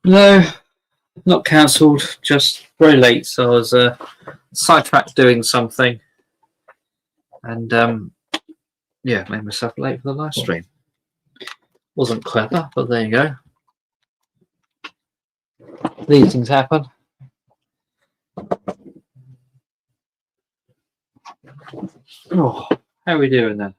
No, not cancelled. Just very late. So I was sidetracked doing something, and yeah, made myself late for the live stream. Wasn't clever, but there you go. These things happen. Oh, how are we doing then?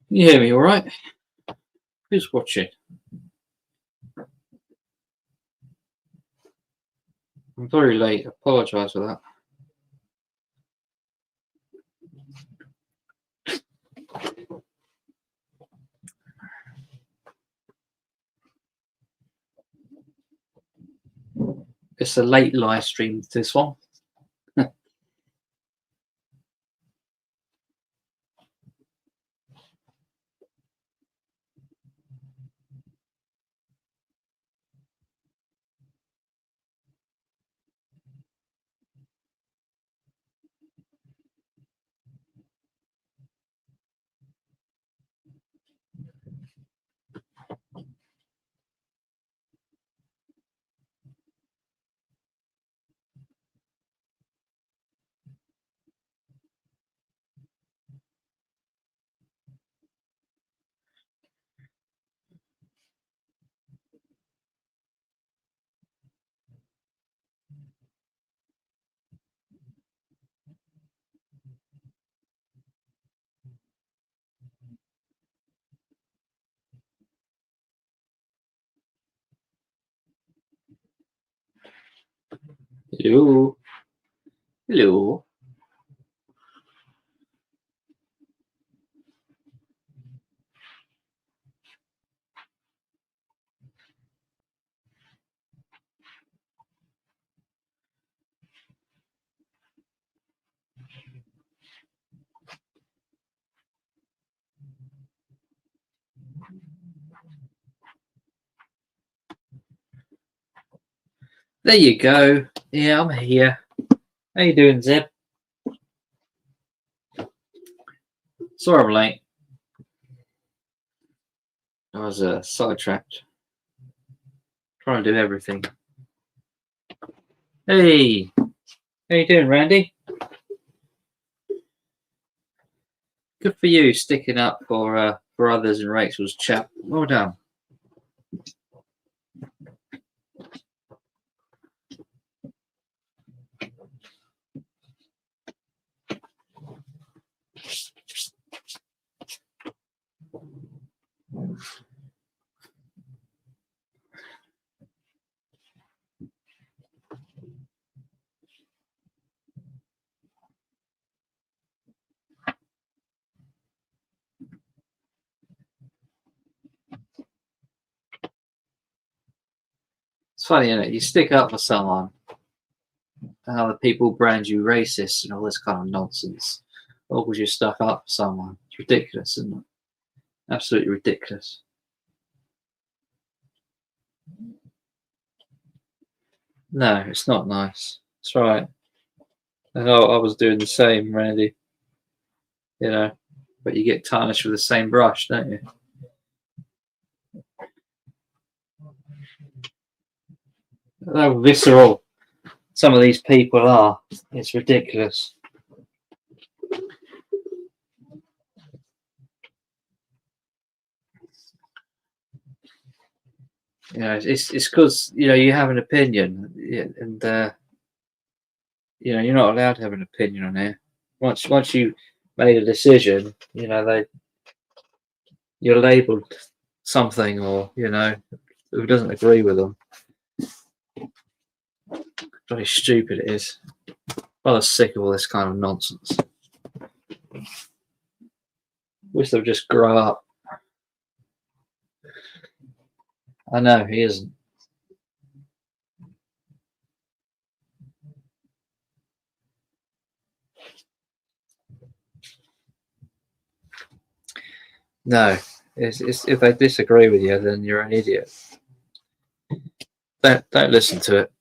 You hear me all right? Who's watching? I'm very late. I apologise for that. It's a late live stream, this one. Hello. Hello. There you go. Yeah, I'm here. How you doing, Zeb? Sorry I'm late. I was sidetracked. Trying to do everything. Hey, how you doing, Randy? Good for you, sticking up for others in Rachel's chat. Well done. It's funny, isn't it? You stick up for someone, and other people brand you racist and all this kind of nonsense. Or because you stuck up for someone. It's ridiculous, isn't it? Absolutely ridiculous. No, it's not nice. That's right. I know I was doing the same, Randy. You know, but you get tarnished with the same brush, don't you? How visceral some of these people are. It's ridiculous. You know, it's because you have an opinion, and you're not allowed to have an opinion on here. Once you made a decision, you're labelled something, or who doesn't agree with them. Very stupid it is. Well, I'm sick of all this kind of nonsense. Wish they'd just grow up. I know he isn't. No, it's if they disagree with you, then you're an idiot. Don't listen to it.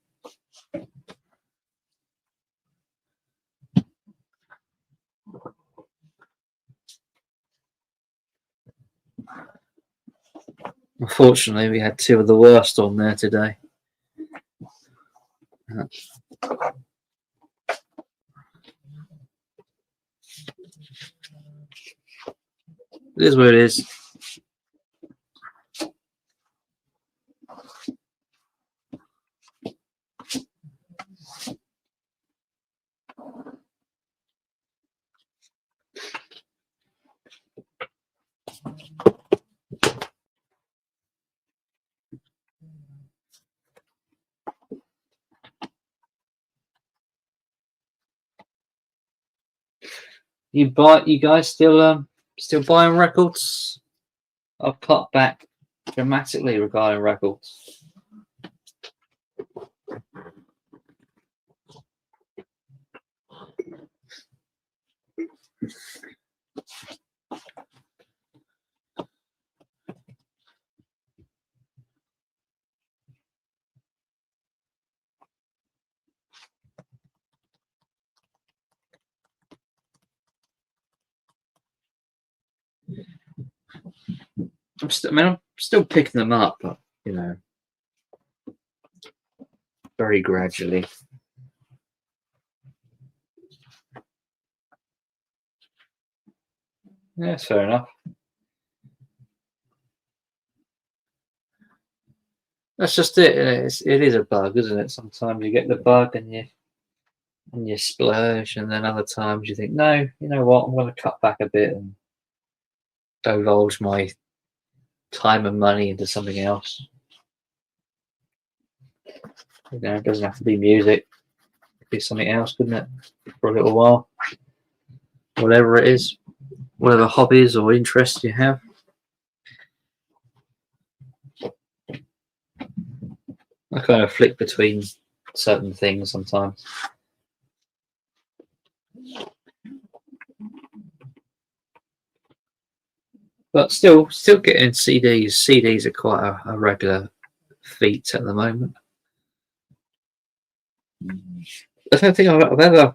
Unfortunately, we had two of the worst on there today. It is what it is. You guys still buying records? I've cut back dramatically regarding records. I'm still picking them up, but you know, very gradually. Yeah, that's fair enough. That's just it. It is a bug, isn't it? Sometimes you get the bug and you splurge, and then other times you think, no, you know what? I'm going to cut back a bit and divulge my time and money into something else. You know, it doesn't have to be music. It could be something else, couldn't it? For a little while, whatever it is, whatever hobbies or interests you have. I kind of flick between certain things sometimes. But still getting CDs. CDs are quite a regular feat at the moment. I don't think I've ever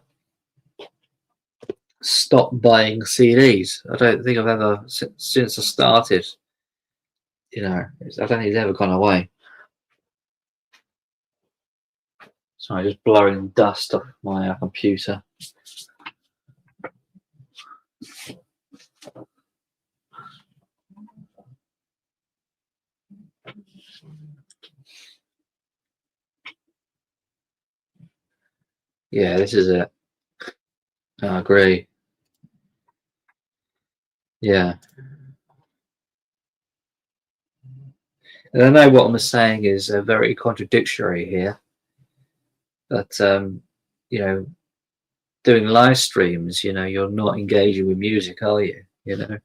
stopped buying CDs. I don't think I've ever, since I started, you know, I don't think it's ever gone away. So I'm just blowing dust off my computer. Yeah, this is it. I agree. Yeah. And I know what I'm saying is very contradictory here, but you know, doing live streams, you know, you're not engaging with music, are you? You know.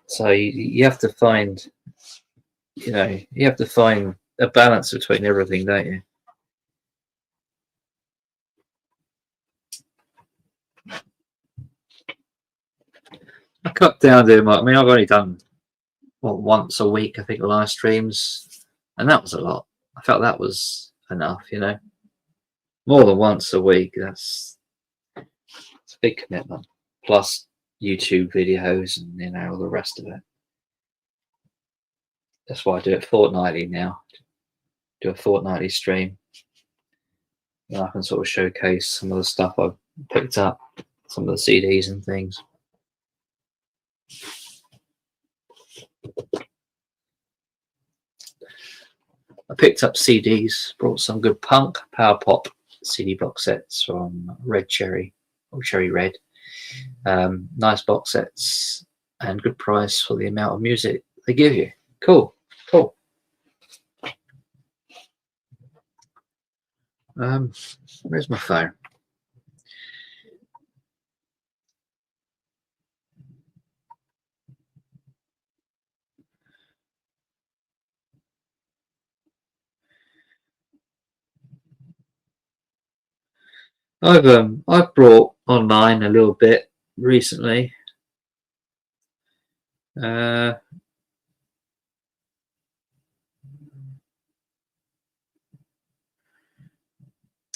So you have to find, you know, you have to find a balance between everything, don't you? I cut down doing I mean, I've only done once a week, I think, live streams, and that was a lot. I felt that was enough, you know. More than once a week, it's a big commitment. Plus YouTube videos and you know all the rest of it. That's why I do it fortnightly now. Do a fortnightly stream. And I can sort of showcase some of the stuff I've picked up, some of the CDs and things. I picked up CDs, brought some good punk, power pop CD box sets from Red Cherry or Cherry Red. Nice box sets and good price for the amount of music they give you. Cool. Where's my phone? I've brought online a little bit recently. I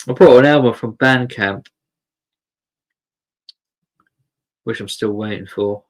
brought an album from Bandcamp, which I'm still waiting for.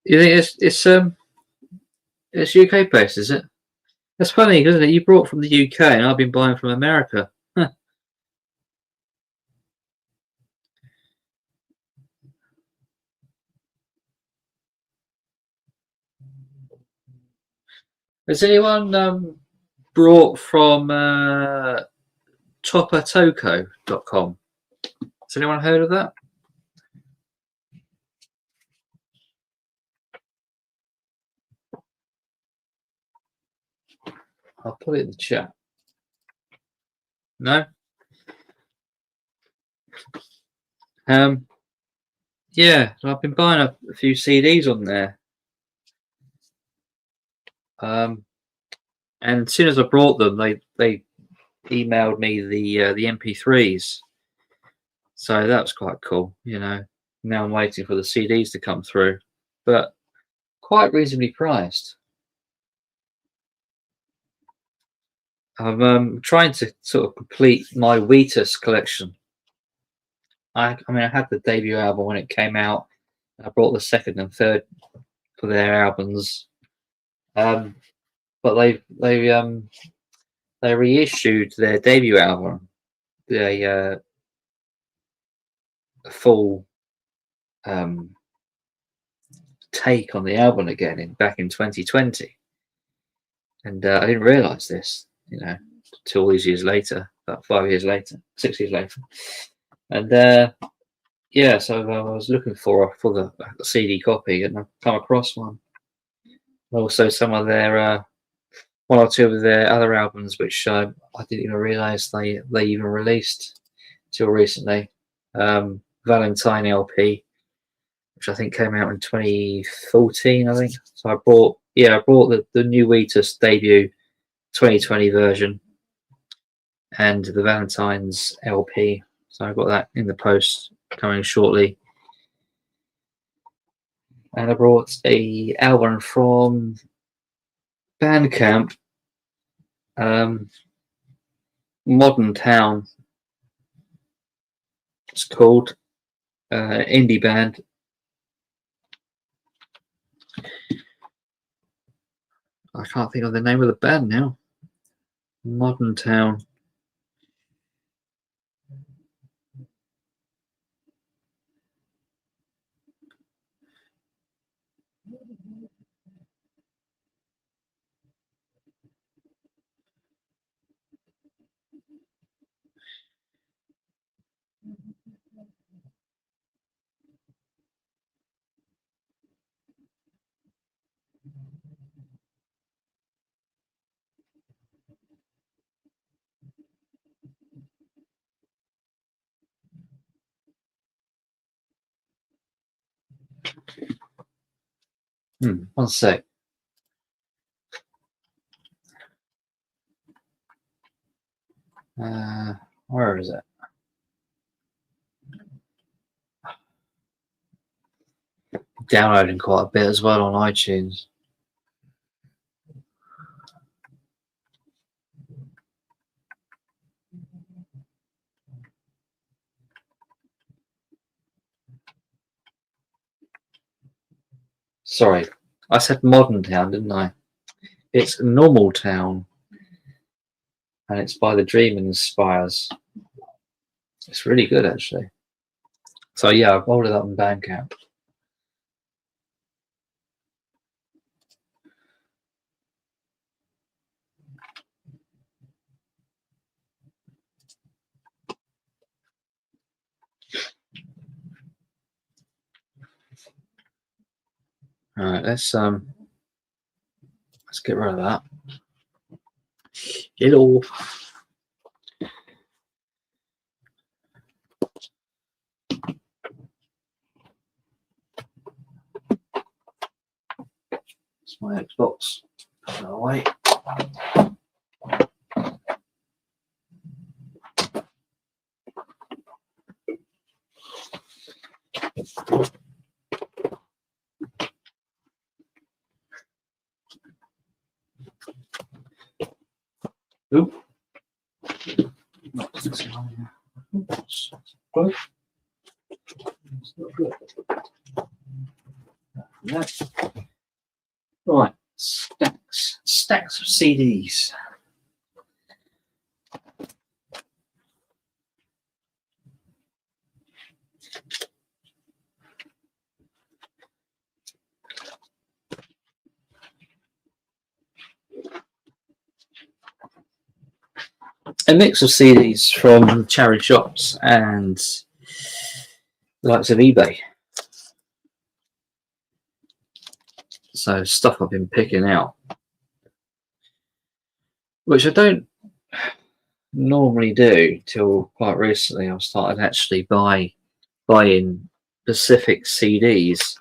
You think it's UK based, is it? That's funny, isn't it? You brought from the UK, and I've been buying from America. Huh. Has anyone brought from topatoco.com? Has anyone heard of that? I'll put it in the chat. No? Yeah, I've been buying a few CDs on there. And as soon as I brought them, they emailed me the MP3s. So that was quite cool, you know. Now I'm waiting for the CDs to come through, but quite reasonably priced. I'm trying to sort of complete my Wheatus collection. I mean, I had the debut album when it came out. I brought the second and third for their albums, but they reissued their debut album, the full take on the album again back in 2020, and I didn't realise this, you know, till all these years later, about 5 years later, 6 years later, and yeah, so I was looking for the CD copy, and I've come across one. Also, some of their one or two of their other albums, which I didn't even realise they even released till recently. Valentine LP, which I think came out in 2014, I think. So I bought the new Wheatus debut 2020 version and the Valentine's LP. So I got that in the post coming shortly. And I brought a album from Bandcamp, Modern Town. It's called indie band. I can't think of the name of the band now. Modern Town. One sec. Where is it? Downloading quite a bit as well on iTunes. Sorry, I said Modern Town, didn't I? It's Normal Town, and it's by the Dream Inspires. It's really good, actually. So yeah, I've rolled it up in Bandcamp. All right, let's get rid of that. Hello. It's my Xbox. Put that away. Oop. It's not good. Right, stacks of CDs. A mix of CDs from charity shops and the likes of eBay. So stuff I've been picking out, which I don't normally do till quite recently. I've started actually buying specific CDs.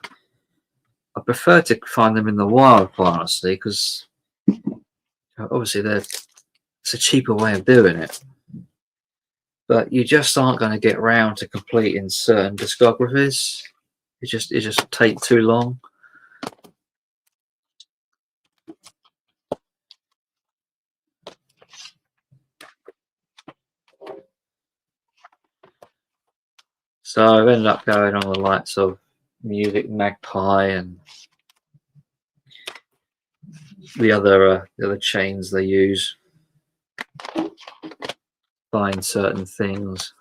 I prefer to find them in the wild, quite honestly, because obviously it's a cheaper way of doing it. But you just aren't going to get round to completing certain discographies. It just take too long. So I've ended up going on the likes of Music Magpie and the other chains they use, buying certain things.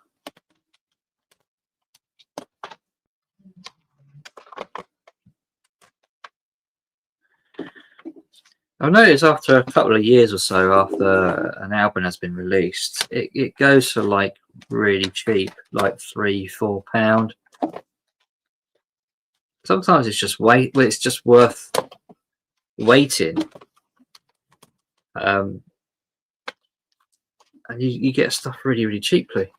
I've noticed after a couple of years or so, after an album has been released, it goes for like really cheap, like £3-4. Sometimes it's just it's just worth waiting, and you get stuff really cheaply.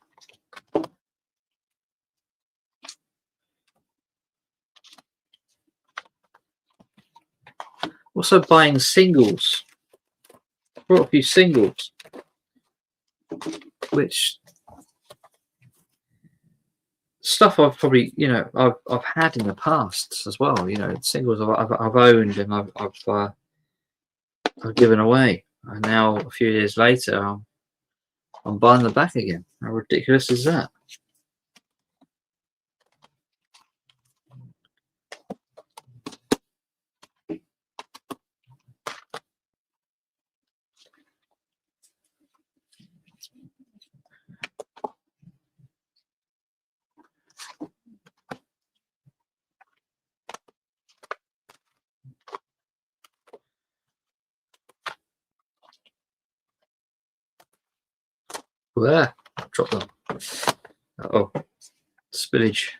Also buying singles. Brought a few singles, which stuff I've probably I've had in the past as well. Singles I've owned and I've given away, and now a few years later I'm buying them back again. How ridiculous is that? There, drop them. Oh, spillage.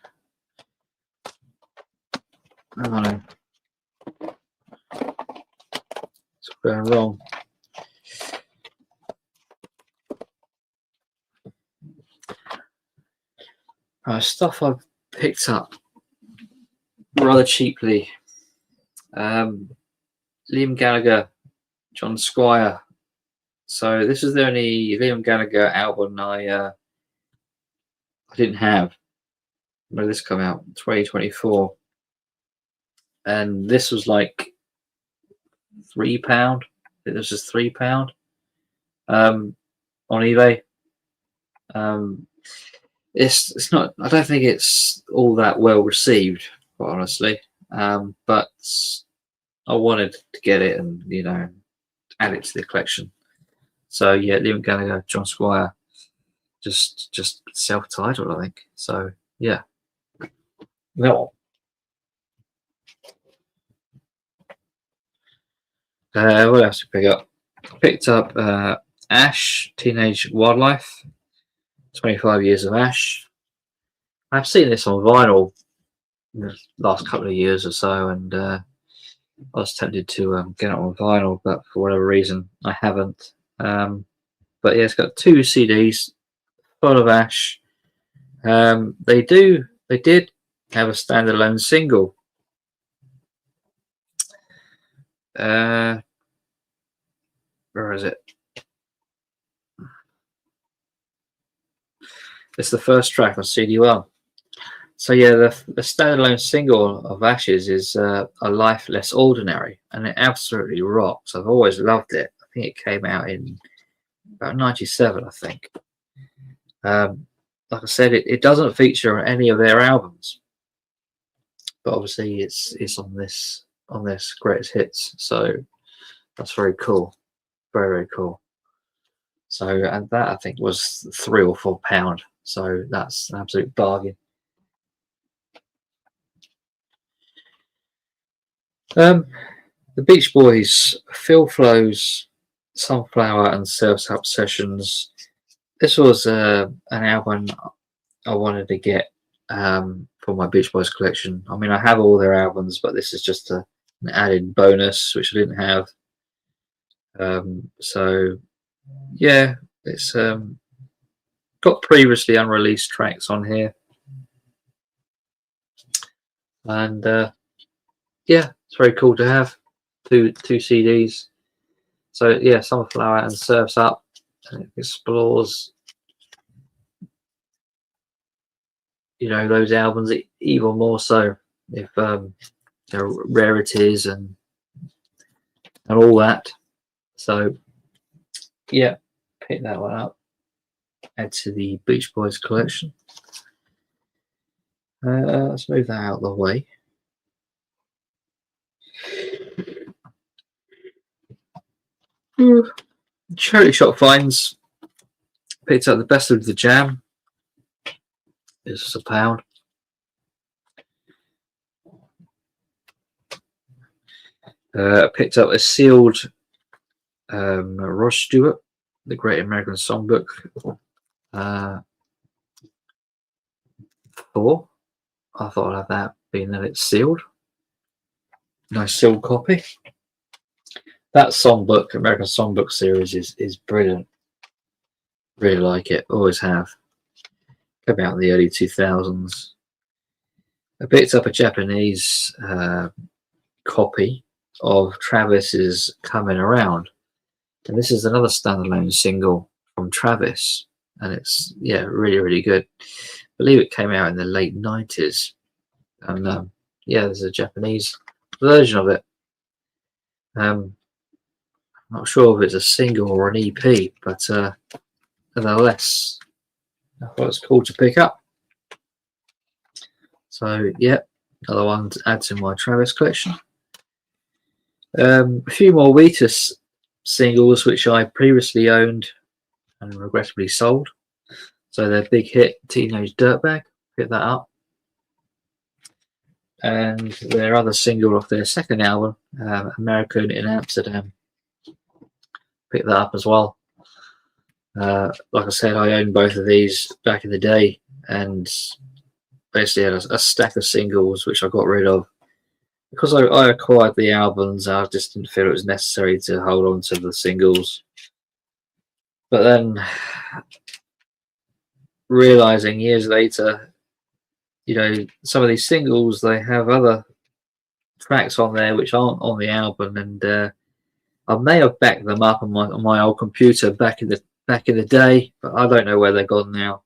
Hang on. It's going wrong. Stuff I've picked up rather cheaply. Liam Gallagher, John Squire. So this is the only Liam Gallagher album I didn't have. When did this come out? 2024. And this was like £3. I think this is £3 on eBay. It's not. I don't think it's all that well received, quite honestly. But I wanted to get it and add it to the collection. So yeah, Liam Gallagher, John Squire, just self-titled, I think. So yeah. No. What else to pick up? I picked up Ash, Teenage Wildlife, 25 Years of Ash. I've seen this on vinyl in the last couple of years or so, and I was tempted to get it on vinyl, but for whatever reason I haven't. But yeah, it's got 2 CDs full of Ash. They did have a standalone single. Where is it? It's the first track on CD1. So yeah, the standalone single of Ashes is A Life Less Ordinary, and it absolutely rocks. I've always loved it. I think it came out in about 97, I think. Like I said, it doesn't feature on any of their albums, but obviously it's on this greatest hits. So that's very cool, very very cool. So and that I think was £3 or £4. So that's an absolute bargain. The Beach Boys, Phil Flo's Sunflower and Surf's Up Sessions. This was an album I wanted to get for my Beach Boys collection. I mean, I have all their albums, but this is just an added bonus, which I didn't have. So, yeah, it's got previously unreleased tracks on here. And, yeah, it's very cool to have two CDs. So, yeah, Sunflower and Surf's Up. And it explores, you know, those albums even more so, if you know, rarities and all that. So yeah, pick that one up, add to the Beach Boys collection. Let's move that out of the way. Charity shop finds. Picked up the Best of the Jam. This was £1. Picked up a sealed Rod Stewart, The Great American Songbook. 4. I thought I'd have that, being that it's sealed. Nice sealed copy. That songbook, American Songbook series, is brilliant. Really like it. Always have. Came out in the early 2000s. I picked up a Japanese copy of Travis's Coming Around, and this is another standalone single from Travis, and it's really really good. I believe it came out in the late 90s, and yeah, there's a Japanese version of it. I'm not sure if it's a single or an EP, but nonetheless, I thought it's cool to pick up. So yeah, another one to add to my Travis collection. A few more Wheatus singles which I previously owned and regrettably sold. So their big hit, Teenage Dirtbag, pick that up. And their other single off their second album, American in Amsterdam, pick that up as well. Like I said, I owned both of these back in the day, and basically had a stack of singles which I got rid of because I acquired the albums. I just didn't feel it was necessary to hold on to the singles. But then, realizing years later, you know, some of these singles, they have other tracks on there which aren't on the album, and I may have backed them up on my old computer back in the day, but I don't know where they're gone now.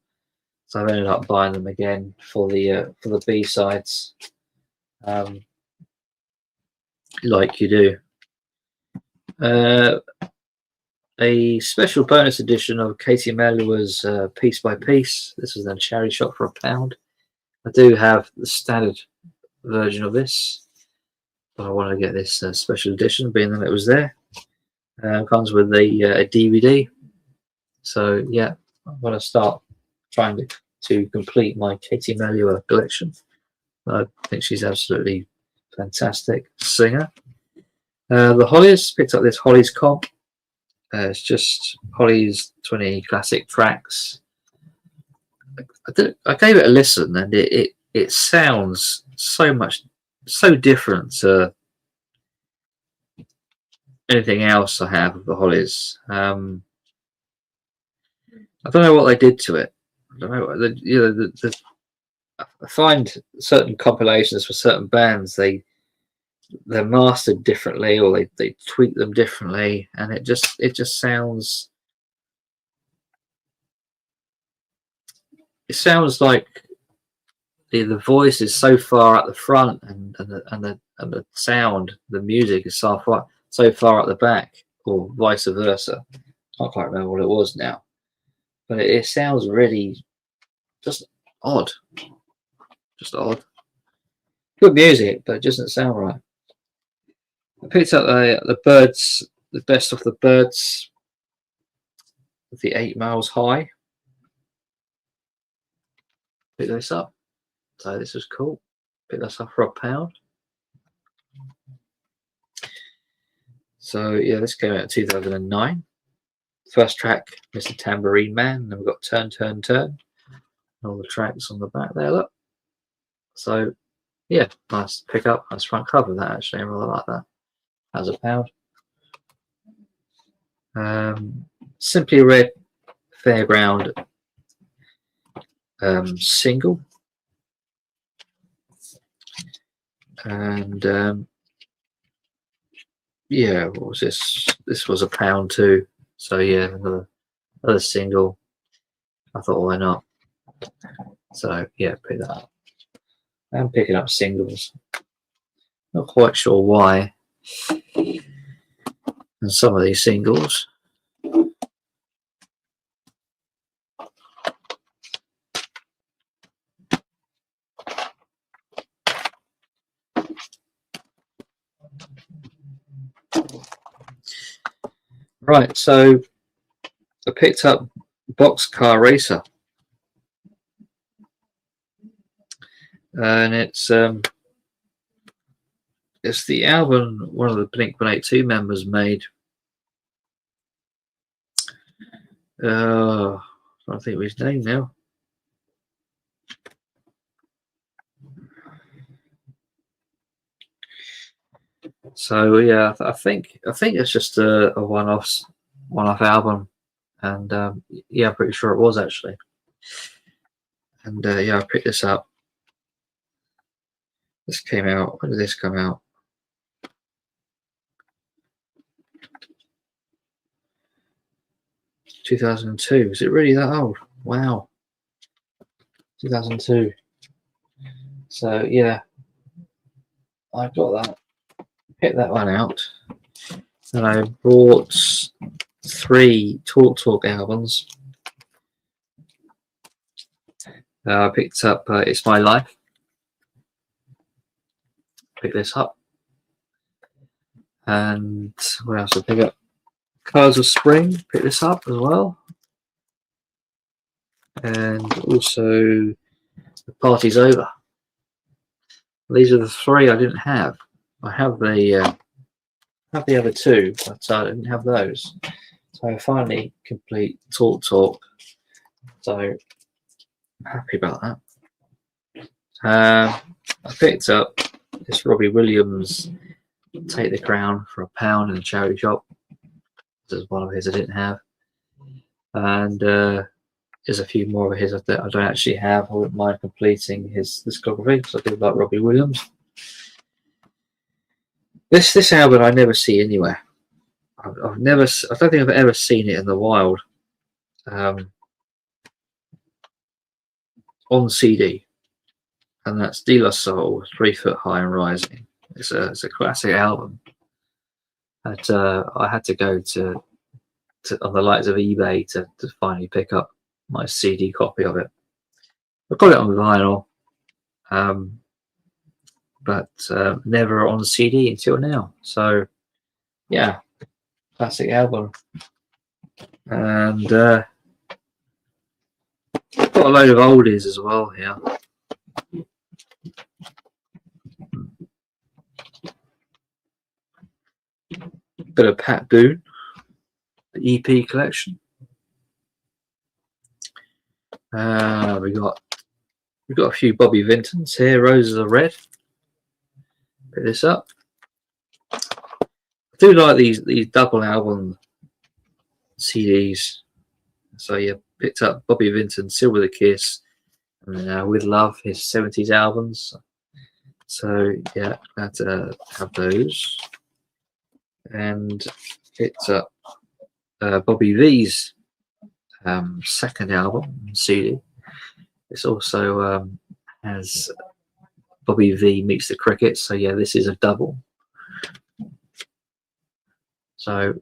So I've ended up buying them again for the B-sides, like you do. A special bonus edition of Katie Mellua's Piece by Piece. This was then a charity shop for £1. I do have the standard version of this, but I want to get this special edition, being that it was there. Comes with a DVD. So yeah, I want to start trying to complete my Katie Melua collection. I think she's absolutely fantastic singer. The Hollies, picked up this Hollies comp. It's just Hollies 20 classic tracks. I gave it a listen, and it sounds so different to anything else I have of the Hollies. I don't know what they did to it. I don't know. I find certain compilations for certain bands they're mastered differently, or they tweak them differently, and it just sounds. It sounds like the voice is so far at the front, and the sound, the music is so far at the back, or vice versa. I can't quite remember what it was now, but it sounds really just odd, just odd. Good music, but it doesn't sound right. I picked up the Birds, the Best of the Birds, the 8 Miles High. Pick this up. So this was cool. Pick this up for £1. So yeah, this came out in 2009. First track, Mr. Tambourine Man. Then we've got Turn, Turn, Turn. All the tracks on the back there, look. So yeah, nice pick up, nice front cover of that actually. I really like that. That was £1. Simply Red Fairground single. And yeah, what was this? This was £1 too. So yeah, another single. I thought, why not? So yeah, pick that up. I'm picking up singles. Not quite sure why. And some of these singles. Right, so I picked up Boxcar Racer, and it's the album one of the Blink-182 members made. I don't think of his name now. So yeah, I think it's just a one-off album, and yeah, I'm pretty sure it was actually. And yeah, I picked this up. This came out. When did this come out? 2002. Is it really that old? Wow. 2002. So yeah, I got that. Picked that one out, and I bought 3 Talk albums. I picked up It's My Life. Pick this up. And what else? I pick up Cars of Spring. Pick this up as well. And also The Party's Over. These are the 3 I didn't have. I have the other 2, but I didn't have those. So I finally complete Talk. So I'm happy about that. I picked up this Robbie Williams Take the Crown for £1 in the charity shop. This is one of his I didn't have. And there's a few more of his that I don't actually have. I wouldn't mind completing his discography because I do like Robbie Williams. This album I never see anywhere. I don't think I've ever seen it in the wild on CD, and that's De La Soul, 3 Foot High and Rising. It's a classic album. But I had to go to on the likes of eBay to finally pick up my CD copy of it. I got it on vinyl, but never on CD until now. So yeah, classic album. And got a load of oldies as well here. Bit of Pat Boone, the EP collection. We got a few Bobby Vintons here. Roses Are Red. Pick this up. do like these double album CDs. So yeah, picked up Bobby Vinton, Still with a Kiss, and With Love, his 70s albums. So yeah, glad to have those. And picked up Bobby V's second album CD. This also has Bobby V Meets the Crickets. So yeah, this is a double. So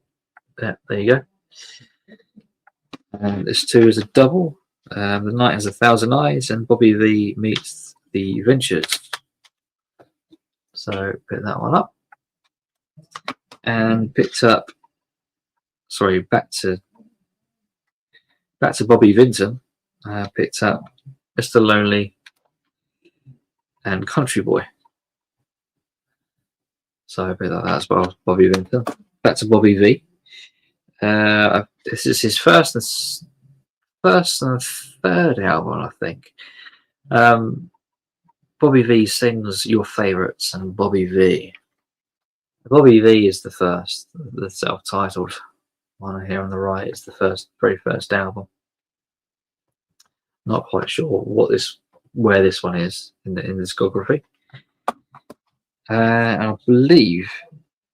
yeah, there you go. This too is a double. The Night Has a Thousand Eyes, and Bobby V Meets the Ventures. So pick that one up. And picked up, sorry, back to Bobby Vinton. Picked up Mr. Lonely and Country Boy. So a bit like that as well, Bobby Vinton. Back to Bobby V. This is his first and third album, I think. Bobby V sings Your Favourites and Bobby V. Bobby V is the first, the self-titled one here on the right. It's the very first album. Not quite sure where this one is in the discography. And I believe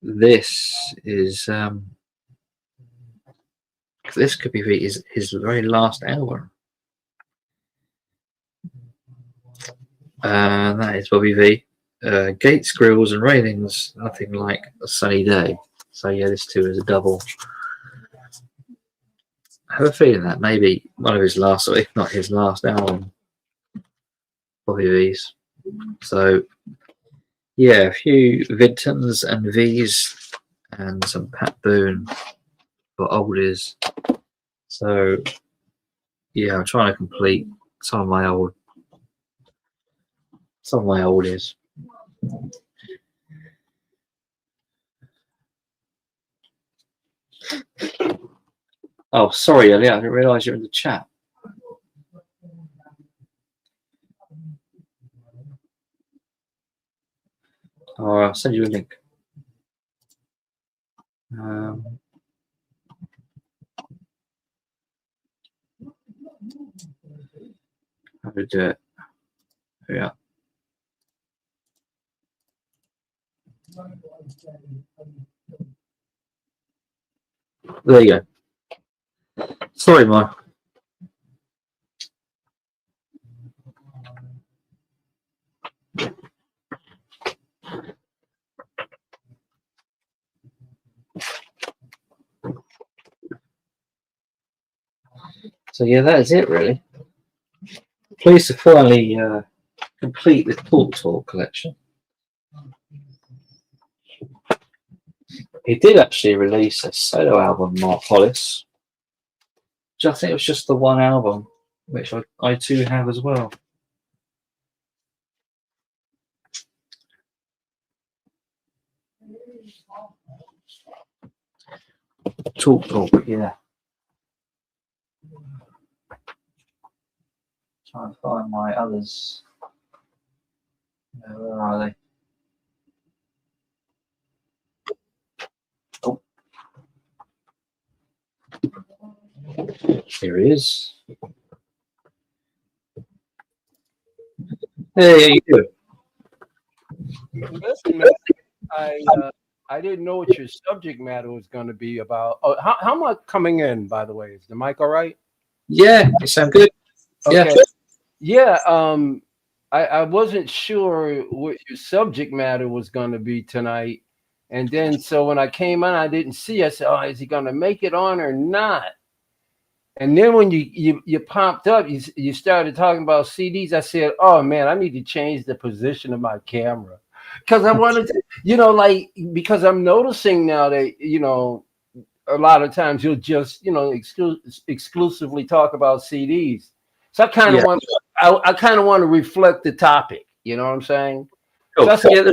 this is this could be his very last album. And that is Bobby V. Gates, Grills and Railings, Nothing Like a Sunny Day. So yeah, this too is a double. I have a feeling that maybe one of his last, or if not his last album, Bobby V's. So yeah, a few Vintons and V's and some Pat Boone for oldies. So yeah, I'm trying to complete some of my oldies. Oh, sorry, Elliot, I didn't realise you're in the chat. Oh, I'll send you a link. How to do it? Yeah. There you go. Sorry, Mark. So yeah, that is it really. Pleased to finally complete the Talk collection. He did actually release a solo album, Mark Hollis. I think it was just the one album, which I too have as well. Talk, yeah. Try and find my others. Where are they? Oh. Here he is. Hey, how you doing? Listen, man, I didn't know what your subject matter was going to be about. Oh, how am I coming in, by the way? Is the mic all right? Yeah, you sound good. Okay. Yeah. I wasn't sure what your subject matter was going to be tonight. And then, so when I came on, I didn't see. I said, "Oh, is he going to make it on or not?" And then when you popped up, you started talking about CDs. I said, "Oh man, I need to change the position of my camera because I wanted to, because I'm noticing now that a lot of times you'll just exclusively talk about CDs. So I kind of want I kind of want to reflect the topic. You know what I'm saying? Cool. So there's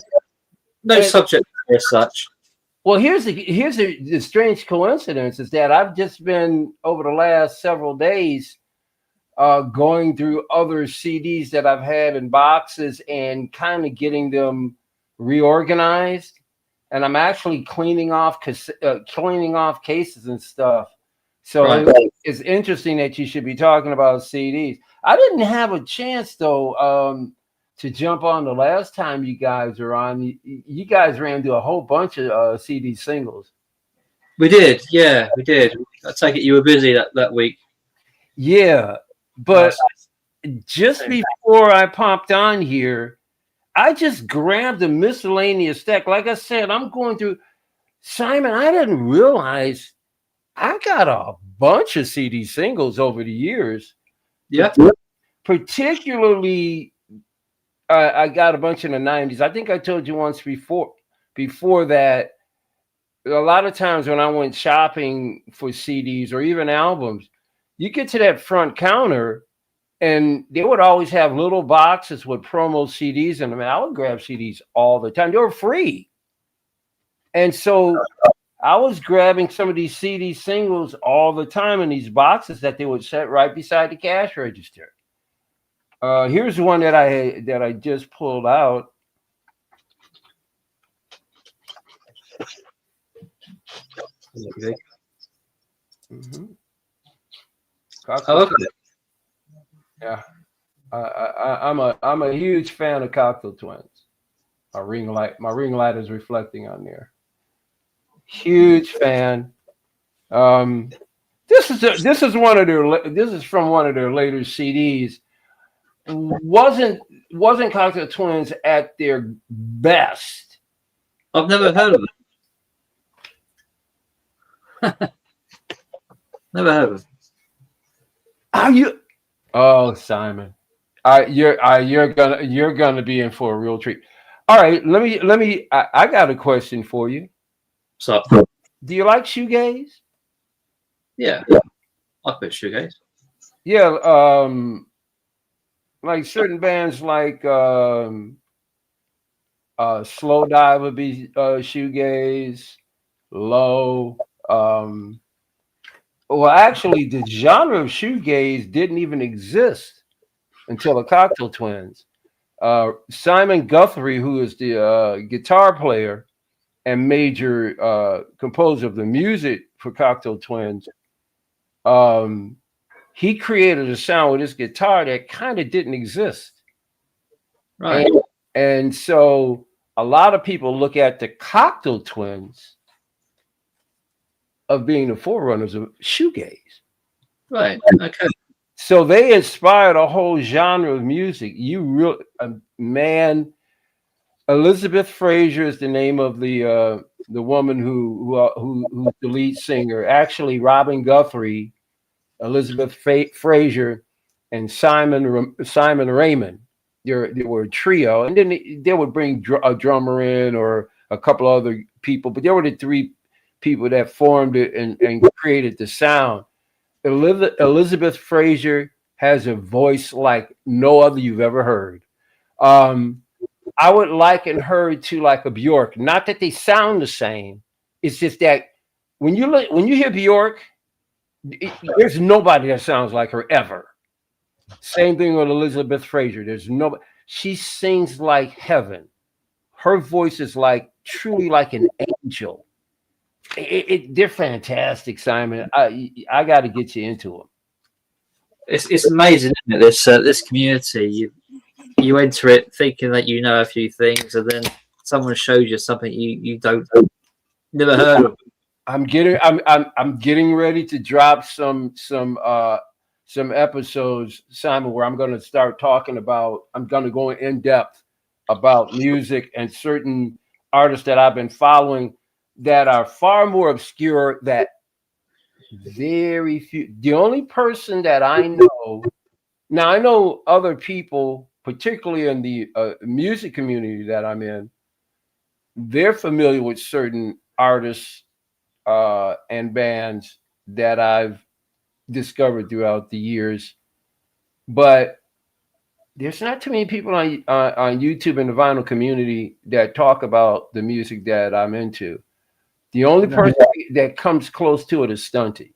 no subject as such. Well, here's the strange coincidence is that I've just been over the last several days going through other CDs that I've had in boxes and kind of getting them reorganized. and I'm actually cleaning off cases and stuff. So Right. it's interesting that you should be talking about CDs. I didn't have a chance though to jump on the last time you guys were on. You guys ran through a whole bunch of CD singles. We did, yeah, we did. I take it you were busy that week. Yeah, but just before I popped on here, I just grabbed a miscellaneous stack. Like I said, I'm going through Simon. I didn't realize I got a bunch of CD singles over the years. Yeah. Particularly, I got a bunch in the 90s. I think I told you once before that, a lot of times when I went shopping for CDs or even albums, you get to that front counter and they would always have little boxes with promo CDs in them. And I would grab CDs all the time. They were free. And so I was grabbing some of these CD singles all the time in these boxes that they would set right beside the cash register. Here's one that I just pulled out. Mm-hmm. Okay. Yeah, I'm a huge fan of Cocktail Twins. My ring light is reflecting on there. Huge fan. This is from one of their later CDs. Wasn't Cocktail Twins at their best? I've never heard of them. Never heard of them. Are you? Oh, Simon, you're gonna be in for a real treat. All right, let me. I got a question for you. So, do you like shoegaze? Yeah, I quit shoegaze. Yeah, like certain bands like Slow Dive would be shoegaze, Low. Well, actually, the genre of shoegaze didn't even exist until the Cocktail Twins. Simon Guthrie, who is the guitar player and major composer of the music for Cocktail Twins, he created a sound with his guitar that kind of didn't exist. Right. And so a lot of people look at the Cocktail Twins of being the forerunners of shoegaze. Right. Okay. So they inspired a whole genre of music. Man, Elizabeth Fraser is the name of the woman who's the lead singer. Actually, Robin Guthrie, Elizabeth Fraser, and Simon Raymond. They were a trio, and then they would bring a drummer in or a couple other people, but they were the three people that formed it and created the sound. Elizabeth Fraser has a voice like no other you've ever heard. I would liken her to like a Bjork. Not that they sound the same. It's just that when you hear Bjork, there's nobody that sounds like her ever. Same thing with Elizabeth Fraser. There's nobody. She sings like heaven. Her voice is like truly like an angel. They're fantastic, Simon. I got to get you into them. It's amazing, isn't it? This community, you enter it thinking that you know a few things, and then someone shows you something you never heard of. I'm getting ready to drop some episodes, Simon, where I'm going to start talking about. I'm going to go in depth about music and certain artists that I've been following that are far more obscure, that very few. The only person that I know now, I know other people, particularly in the music community that I'm in, they're familiar with certain artists and bands that I've discovered throughout the years, but there's not too many people on YouTube in the vinyl community that talk about the music that I'm into. The only person that comes close to it is Stunty.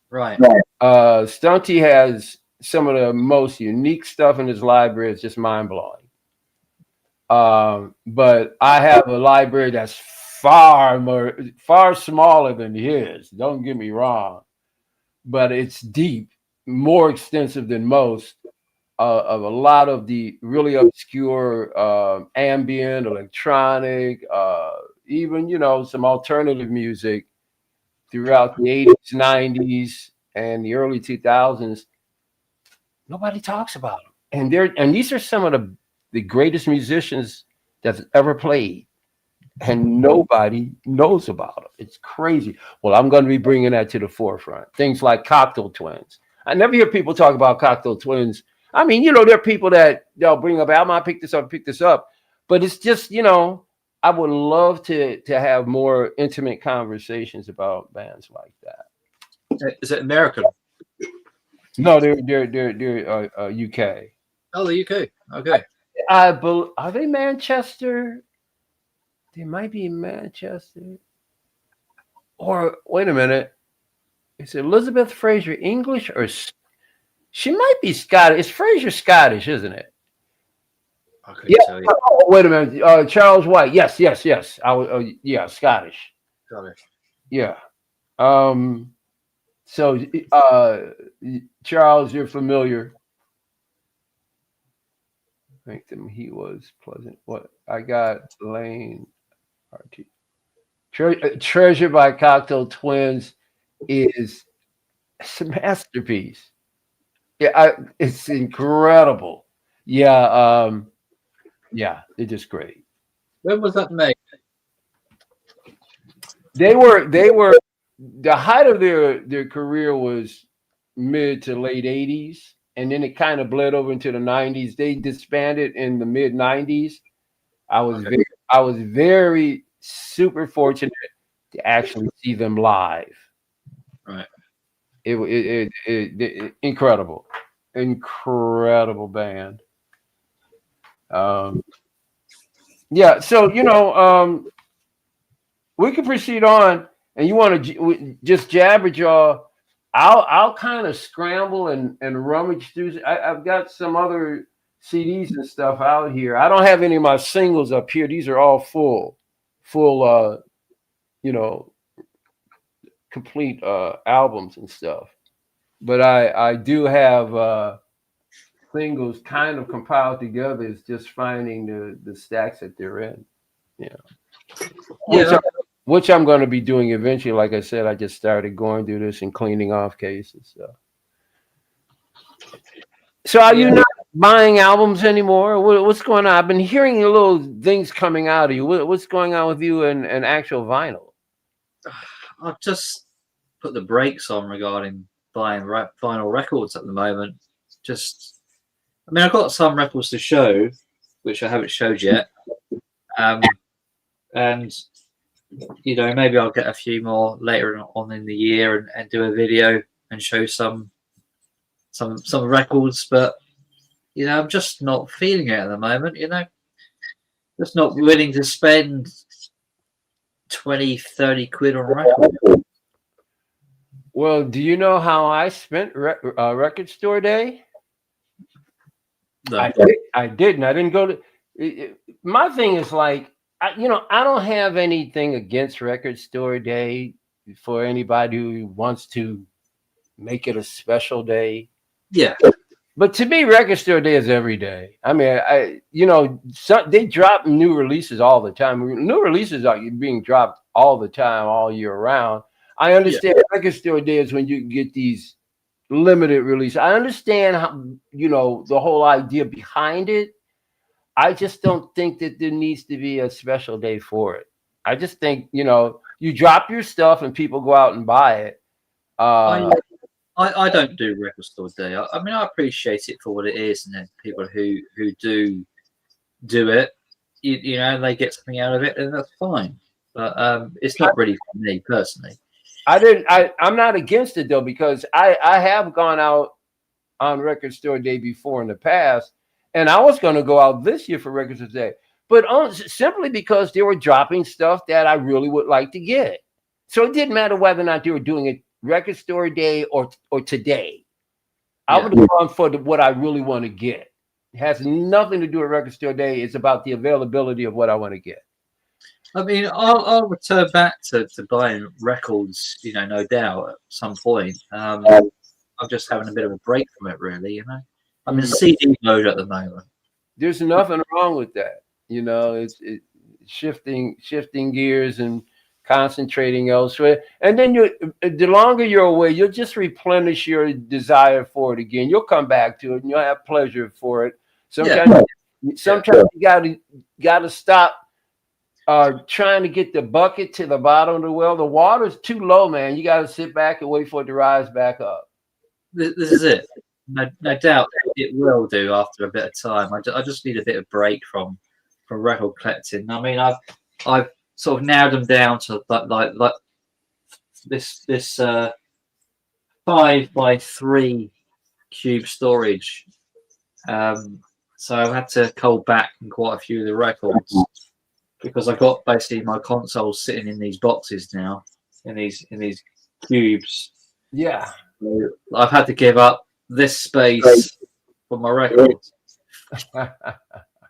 Right. Stunty has some of the most unique stuff in his library. It's just mind blowing. But I have a library that's far smaller than his. Don't get me wrong, but it's deep, more extensive than most of a lot of the really obscure ambient, electronic, even some alternative music throughout the 80s, 90s, and the early 2000s. Nobody talks about them, and these are some of the greatest musicians that's ever played, and nobody knows about them. It's crazy. Well, I'm going to be bringing that to the forefront. Things like Cocktail Twins. I never hear people talk about Cocktail Twins. I mean, there are people that they'll bring up, Alma, I picked this up. But it's just, I would love to have more intimate conversations about bands like that. Is it American? No, they're UK. Oh, the UK. Okay. Are they Manchester? They might be in Manchester. Or wait a minute. Is Elizabeth Fraser English or she might be Scottish? Is Fraser Scottish, isn't it? I couldn't tell you. Oh, wait a minute. Charles White. Yes. I was. Yeah, Scottish. Scottish. Yeah. So, Charles, you're familiar. I think he was Pleasant. What I got, Lane. Treasure by Cocktail Twins is a masterpiece. Yeah, it's incredible. Yeah, they're just great. When was that made? They were the height of their career was mid to late 80s, and then it kind of bled over into the 90s. They disbanded in the mid 90s. I was very super fortunate to actually see them live. Right. It incredible band. Yeah, so we can proceed on, and you want to just jabber jaw. I'll kind of scramble and rummage through. I've got some other CDs and stuff out here. I don't have any of my singles up here. These are all full complete albums and stuff. But I do have singles kind of compiled together. It's just finding the stacks that they're in. Which I'm going to be doing eventually. Like I said, I just started going through this and cleaning off cases. So are you not buying albums anymore? What's going on? I've been hearing little things coming out of you. What's going on with you and actual vinyl? I've just put the brakes on regarding buying vinyl records at the moment. I've got some records to show, which I haven't showed yet. And maybe I'll get a few more later on in the year and do a video and show some records. But I'm just not feeling it at the moment. Just not willing to spend 20-30 quid on a record. Well, do you know how I spent record store day? No. I didn't. I didn't go to. My thing is like, I don't have anything against record store day for anybody who wants to make it a special day. Yeah. But to me, record store day is every day. I mean, they drop new releases all the time. New releases are being dropped all the time, all year round. I understand record store day is when you get these limited releases. I understand how, the whole idea behind it. I just don't think that there needs to be a special day for it. I just think, you drop your stuff and people go out and buy it. I don't do record store day. I appreciate it for what it is, and then people who do it, and they get something out of it, and that's fine. But it's not really for me personally. I'm not against it though, because I have gone out on record store day before in the past, and I was going to go out this year for record store day, but simply because they were dropping stuff that I really would like to get. So it didn't matter whether or not they were doing it record store day or today. I would have gone for what I really want to get. It has nothing to do with record store day. It's about the availability of what I want to get. I mean, I'll return back to buying records, no doubt at some point. I'm just having a bit of a break from it, really. I'm in CD mode at the moment. There's nothing wrong with that. It's shifting gears and concentrating elsewhere. And then the longer you're away, you'll just replenish your desire for it again. You'll come back to it and you'll have pleasure for it. Sometimes, sometimes you gotta stop trying to get the bucket to the bottom of the well. The water's too low, man. You gotta sit back and wait for it to rise back up. This is it. No doubt it will do after a bit of time. I just need a bit of break from record collecting. I mean, I've sort of narrowed them down to like this 5x3 cube storage. So I've had to cull back on quite a few of the records because I got basically my consoles sitting in these boxes now, in these cubes. Yeah. So I've had to give up this space for my records.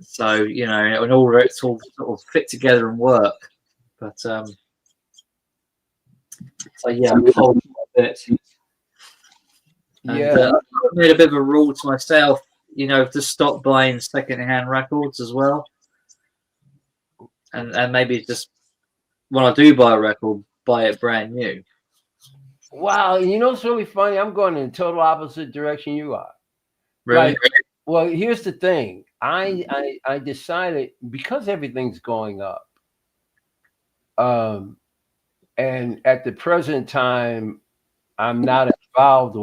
So in order it's all sort of fit together and work. But so yeah, I'm holding a bit. And, I made a bit of a rule to myself, to stop buying second-hand records as well. And maybe just when I do buy a record, buy it brand new. Wow, it's really funny. I'm going in the total opposite direction you are. Really? Well, here's the thing. I decided because everything's going up, and at the present time, I'm not involved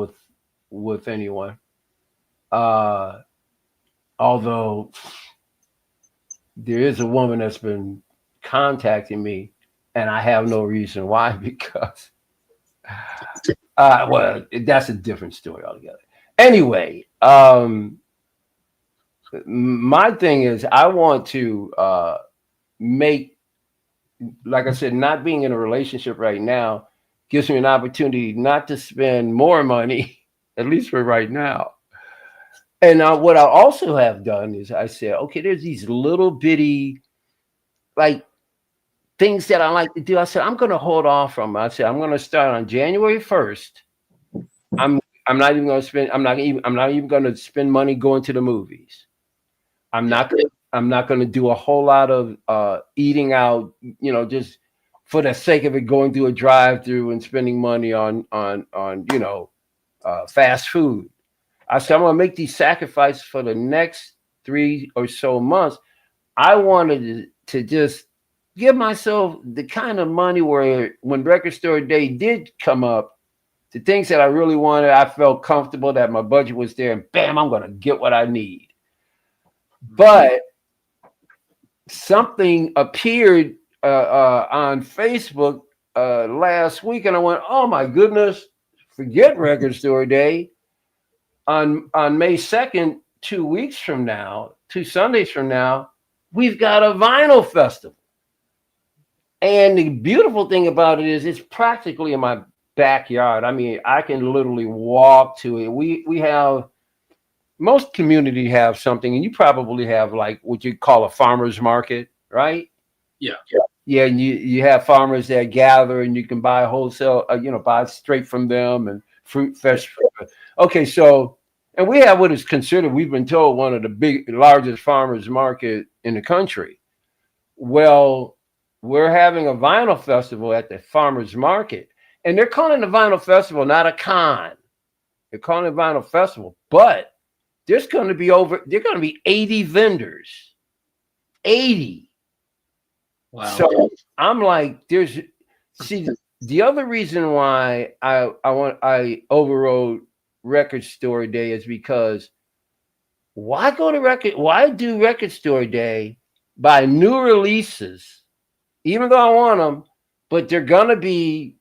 with anyone. Although there is a woman that's been contacting me, and I have no reason why because. Well, that's a different story altogether. Anyway, my thing is I want to make, like I said, not being in a relationship right now gives me an opportunity not to spend more money, at least for right now. And what I also have done is I said, okay, there's these little bitty, like, things that I like to do. I said, I'm going to hold off from it. I said, I'm going to start on January 1st. I'm not even going to spend. I'm not even going to spend money going to the movies. I'm not going to do a whole lot of eating out. Just for the sake of it, going through a drive-through and spending money on fast food. I said, I'm going to make these sacrifices for the next 3 or so months. I wanted to just give myself the kind of money where when Record Store Day did come up, the things that I really wanted, I felt comfortable that my budget was there, and bam, I'm going to get what I need. But something appeared on Facebook last week, and I went, oh my goodness, forget Record Store Day. On May 2nd, 2 weeks from now, 2 Sundays from now, we've got a vinyl festival. And the beautiful thing about it is it's practically in my backyard. I mean, I can literally walk to it. We have, most community have something, and you probably have like what you call a farmer's market, right? Yeah. Yeah, and you have farmers that gather and you can buy wholesale, buy straight from them and fresh fruit. Okay, so, and we have what is considered, we've been told, one of the largest farmers market in the country. Well, we're having a vinyl festival at the farmers market, and they're calling the vinyl festival not a con. They're calling it vinyl festival, but there's going to be 80 vendors. 80. Wow. So I'm like, the other reason why I overrode Record Store Day is because why do Record Store Day buy new releases, even though I want them, but they're gonna be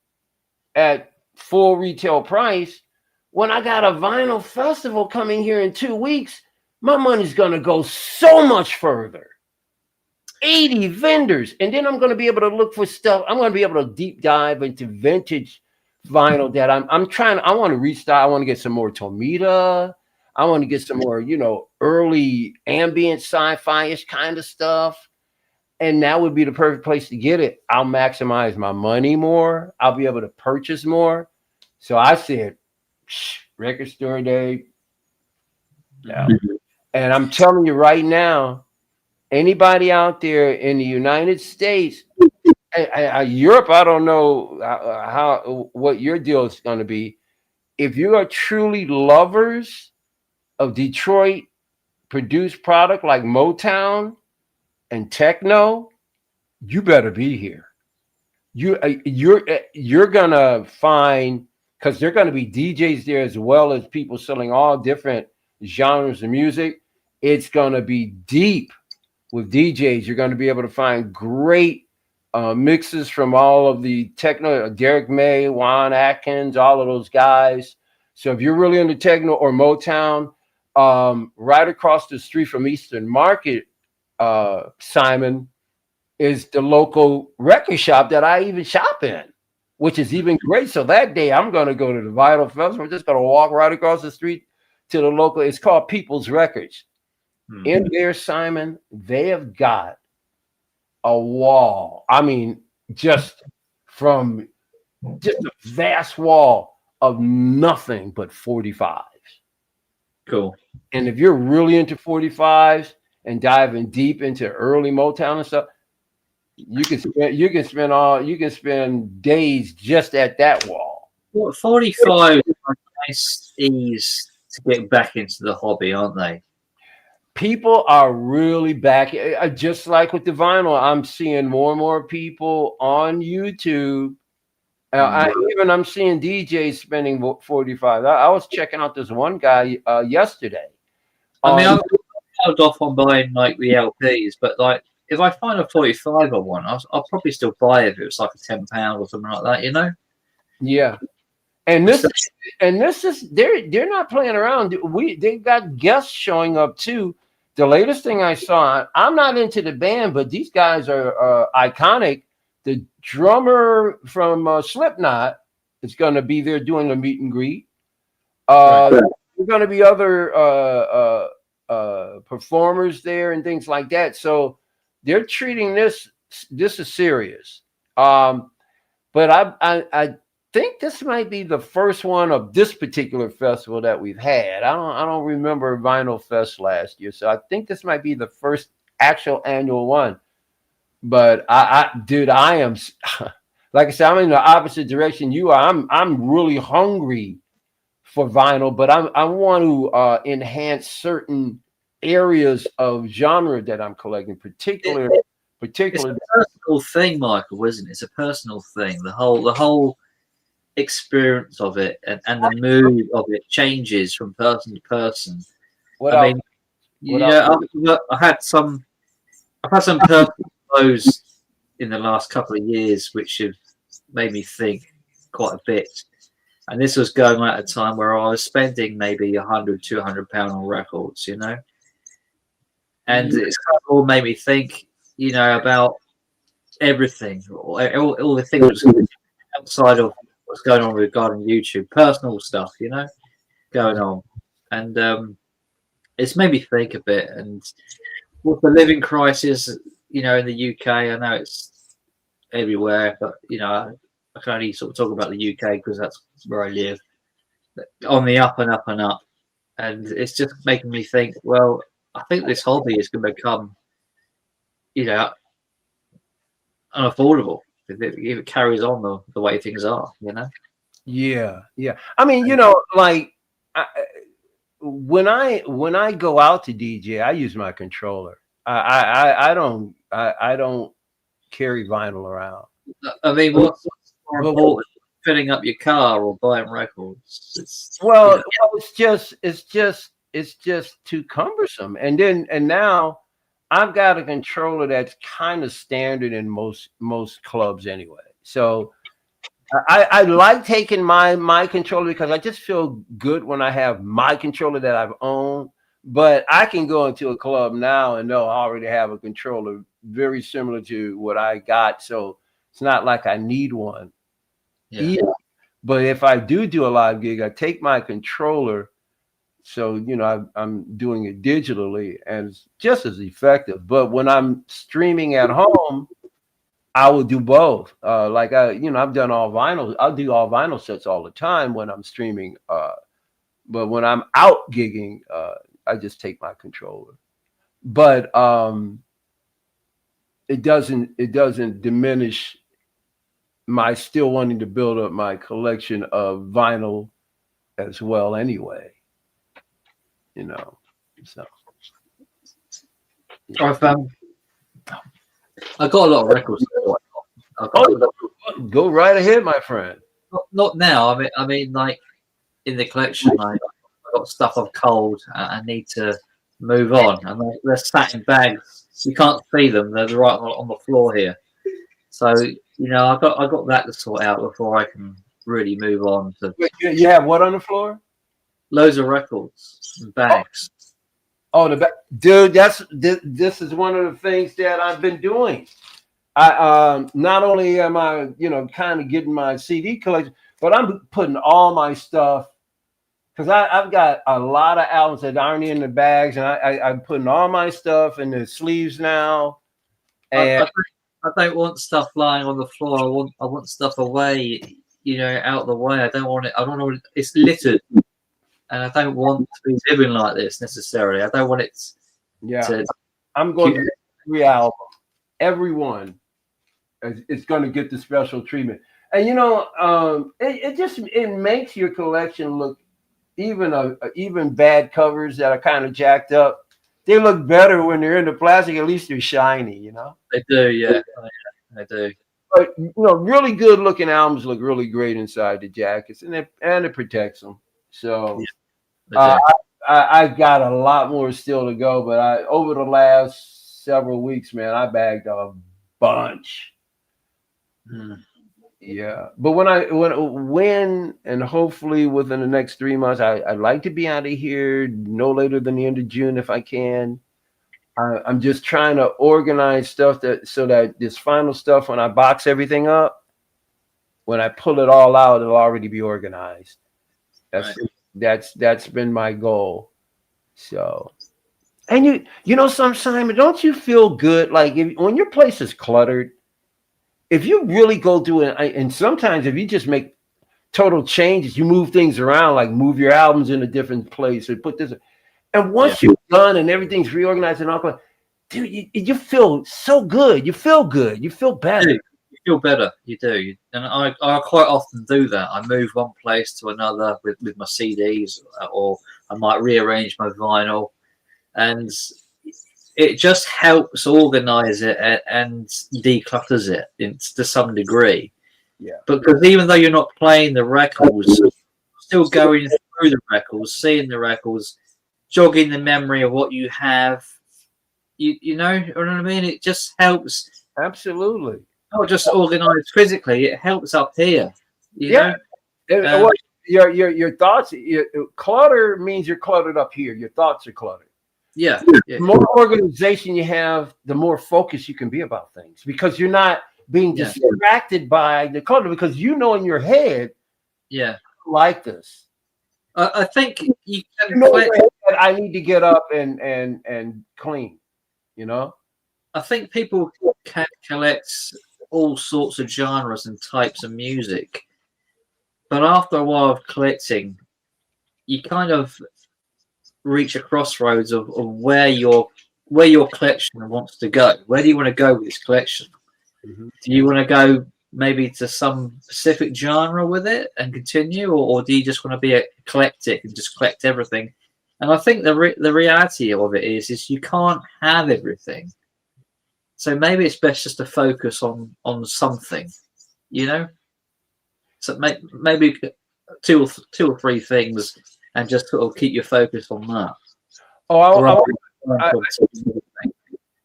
at full retail price when I got a vinyl festival coming here in 2 weeks? My money's gonna go so much further. 80 vendors, and then I'm going to be able to look for stuff. I'm going to be able to deep dive into vintage vinyl that I'm trying. I want to restyle. I want to get some more Tomita. I want to get some more, early ambient sci-fi-ish kind of stuff. and that would be the perfect place to get it. I'll maximize my money more. I'll be able to purchase more. So I said, record store day. Yeah. And I'm telling you right now, anybody out there in the United States, Europe, I don't know what your deal is going to be. If you are truly lovers of Detroit produced product like Motown and techno, you better be here. You're gonna find, because they're gonna be DJs there as well as people selling all different genres of music. It's gonna be deep with DJs. You're gonna be able to find great mixes from all of the techno, Derek May, Juan Atkins, all of those guys. So if you're really into techno or Motown, right across the street from Eastern Market, Simon, is the local record shop that I even shop in, which is even great. So that day I'm going to go to the Vinyl Festival. I'm just going to walk right across the street to the local. It's called People's Records. In there, Simon, they have got a wall. I mean, just a vast wall of nothing but 45s. Cool. And if you're really into 45s and diving deep into early Motown and stuff, you can spend days just at that wall. Well, 45 are a nice ease to get back into the hobby, aren't they? People are really back, just like with the vinyl. I'm seeing more and more people on YouTube. I'm seeing DJs spending 45. I was checking out this one guy yesterday. I mean, I've held off on buying like the LPs, but like if I find a 45 or one, I'll probably still buy it if it was like a £10 or something like that, you know? Yeah. And this is they're not playing around. They got guests showing up too. The latest thing I saw, I'm not into the band, but these guys are iconic. The drummer from Slipknot is going to be there doing a meet and greet. There's going to be other performers there and things like that. So they're treating this is serious. But I think this might be the first one of this particular festival that we've had. I don't remember Vinyl Fest last year, so I think this might be the first actual annual one. But I am like I said, I'm in the opposite direction you are. I'm really hungry for vinyl, but I want to enhance certain areas of genre that I'm collecting, particularly. It's a personal thing, Michael, isn't it? It's a personal thing. The whole experience of it and the mood of it changes from person to person. I've had some personal flows in the last couple of years which have made me think quite a bit. And this was going on at a time where I was spending maybe £100-200 on records, you know. And it's kind of all made me think, you know, about everything, all the things outside of what's going on regarding YouTube, personal stuff, you know, going on. And it's made me think a bit. And with the living crisis, you know, in the UK, I know it's everywhere, but, you know, I can only sort of talk about the UK because that's where I live. On the up and up and up. And it's just making me think, well, I think this hobby is going to become, you know, unaffordable if it carries on the way things are, you know. Yeah. I mean, you know, like when I go out to DJ, I use my controller. I don't carry vinyl around. I mean, what's more important, filling up your car or buying records? It's just too cumbersome. And now I've got a controller that's kind of standard in most clubs anyway. So I like taking my controller because I just feel good when I have my controller that I've owned. But I can go into a club now and know I already have a controller very similar to what I got. So it's not like I need one. Yeah. But if I do a live gig, I take my controller So, I'm doing it digitally and it's just as effective. But when I'm streaming at home, I will do both. Like I've done all vinyl. I'll do all vinyl sets all the time when I'm streaming. But when I'm out gigging, I just take my controller. But it doesn't diminish my still wanting to build up my collection of vinyl as well. Anyway, So I've got a lot of records. Go right ahead, my friend. Not now. I mean, like in the collection, I've got stuff I've culled. I need to move on, and they're sat in bags. You can't see them; they're right on the floor here. So I got that to sort out before I can really move on to. Wait, you have what on the floor? Loads of records and bags. Oh, dude, this is one of the things that I've been doing. I not only am I kind of getting my CD collection, but I'm putting all my stuff, because I've got a lot of albums that aren't in the bags, and I'm putting all my stuff in the sleeves now. And I don't want stuff lying on the floor. I want stuff away, out of the way. I don't want it. I don't know. It's littered, and I don't want to be living like this necessarily. I don't want it. I'm going to every album, everyone. It's going to get the special treatment, and it makes your collection look, even bad covers that are kind of jacked up, they look better when they're in the plastic. At least they're shiny, They do, yeah, they do. But really good looking albums look really great inside the jackets, and it protects them. So I got a lot more still to go, but over the last several weeks, man, I bagged a bunch. Yeah, but when and hopefully within the next 3 months, I'd like to be out of here no later than the end of June if I can. I'm just trying to organize stuff so that this final stuff, when I box everything up, when I pull it all out, it'll already be organized. That's been my goal. So, and sometimes don't you feel good like when your place is cluttered? If you really go through it, and sometimes if you just make total changes, you move things around, like move your albums in a different place or put this, and once you're done and everything's reorganized and all, dude, you feel so good. You feel good. You feel better. You feel better. You do. And I quite often do that. I move one place to another with my CDs, or I might rearrange my vinyl, and it just helps organize it and declutters it to some degree. Yeah. Because even though you're not playing the records, you're still going through the records, seeing the records, jogging the memory of what you have. You know what I mean? It just helps. Absolutely. Not just organized physically, it helps up here. You know? Your thoughts, clutter means you're cluttered up here. Your thoughts are cluttered. Yeah. The more organization you have, the more focus you can be about things, because you're not being distracted by the clutter, because in your head, like this. I think you can I need to get up and clean, I think people can collect all sorts of genres and types of music, but after a while of collecting, you kind of reach a crossroads of where your collection wants to go. Where do you want to go with this collection? Mm-hmm. Do you want to go maybe to some specific genre with it and continue, or do you just want to be eclectic and just collect everything? And I think the reality of it is you can't have everything. So maybe it's best just to focus on something, So maybe two or three things, and just sort of keep your focus on that.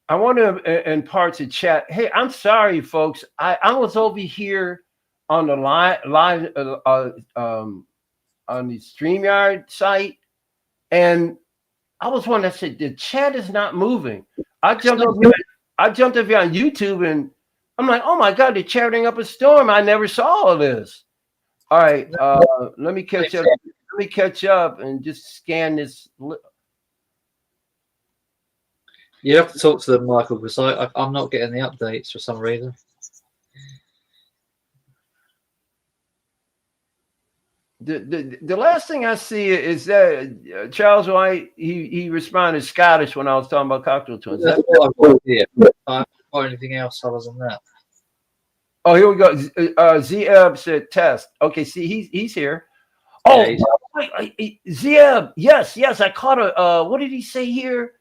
I want to impart to chat. Hey, I'm sorry, folks. I was over here on the live on the StreamYard site, and I was one that said the chat is not moving. I jumped up here on YouTube, and I'm like, oh my God, they're chatting up a storm. I never saw all this. All right, let me catch up. me catch up and just scan this. You have to talk to them, Michael, because I'm not getting the updates for some reason. The last thing I see is that Charles White, he responded Scottish when I was talking about Cocktail Twins. That's what I've got here. I haven't got anything else other than that. Oh, here we go. Zieb said test. Okay, see, he's here. Oh, yeah, Zieb, yes, I caught a. What did he say here?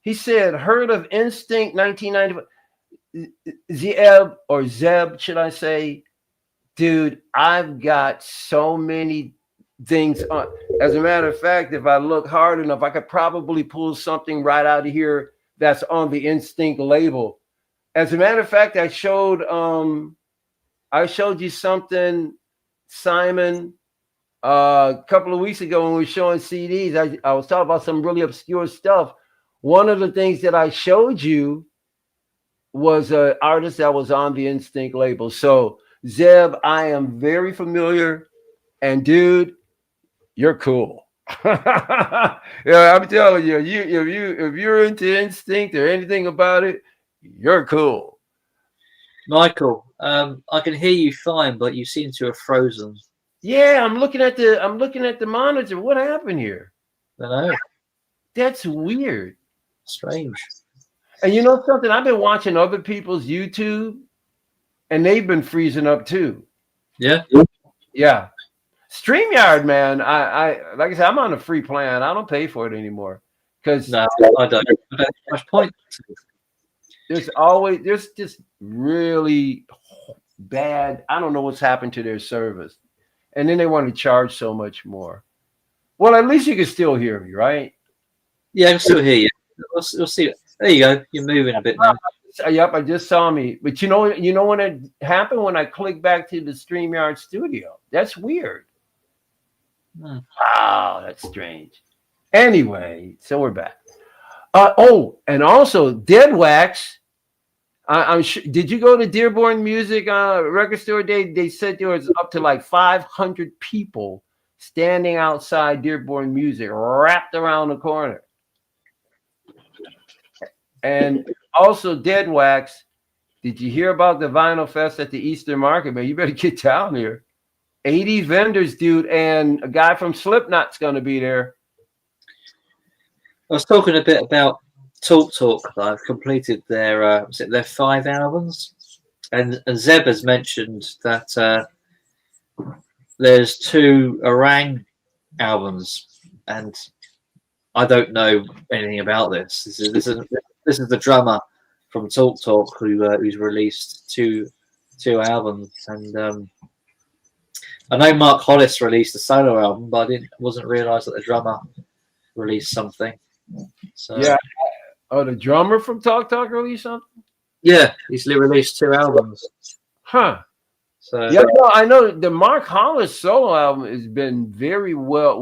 He said, heard of Instinct 1990. Zieb or Zeb, should I say? Dude, I've got so many things on. As a matter of fact, if I look hard enough, I could probably pull something right out of here that's on the Instinct label. As a matter of fact, I showed you something, Simon, a couple of weeks ago when we were showing CDs. I was talking about some really obscure stuff. One of the things that I showed you was an artist that was on the Instinct label. So Zeb, I am very familiar, and dude, you're cool. Yeah, I'm telling you, if you're into Instinct or anything about it, you're cool. Michael, I can hear you fine, but you seem to have frozen. Yeah, I'm looking at the monitor. What happened here? I know. That's weird. Strange. And you know something? I've been watching other people's YouTube, and they've been freezing up too. Yeah. Yeah. StreamYard, man. I like I said, I'm on a free plan. I don't pay for it anymore. Because no, I don't. I don't have much point. There's just really bad. I don't know what's happened to their service. And then they want to charge so much more. Well, at least you can still hear me, right? Yeah, I can still hear you. We'll see. There you go. You're moving a bit now. Yep, I just saw me. But you know when it happened? When I clicked back to the StreamYard studio. That's weird. Wow, that's strange. Anyway, so we're back. And also Dead Wax. I'm sure. Did you go to Dearborn Music record store? They said there was up to like 500 people standing outside Dearborn Music, wrapped around the corner. And also Dead Wax. Did you hear about the Vinyl Fest at the Eastern Market? Man, you better get down here. 80 vendors, dude, and a guy from Slipknot's going to be there. I was talking a bit about Talk. I've completed their 5 albums, and Zeb has mentioned that there's 2 Orang albums, and I don't know anything about this. This is the drummer from Talk who's released two albums, and I know Mark Hollis released a solo album, but I wasn't realised that the drummer released something. So yeah. Oh, the drummer from Talk released something? Yeah, he's released 2 albums. Huh. So yeah, no, I know the Mark Hollis solo album was very well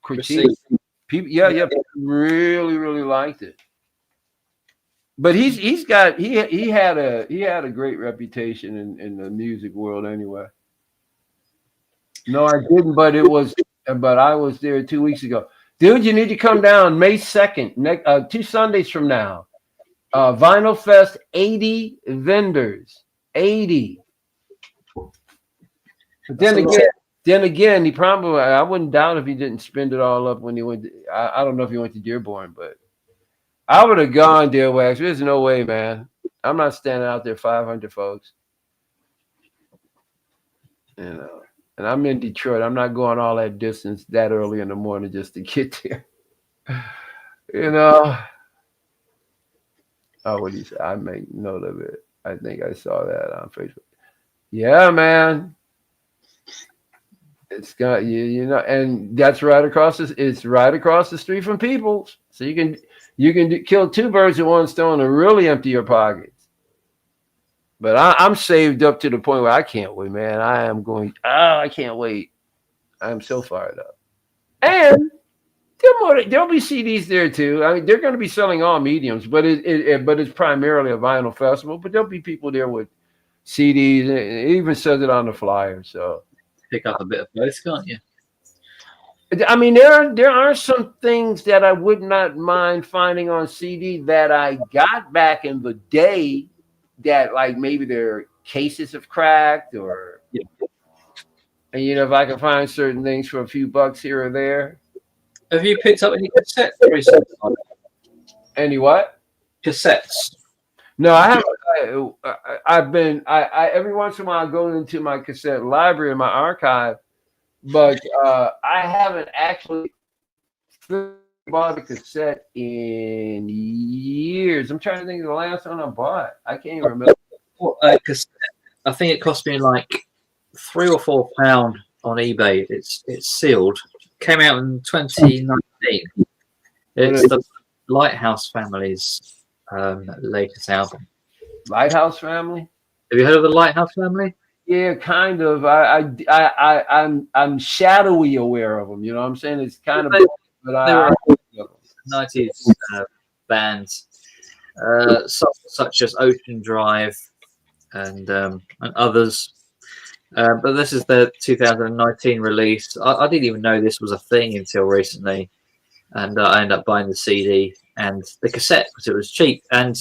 critiqued. People, people really, really liked it. But he had a great reputation in the music world anyway. No, I didn't, but I was there 2 weeks ago. Dude, you need to come down May 2nd, 2 Sundays from now. Vinyl Fest, 80 vendors. 80. But then again, he probably, I wouldn't doubt if he didn't spend it all up when he went. I don't know if he went to Dearborn, but I would have gone, Dear Wax. There's no way, man. I'm not standing out there 500 folks. You know. And I'm in Detroit. I'm not going all that distance that early in the morning just to get there. You know. Oh, what do you say? I make note of it. I think I saw that on Facebook. Yeah, man. It's got you know, and that's right across it's right across the street from People's. So you can kill 2 birds with 1 stone and really empty your pockets. But I'm saved up to the point where I can't wait, man. I can't wait. I'm so fired up. And there'll be CDs there too. I mean, they're going to be selling all mediums, but it's primarily a vinyl festival. But there'll be people there with CDs. It even says it on the flyer. So pick up a bit of both, can't you? I mean, there are some things that I would not mind finding on CD that I got back in the day that like maybe their cases have cracked or Yeah. and you know if I can find certain things for a few bucks here or there. Have you picked up any cassettes recently? Any what? Cassettes. No, I haven't. I've been. I every once in a while I go into my cassette library in my archive, but I haven't actually bought a cassette in years. I'm trying to think of the last one I bought. I can't even remember. Cassette. I think it cost me like £3 or £4 on eBay. It's sealed. Came out in 2019. It's the Lighthouse Family's latest album. Lighthouse Family. Have you heard of the Lighthouse Family? Yeah, kind of. I'm shadowy aware of them. You know what I'm saying? It's kind of, but They were I 90s bands, such as Ocean Drive and others. But this is their 2019 release. I didn't even know this was a thing until recently, and I ended up buying the CD and the cassette because it was cheap. And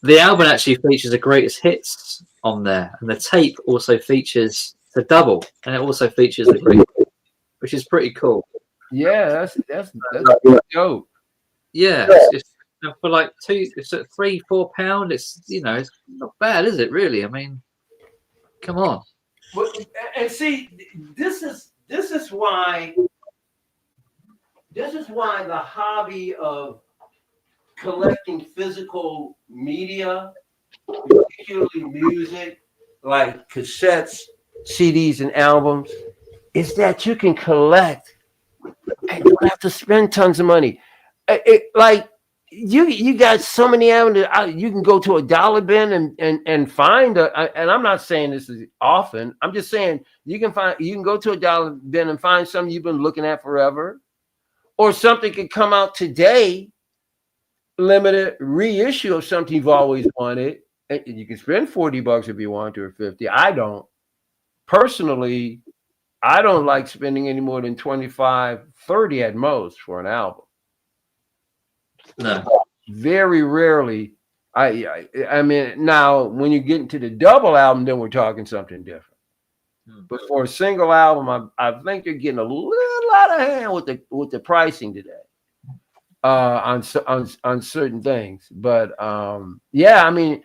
the album actually features the greatest hits on there, and the tape also features the double, and it also features the greatest hits, which is pretty cool. yeah, that's dope. Yeah, it's for like it's at £3-4. It's it's not bad, is it? Really? I mean, come on. And see, this is why the hobby of collecting physical media, particularly music, like cassettes, CDs, and albums, is that you can collect and you don't have to spend tons of money. Like you got so many avenues. You can go to a dollar bin and find and I'm not saying this is often. I'm just saying you can go to a dollar bin and find something you've been looking at forever, or something could come out today, limited reissue of something you've always wanted. And you can spend $40 if you want to, or 50. I don't personally. I don't like spending any more than 25, 30 at most for an album. No. Very rarely. I mean, now when you get into the double album, then we're talking something different. But for a single album, I think you're getting a little out of hand with the pricing today on certain things. But yeah, I mean,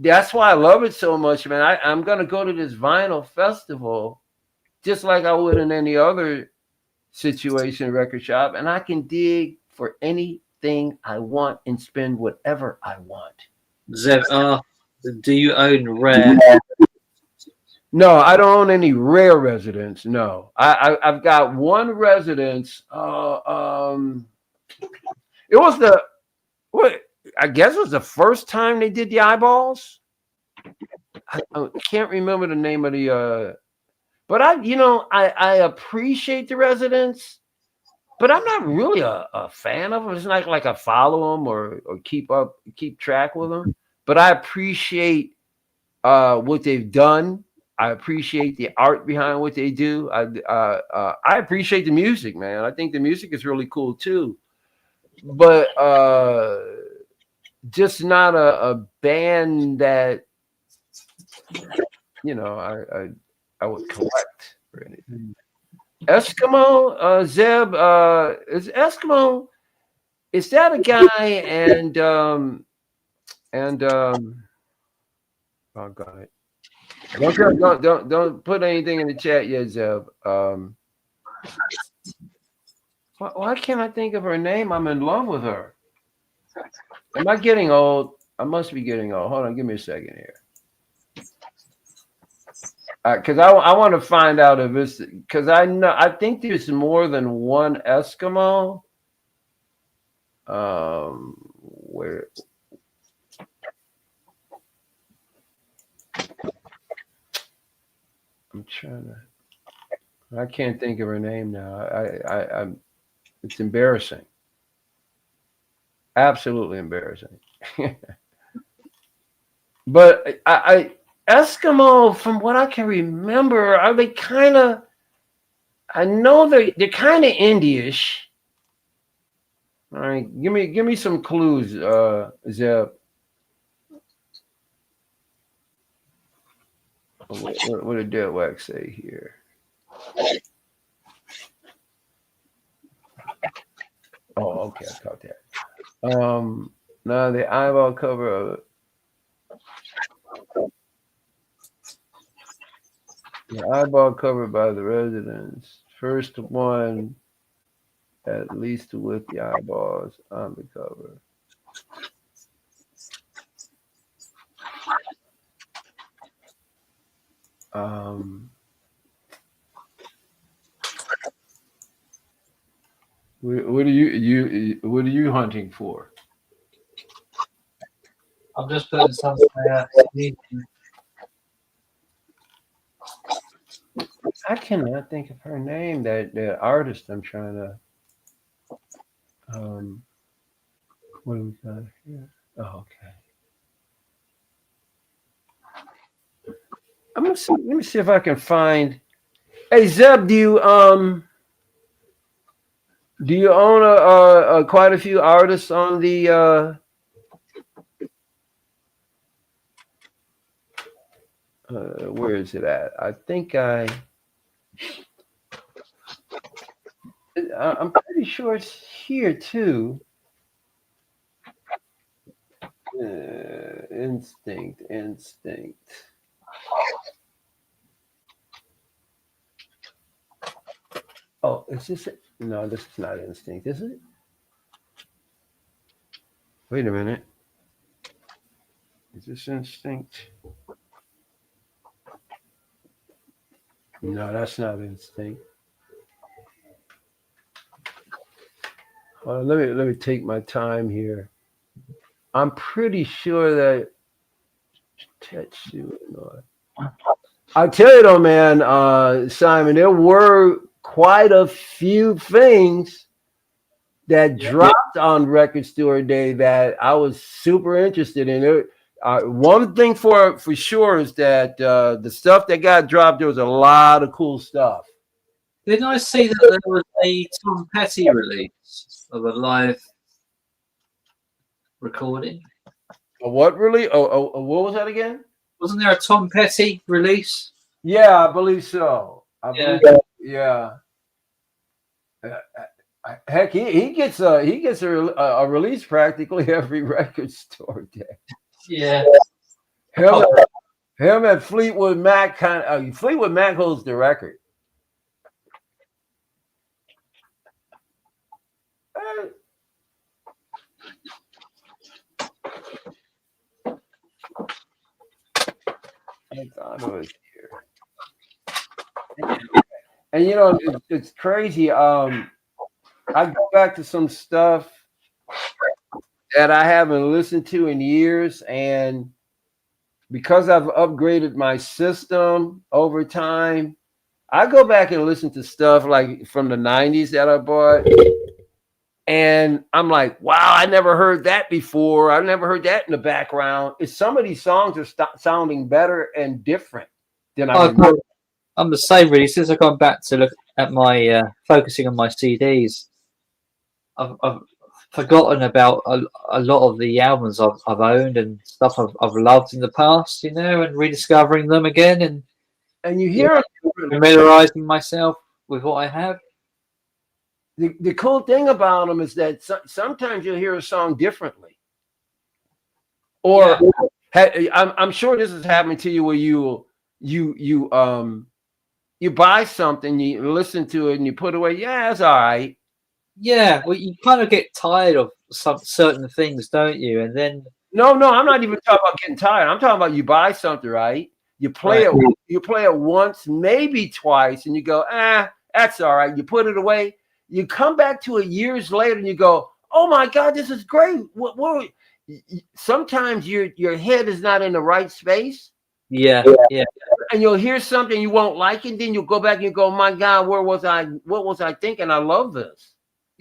that's why I love it so much, man. I'm gonna go to this vinyl festival just like I would in any other situation, record shop, and I can dig for anything I want and spend whatever I want. Zev, do you own Rare? No, I don't own any Rare residence. No, I've got one residence. It was I guess it was the first time they did the eyeballs. I can't remember the name of the. But I appreciate the residents, but I'm not really a fan of them. It's not like I follow them or keep track with them. But I appreciate what they've done. I appreciate the art behind what they do. I appreciate the music, man. I think the music is really cool too. But just not a band that I would collect or anything. Eskimo, Zeb, is Eskimo? Is that a guy? And oh god, don't put anything in the chat yet, Zeb. Why can't I think of her name? I'm in love with her. Am I getting old? I must be getting old. Hold on, give me a second here. Because I want to find out if it's because I think there's more than one Eskimo. Where I'm trying to, I can't think of her name now. I'm it's embarrassing. Absolutely embarrassing. But Eskimo, from what I can remember, are they kind of? I know they're kind of Indie-ish. All right, give me some clues, Zeb. What did Dead Wax say here? Oh, okay, I caught that. Now the eyeball cover of the eyeball covered by the residents. First one, at least with the eyeballs on the cover. What are you hunting for? I'm just putting something out. I cannot think of her name. That the artist I'm trying to. What do we got here? Oh, okay. Let me see if I can find. Hey Zeb, do you own a quite a few artists on the? Where is it at? I think I'm pretty sure it's here too. Instinct. Oh, is this it? No, this is not Instinct, is it? Wait a minute. Is this Instinct? No, that's not Instinct. Let me take my time here. I'm pretty sure that Tetsu. I tell you though, man, Simon, there were quite a few things that dropped on Record Store Day that I was super interested in. One thing for sure is that the stuff that got dropped, there was a lot of cool stuff. Didn't I see that there was a Tom Petty release of a live recording? A what really? What was that again? Wasn't there a Tom Petty release? Yeah, I believe so. Yeah. Heck, he gets a release practically every Record Store Day. Yeah. Him and Fleetwood Mac Fleetwood Mac holds the record. I thought it was here. And you know, it's crazy. I go back to some stuff that I haven't listened to in years, and because I've upgraded my system over time, I go back and listen to stuff like from the 90s that I bought. And I'm like, wow, I never heard that before. I never heard that in the background. Some of these songs are sounding better and different than I remember. I'm the same, really. Since I've gone back to look at my focusing on my CDs, I've forgotten about a lot of the albums I've owned and stuff I've loved in the past, you know, and rediscovering them again, and you hear familiarizing myself with what I have. The cool thing about them is that sometimes you'll hear a song differently, or I'm sure this has happened to you where you buy something, you listen to it, and you put it away. Yeah, it's all right. Yeah, well, you kind of get tired of some certain things, don't you? And then no, I'm not even talking about getting tired. I'm talking about you buy something, right? You play it once, maybe twice, and you go, that's all right. You put it away. You come back to it years later, and you go, oh my God, this is great. What sometimes your head is not in the right space. Yeah. And you'll hear something you won't like, and then you'll go back and you go, my God, where was I? What was I thinking? I love this.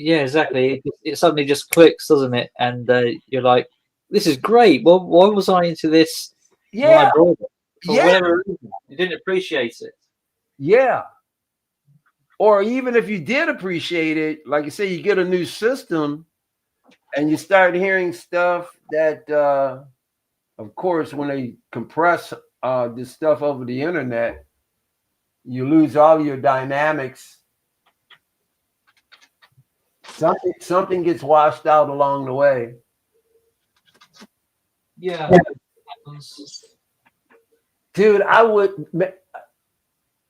Yeah, exactly. It suddenly just clicks, doesn't it? And you're like, this is great. Well, why was I into this? Yeah. for whatever reason. You didn't appreciate it. Yeah. Or even if you did appreciate it, like I say, you get a new system and you start hearing stuff that, of course, when they compress this stuff over the internet, you lose all your dynamics. Something gets washed out along the way. Yeah. Dude, I would,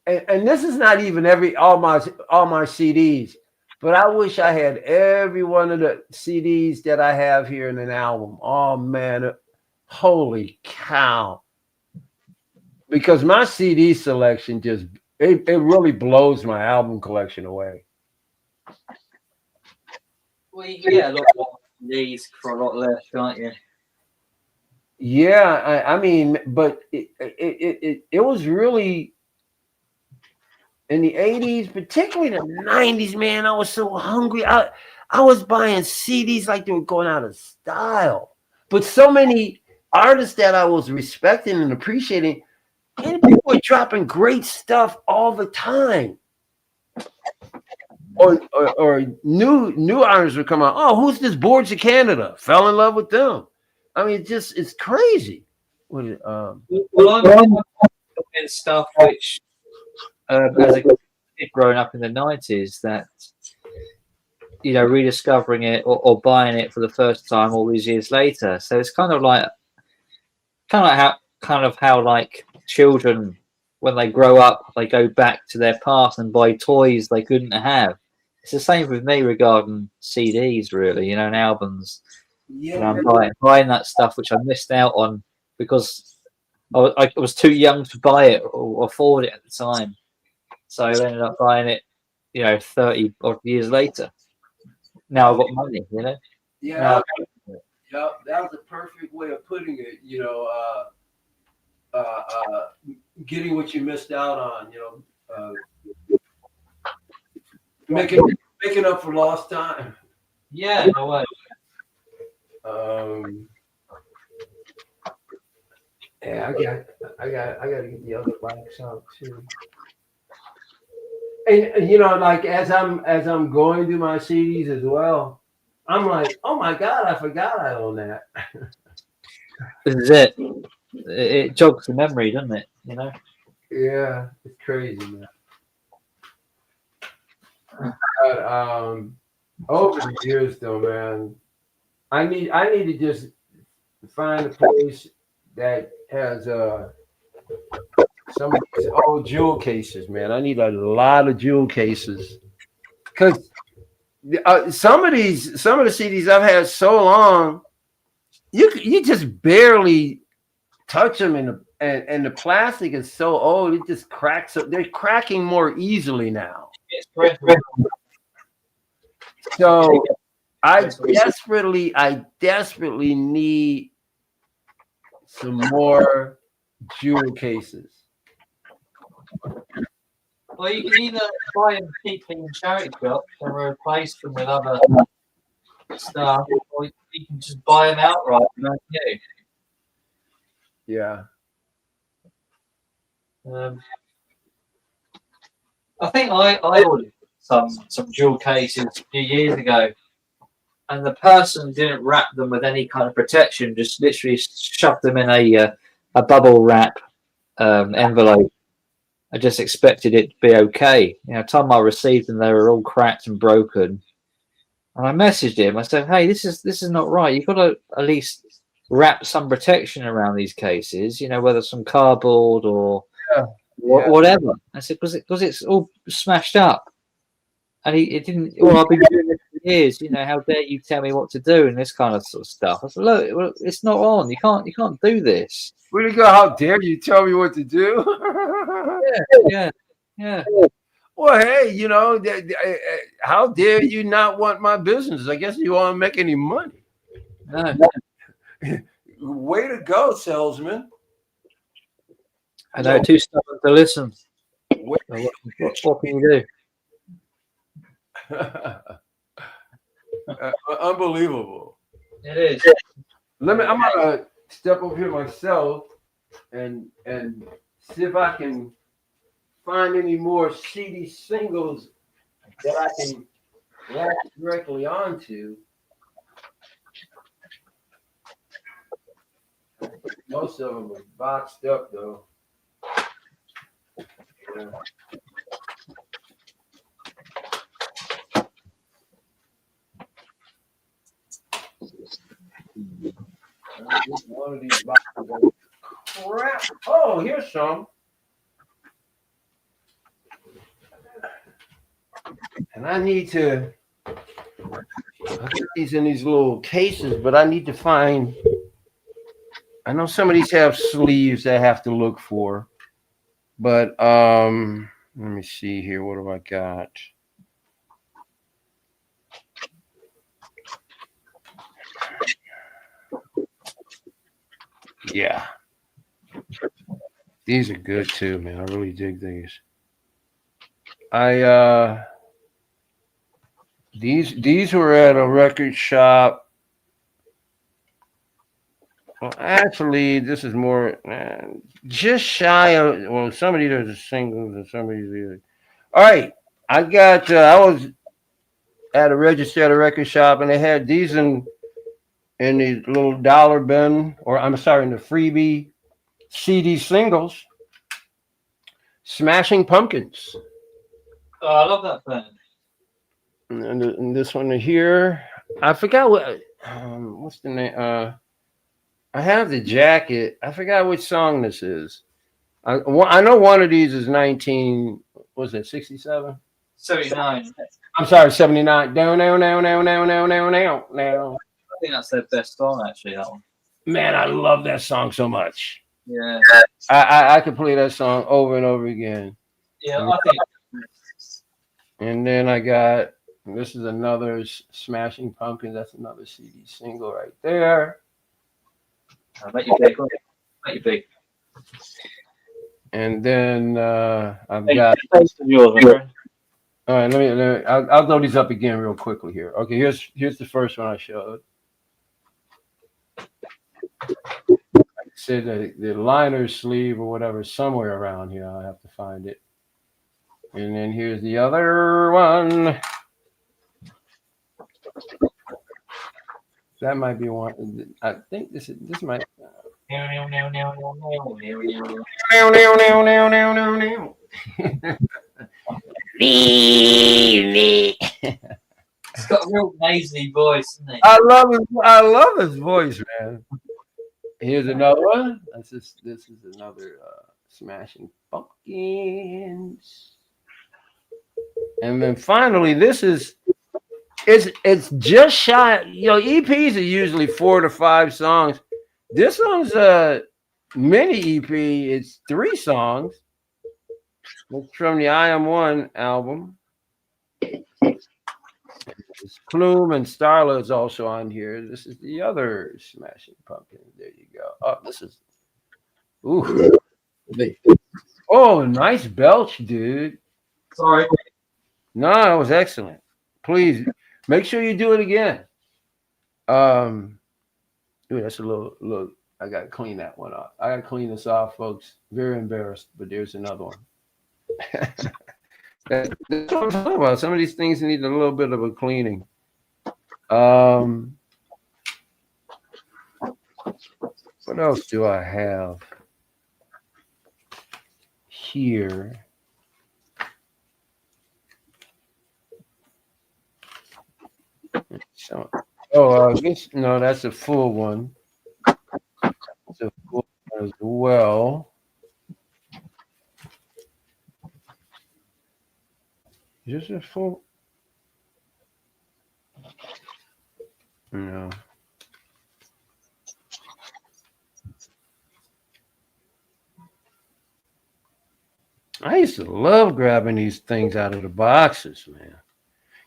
and this is not even all my CDs, but I wish I had every one of the CDs that I have here in an album. Oh man, holy cow! Because my CD selection just it really blows my album collection away. Well, you can get a lot more CDs for a lot less, can't you? Yeah, I mean, but it was really in the 80s, particularly the 90s, man. I was so hungry. I was buying CDs like they were going out of style. But so many artists that I was respecting and appreciating, and people were dropping great stuff all the time. Or new artists would come out. Oh, who's this Boards of Canada? Fell in love with them. I mean, it's crazy. Well, I'm in stuff which, as a kid growing up in the 90s, that rediscovering it or buying it for the first time all these years later. So it's kind of like how like children, when they grow up, they go back to their past and buy toys they couldn't have. It's the same with me regarding CDs, really, and albums. Yeah, I'm buying that stuff which I missed out on because I was too young to buy it or afford it at the time. So I ended up buying it, 30 odd years later. Now I've got money, Yeah, that was a perfect way of putting it. Getting what you missed out on. Making up for lost time. Yeah, no way. Yeah, I got to get the other bikes out too. And like as I'm going through my CDs as well, I'm like, oh my god, I forgot I own that. This is it. It jogs the memory, doesn't it? Yeah, it's crazy, man. But over the years, though, man, I need to just find a place that has some of these old jewel cases, man. I need a lot of jewel cases because some of the CDs I've had so long, you just barely touch them, and the plastic is so old it just cracks. They're cracking more easily now. So I desperately need some more jewel cases. Well, you can either buy them cheaply in charity shops and replace them with other stuff, or you can just buy them outright. Yeah. I think I ordered some jewel cases a few years ago, and the person didn't wrap them with any kind of protection, just literally shoved them in a bubble wrap envelope. I just expected it to be okay. Time I received them, they were all cracked and broken. And I messaged him. I said, "Hey, this is not right. You've got to at least wrap some protection around these cases. Whether some cardboard or whatever." I said, "Because it's all smashed up." And it didn't. Well, I've been doing this for years. How dare you tell me what to do and this kind of sort of stuff. I said, "Look, it's not on. You can't do this." Where to go? How dare you tell me what to do? Yeah. Well, hey, how dare you not want my business? I guess you won't make any money. No. Way to go, salesman. I know, too stubborn to listen. What can you do? Unbelievable. It is. I'm gonna step over here myself and see if I can find any more CD singles that I can latch directly onto. Most of them are boxed up though. Yeah. One of these boxes are crap. Oh, here's some. And I need to, I put these in these little cases, but I need to find, I know some of these have sleeves that I have to look for. But let me see here. What have I got? Yeah. These are good too, man. I really dig these. These were at a record shop. Well, actually, this is more just shy of. Well, some of these are the singles, and some of these are. All right, I got. I was at a register at a record shop, and they had these in the little dollar bin, or I'm sorry, in the freebie CD singles. Smashing Pumpkins. Oh, I love that band. And this one here, I forgot what's the name. I have the jacket. I forgot which song this is. I know one of these is 19. Was it 67? 79. I'm sorry, 79. Down. I think that's their best song, actually, that one. Man, I love that song so much. Yeah. I could play that song over and over again. Yeah, I think. And then I got, this is another Smashing Pumpkins. That's another CD single right there. I bet you big. Bet you big. And then I've got. Yours, All right, let me I'll load these up again real quickly here. Okay, here's the first one I showed. I said the liner sleeve or whatever somewhere around here. I'll have to find it. And then here's the other one. That might be one. I think this might. He's got a real nasally voice, isn't he? I love his voice, man. Here's another one. This is another Smashing Pumpkins. And then finally, this is it's just shy. EPs are usually 4 to 5 songs. This one's a mini EP. It's 3 songs. It's from the I Am One album. Plume and Starla is also on here. This is the other Smashing Pumpkins. There you go. Oh, this is. Ooh. Oh, nice belch, dude. Sorry. No, it was excellent. Please make sure you do it again. Dude, that's a little. I gotta clean that one off. I gotta clean this off, folks. Very embarrassed, but there's another one. That's what I'm talking about. Some of these things need a little bit of a cleaning. What else do I have here? So, no, that's a full one. It's a full one as well. Is this a full? No. I used to love grabbing these things out of the boxes, man.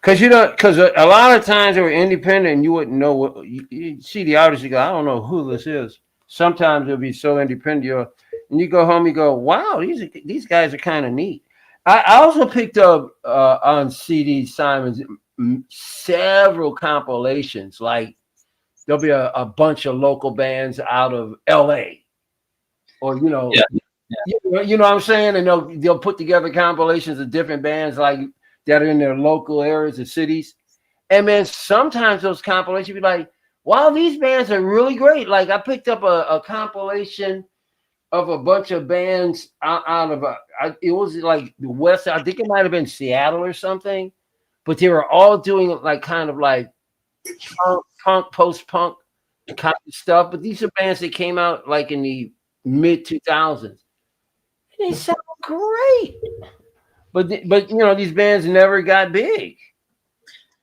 Because a lot of times they were independent and you wouldn't know what you see the artist, you go, I don't know who this is. Sometimes it'll be so independent, and you go home, you go, wow, these guys are kind of neat. I also picked up on CD Simon's several compilations. Like there'll be a bunch of local bands out of LA. or you know, Yeah. you know what I'm saying? And they'll put together compilations of different bands like that are in their local areas or cities. And man, sometimes those compilations be like, wow, these bands are really great. Like I picked up a compilation of a bunch of bands out of it was like the West. I think it might have been Seattle or something, but they were all doing like kind of like punk, post-punk kind of stuff. But these are bands that came out like in the mid 2000s. They sound great, but you know these bands never got big.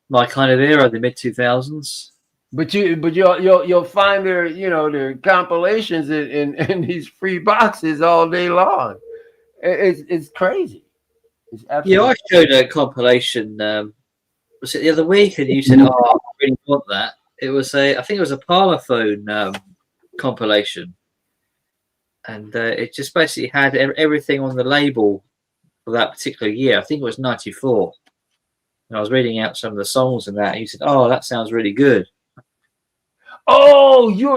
My kind of era, the mid 2000s. But you'll find their compilations in these free boxes all day long. It's crazy. It's Yeah, absolutely. I showed a compilation. Was it the other week? And you said, "Oh, I really want that." It was I think it was a Parlophone compilation, and it just basically had everything on the label for that particular year. I think it was '94. And I was reading out some of the songs and that. And you said, "Oh, that sounds really good." Oh, you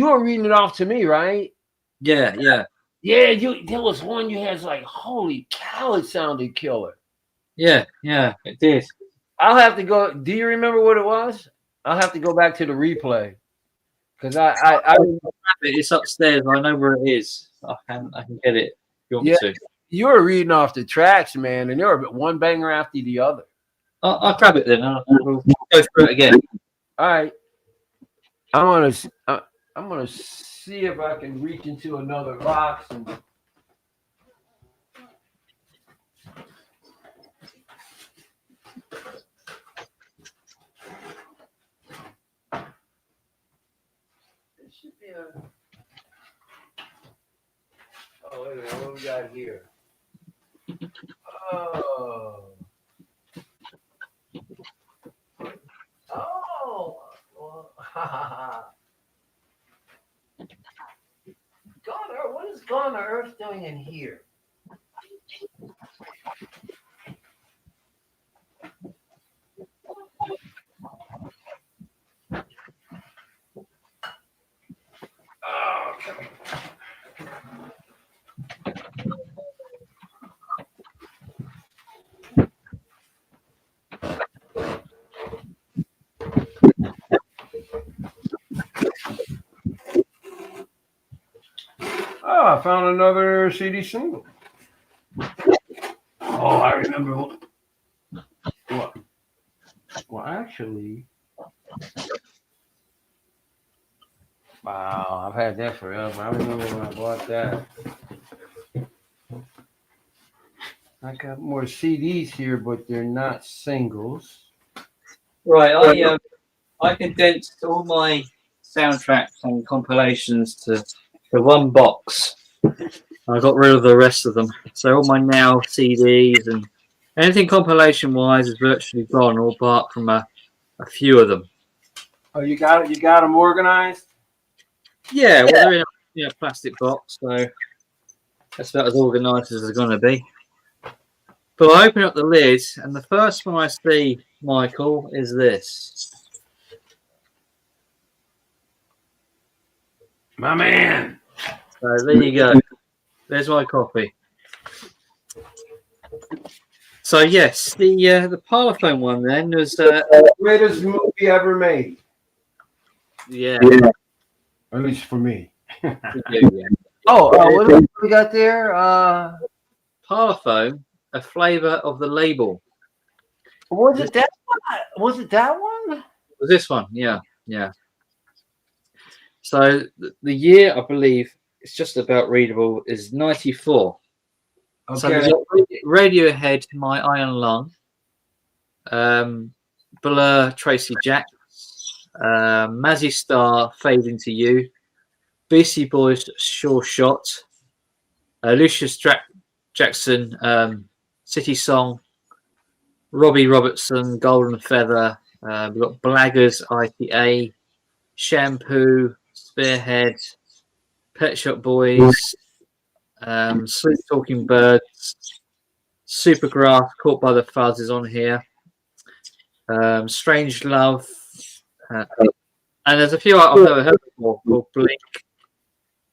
were reading it off to me, right? Yeah, yeah, Yeah, there was one you had like, holy cow, it sounded killer. yeah, it did. I'll have to go. Do you remember what it was? I'll have to go back to the replay because It's upstairs. I know where it is. I can get it. If you want me to? you were reading off the tracks, man, and they were one banger after the other. I'll grab it then. We'll go through it again. All right, I'm gonna see if I can reach into another box and. Should be a. Oh, wait a minute. What we got here? Oh. Oh. Well, what is Gone to Earth doing in here? Oh, come on. Oh, I found another CD single. Oh, I remember what? Well, actually, wow, I've had that forever. I remember when I bought that. I got more CDs here, but they're not singles. Right, I condensed all my soundtracks and compilations to one box. I got rid of the rest of them. So all my now CDs and anything compilation wise is virtually gone, all apart from a few of them. Oh, you got it. You got them organized. Yeah, well they're in a plastic box, so that's about as organised as they're going to be. But I open up the lid, and the first one I see, Michael, is this. My man. So there you go. There's my copy. So yes, the Parlophone one then was the greatest movie ever made. Yeah. At least for me. Yeah. What do we got there? Parlophone, a flavour of the label. Was it that one? Was it that one? Was this one? Yeah. So the year, I believe, it's just about readable, is 94. Okay. So there's Radiohead, My Iron Lung, Blur, Tracy Jacks, Mazzy Star, Fade Into You, Beastie Boys, Sure Shot, Lucius Jackson, City Song, Robbie Robertson, Golden Feather, we've got Blaggers, ITA, Shampoo, Spearhead, Pet Shop Boys, Sleep Talking Birds, Supergrass, Caught by the Fuzz is on here, Strange Love, and there's a few I've never heard before called Blink,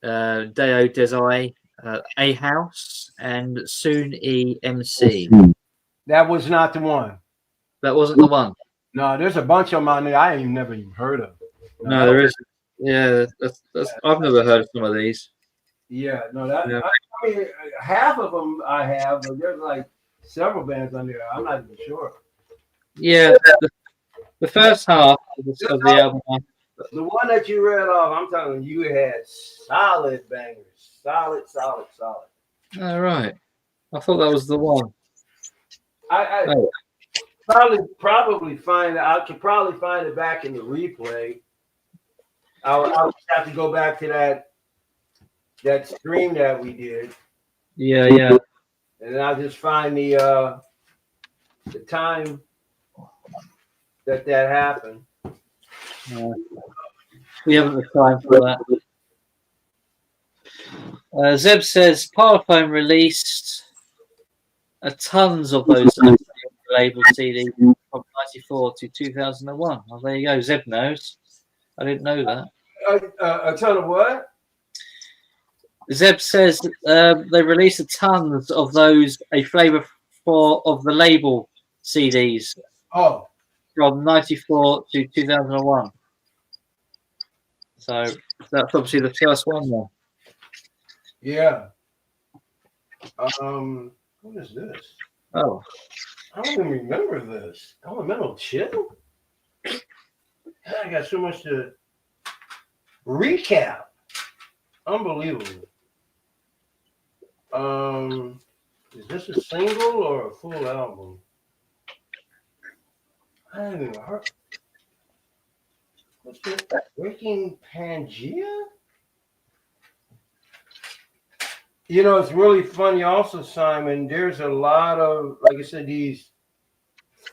Deo Desai, A House, and Soon EMC. That was not the one. That wasn't the one. No, there's a bunch of them out there I ain't never even heard of. No, there is. Yeah, I've never heard of some of these. Yeah, no, that Yeah. I mean, half of them I have, but there's like several bands on there. I'm not even sure. Yeah, the first half of the album. The one that you read off, I'm telling you, had solid bangers, solid. All right, I thought that was the one. I probably find it. I could probably find it back in the replay. I'll have to go back to that stream that we did. Yeah. And I'll just find the time that happened. We haven't the time for that. Zeb says Parlophone released tons of those label CDs from 94 to 2001. Well, there you go. Zeb knows. I didn't know that. A ton of what? Zeb says they released tons of those, a flavour of the label CDs. Oh. From 94 to 2001. So that's obviously the first one there. Yeah. What is this? Oh. I don't even remember this. Elemental Chill? I got so much to recap. Unbelievable. Is this a single or a full album? I haven't even heard. What's this? Breaking Pangea? You know, it's really funny also, Simon. There's a lot of, like I said, these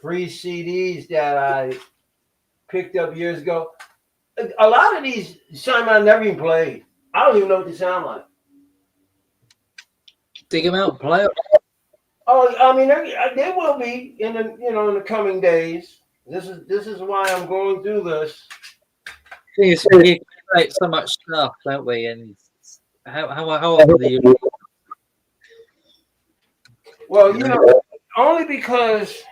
free CDs that I picked up years ago. A lot of these, Simon, I never even played. I don't even know what they sound like. Dig them out and play them. Oh, I mean, they will be in the coming days. This is why I'm going through this. We create so much stuff, don't we? And how old are you? Well, only because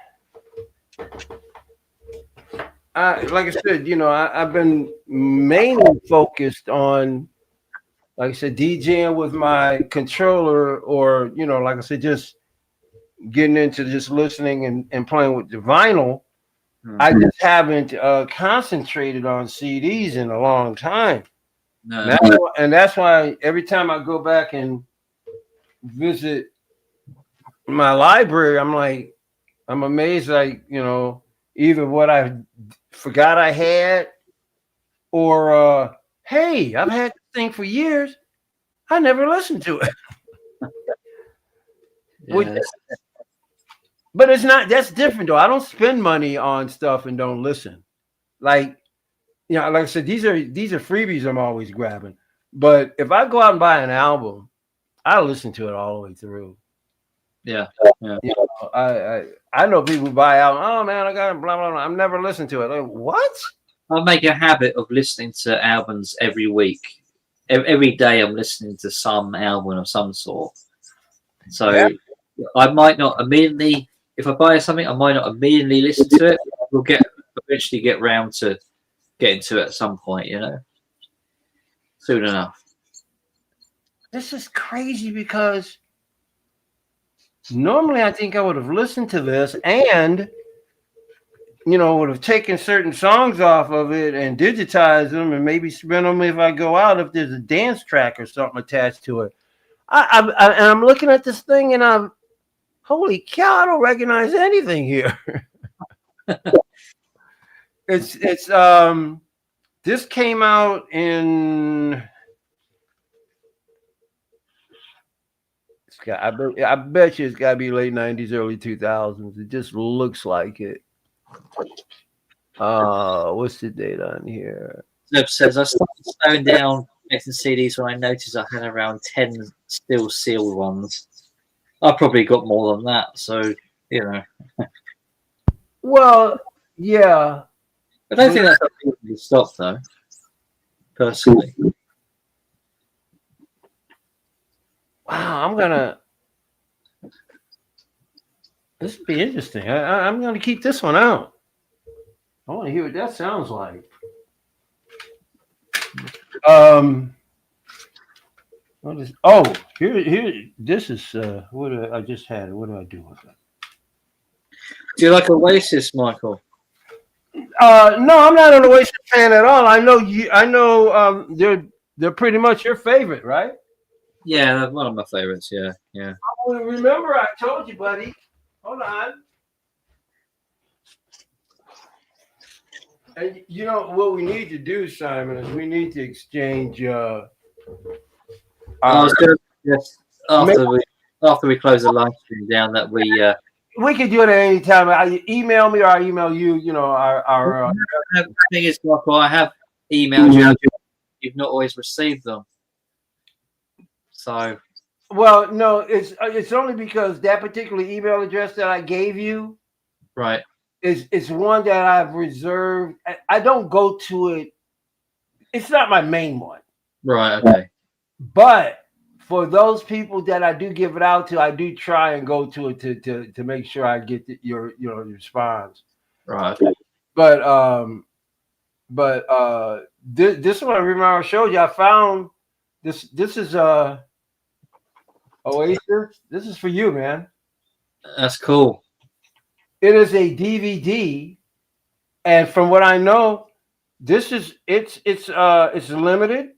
like I said, I've been mainly focused on, like I said, DJing with my controller, or like I said, just getting into just listening and playing with the vinyl. I just haven't concentrated on CDs in a long time. No. And that's why every time I go back and visit my library, I'm amazed, either what I forgot I had, or hey, I've had this thing for years, I never listened to it. Yes. But it's not, that's different though. I don't spend money on stuff and don't listen. Like I said, these are freebies I'm always grabbing. But if I go out and buy an album, I listen to it all the way through. Yeah. I know people who buy albums. Oh man, I got blah blah blah. I'm never listened to it. Like, what? I make a habit of listening to albums every week. Every day I'm listening to some album of some sort. So I might not immediately, if I buy something, I might not immediately listen to it. We'll eventually get round to getting to it at some point, soon enough. This is crazy because normally I think I would have listened to this and would have taken certain songs off of it and digitized them and maybe spin them if I go out, if there's a dance track or something attached to it. I'm looking at this thing and I'm, holy cow, I don't recognize anything here. It's this came out in, I bet you it's got to be late 90s, early 2000s. It just looks like it. What's the date on here? Zeb says, I started slowing down making CDs when I noticed I had around 10 still sealed ones. I probably got more than that, so, Well, yeah. I don't think that's a reason to stop, though, personally. Wow, I'm gonna. This would be interesting. I'm gonna keep this one out. I want to hear what that sounds like. What is? Oh, here. This is what I just had. What do I do with it? Do you like Oasis, Michael? No, I'm not an Oasis fan at all. I know you. I know they're pretty much your favorite, right? Yeah, they're one of my favorites. Yeah, yeah. Well, remember, I told you, buddy. Hold on. And you know what we need to do, Simon, is we need to exchange. I was going to suggest Maybe- after we close the live stream down that we. We could do it at any time. I email me or I email you. You know, our The thing is, Michael, I have emailed you. You've not always received them. So. well, no, it's only because that particular email address that I gave you, Right. is one that I've reserved. I don't go to it. It's not my main one. Right. Okay. But for those people that I do give it out to, I do try and go to it to make sure I get your response. Right. Okay. But this one, I remember I showed you. I found this. This is Oasis. This is for you, man. That's cool. It is a DVD, and from what I know, this is it's limited.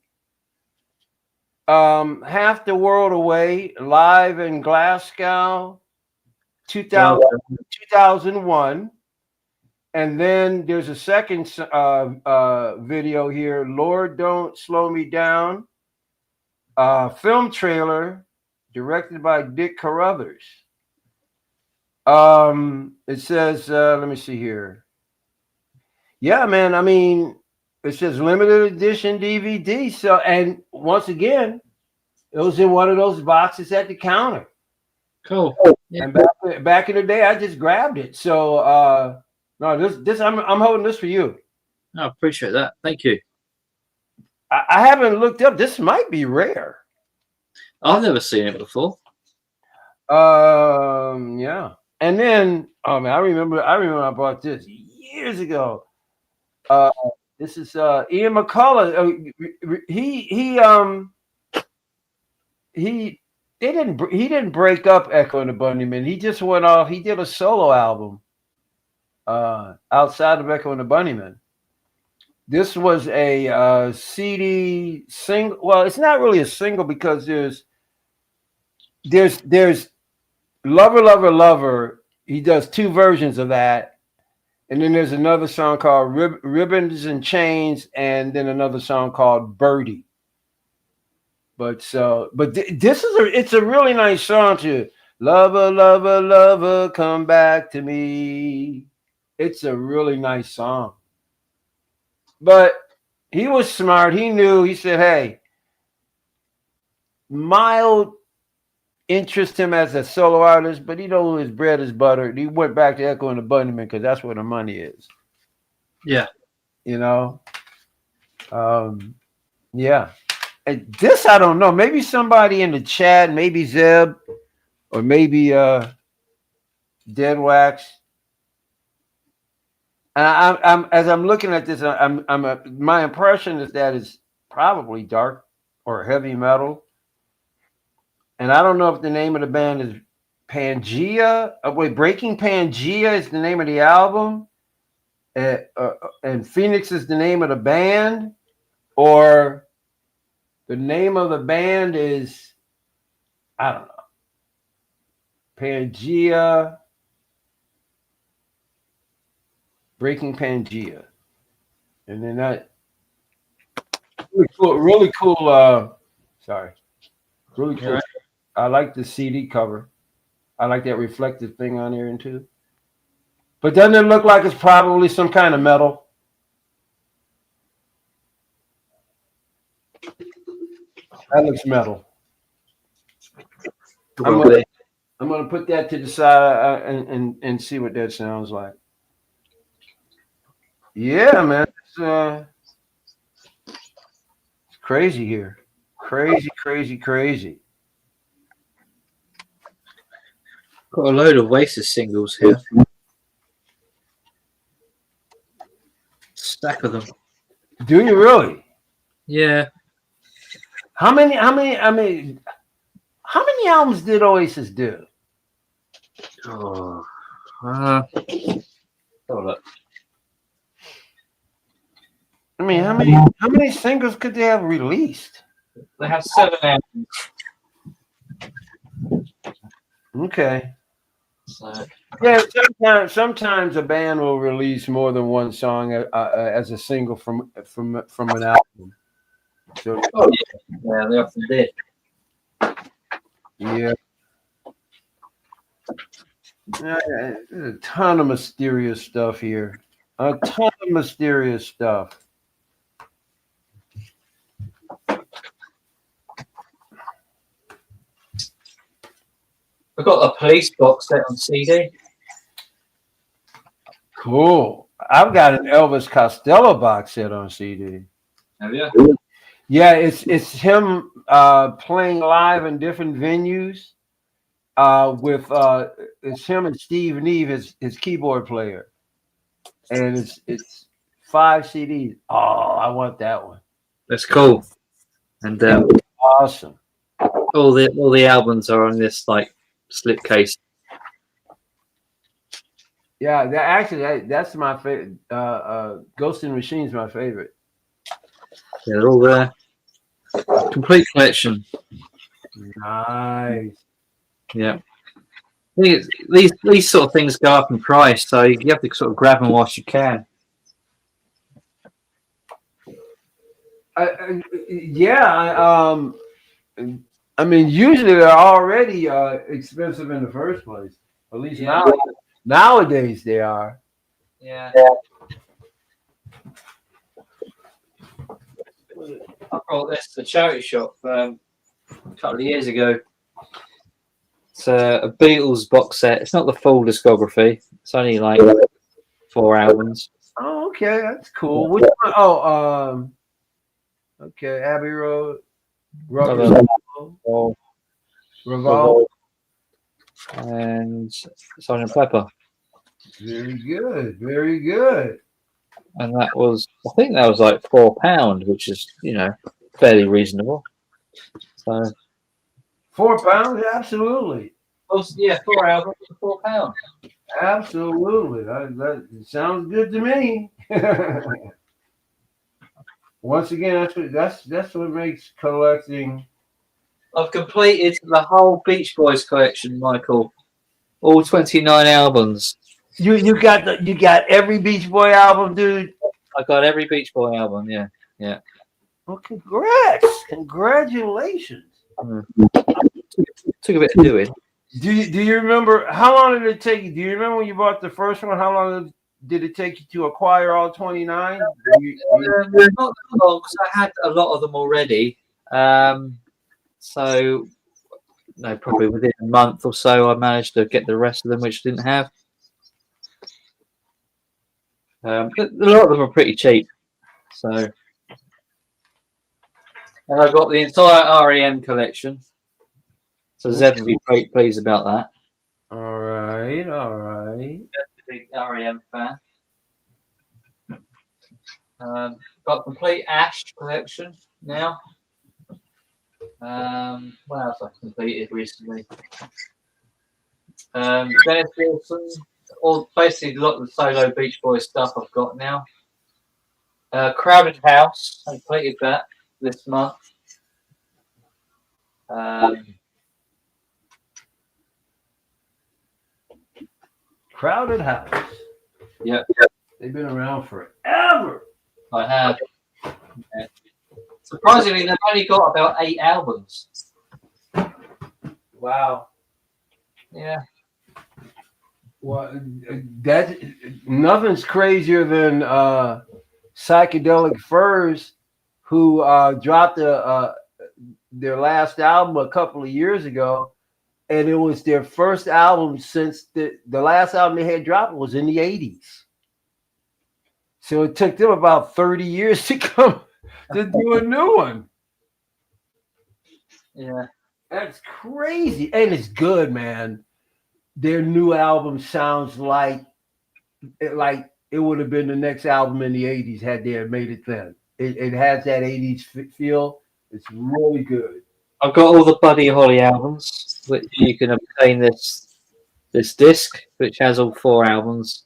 Half the World Away, live in Glasgow, 2001. And then there's a second video here, Lord Don't Slow Me Down, film trailer directed by Dick Carruthers. It says, let me see here. Yeah, man, I mean, it says limited edition DVD. So, and once again, it was in one of those boxes at the counter. Cool. Yeah. And back in the day, I just grabbed it. So, no, this I'm holding this for you. I appreciate that. Thank you. I haven't looked up. This might be rare. I've never seen it before. Yeah. And then, oh man, I remember I bought this years ago. This is Ian McCullough. He didn't break up Echo and the Bunnymen. He just went off. He did a solo album outside of Echo and the Bunnymen. This was a CD single. Well, it's not really a single because there's Lover, Lover, Lover. He does two versions of that. And then there's another song called Ribbons and Chains, and then another song called Birdie. But it's a really nice song to Lover, Lover, Lover, come back to me. It's a really nice song. But he was smart. He knew. He said, hey, mild interest him as a solo artist, but he know his bread is buttered. He went back to Echo and the Bunnymen because that's where the money is. Yeah. You know? Yeah. And this, I don't know. Maybe somebody in the chat, maybe Zeb, or maybe Dead Wax. And I'm as I'm looking at this, my impression is that it's probably dark or heavy metal. And I don't know if the name of the band is Pangea. Breaking Pangea is the name of the album. And Phoenix is the name of the band. Or the name of the band is, I don't know, Pangea. Breaking Pangea. And then that really cool. Sorry. Really cool. Right. I like the CD cover. I like that reflective thing on here too. But doesn't it look like it's probably some kind of metal? That looks metal. I'm gonna put that to the side and see what that sounds like. Yeah, man. It's crazy here. Crazy. Got a load of Oasis singles here. Stack of them. Do you really? Yeah. How many albums did Oasis do? Oh. Hold up. I mean, how many singles could they have released? They have 7 albums. Okay. So. Yeah, sometimes a band will release more than one song as a single from an album. So, Oh yeah, they often did. Yeah. There's a ton of mysterious stuff here. A ton of mysterious stuff. I've got a Police box set on CD. Cool. I've got an Elvis Costello box set on CD. Have you? Yeah, it's him playing live in different venues. It's him and Steve Neve, his keyboard player, and it's 5 CDs. Oh, I want that one. That's cool. And Awesome. all the albums are on this like slipcase. Yeah, that's my favorite. Ghost in the Machine is my favorite. Yeah, they're all there. Complete collection. Nice. Yeah. These sort of things go up in price, so you have to sort of grab them whilst you can. I mean, usually they're already expensive in the first place. At least nowadays they are. Yeah. I brought this to the charity shop a couple of years ago. It's a Beatles box set. It's not the full discography. It's only like 4 albums. Oh, okay, that's cool. Which one? Oh, okay, Abbey Road, Revolve, and Sgt. Pepper. Very good, very good. And that was, I think that was like £4, which is, fairly reasonable. So £4, absolutely. Oh, yeah, 4 albums for £4. Absolutely, that sounds good to me. Once again, that's what makes collecting. I've completed the whole Beach Boys collection, Michael. All 29 albums. You got every Beach Boy album, dude. I got every Beach Boy album. Yeah. Well, congratulations. Took a bit of doing. Do you remember how long did it take you? Do you remember when you bought the first one? How long did it take you to acquire all 29? Not that long, because I had a lot of them already. So, no, probably within a month or so, I managed to get the rest of them, which I didn't have. But a lot of them are pretty cheap. So, and I got the entire REM collection. So Zeb would be great pleased about that. All right. That's a big REM fan. Got complete Ash collection now. What else I've completed recently? Dennis Wilson, basically a lot of the solo Beach Boys stuff I've got now. Crowded House, I completed that this month. Crowded House. Yeah. They've been around forever. I have. Yeah. Surprisingly, they've only got about 8 albums. Wow. Yeah. Well, nothing's crazier than Psychedelic Furs, who dropped their last album a couple of years ago, and it was their first album since the last album they had dropped was in the 80s. So it took them about 30 years to come to do a new one. Yeah. That's crazy. And it's good, man. their new album sounds like it would have been the next album in the 80s had they had made it then. It has that 80s feel. It's really good. I've got all the Buddy Holly albums, which you can obtain this disc, which has all 4 albums.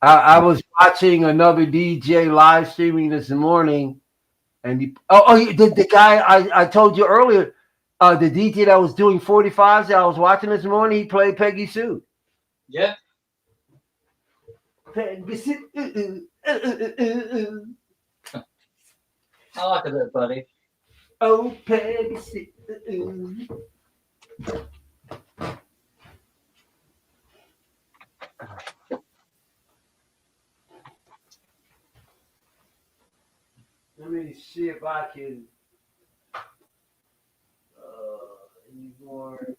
I was watching another DJ live streaming this morning, and the guy I told you earlier, the DJ that was doing 45s that I was watching this morning, he played Peggy Sue. Yeah. Peggy Sue. I like a bit of Buddy. Oh, Peggy Sue. Let me see if I can any more.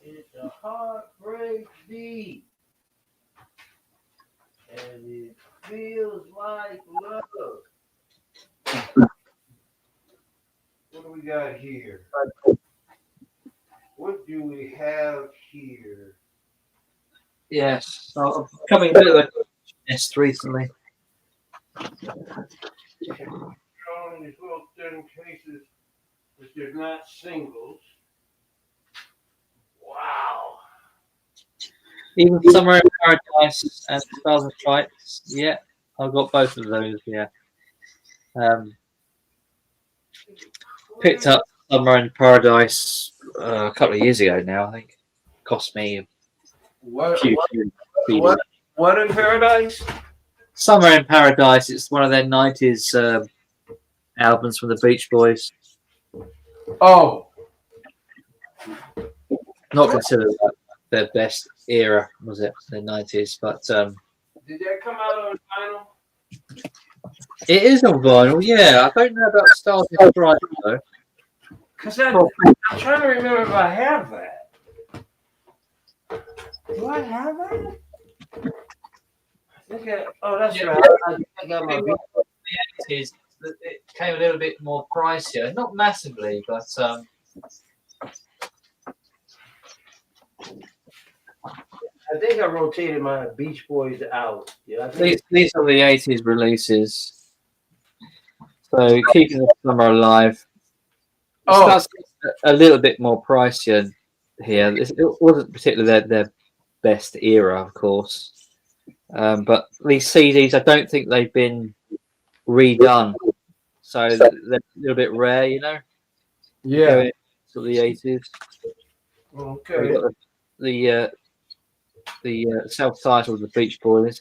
It's a heartbreak beat, and it feels like love. What do we got here? What do we have here? Yes, I'm becoming a bit of a nest recently. Showing these little thin cases, which they're not singles. Wow. Even Summer in Paradise and Stars and Stripes. Yeah, I've got both of those. Yeah. Picked up Summer in Paradise a couple of years ago now. I think cost me What in Paradise? Summer in Paradise. It's one of their 90s albums from the Beach Boys. Oh, Not considered their best era, was it? The 90s, but did that come out on vinyl? it is on vinyl. Yeah, I don't know about Stars and Stripes though. Because I'm trying to remember if I have that. Do I have that? That's right. I got my beat. The 80s, it came a little bit more pricier, not massively, but I think I rotated my Beach Boys out. Yeah, I think these are the 80s releases. So keeping the summer alive. It starts a little bit more pricier here. It wasn't particularly their best era, of course. But these CDs, I don't think they've been redone. So they're a little bit rare, you know? yeah. To the 80s. Okay. Got the self-titled The Beach Boys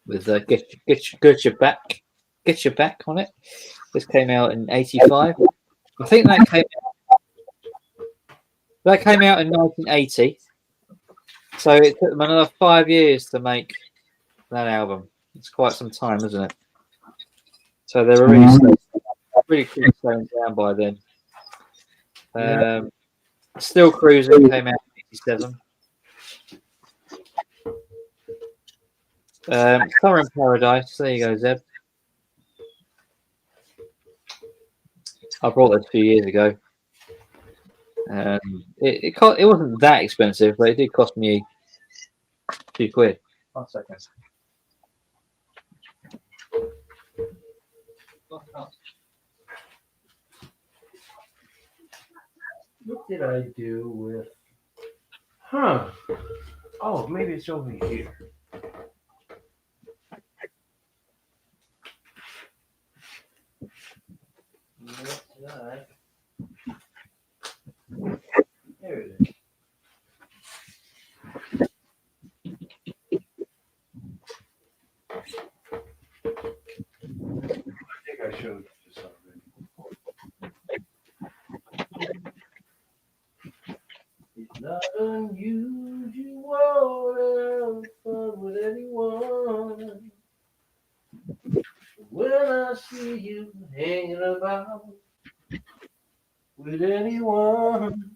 with Get Your Back on it. This came out in 85. I think that came out in 1980. So it took them another 5 years to make that album. It's quite some time, isn't it? So they were really slowing down by then. Still Cruising came out in 87. Summer in Paradise. There you go, Zeb. I bought that a few years ago. It wasn't that expensive, but it did cost me a few quid. 1 second. What did I do with? Huh? Oh, maybe it's over here. There it is. I think I showed this already. It's not unusual to have fun with anyone. When I see you hanging about with anyone,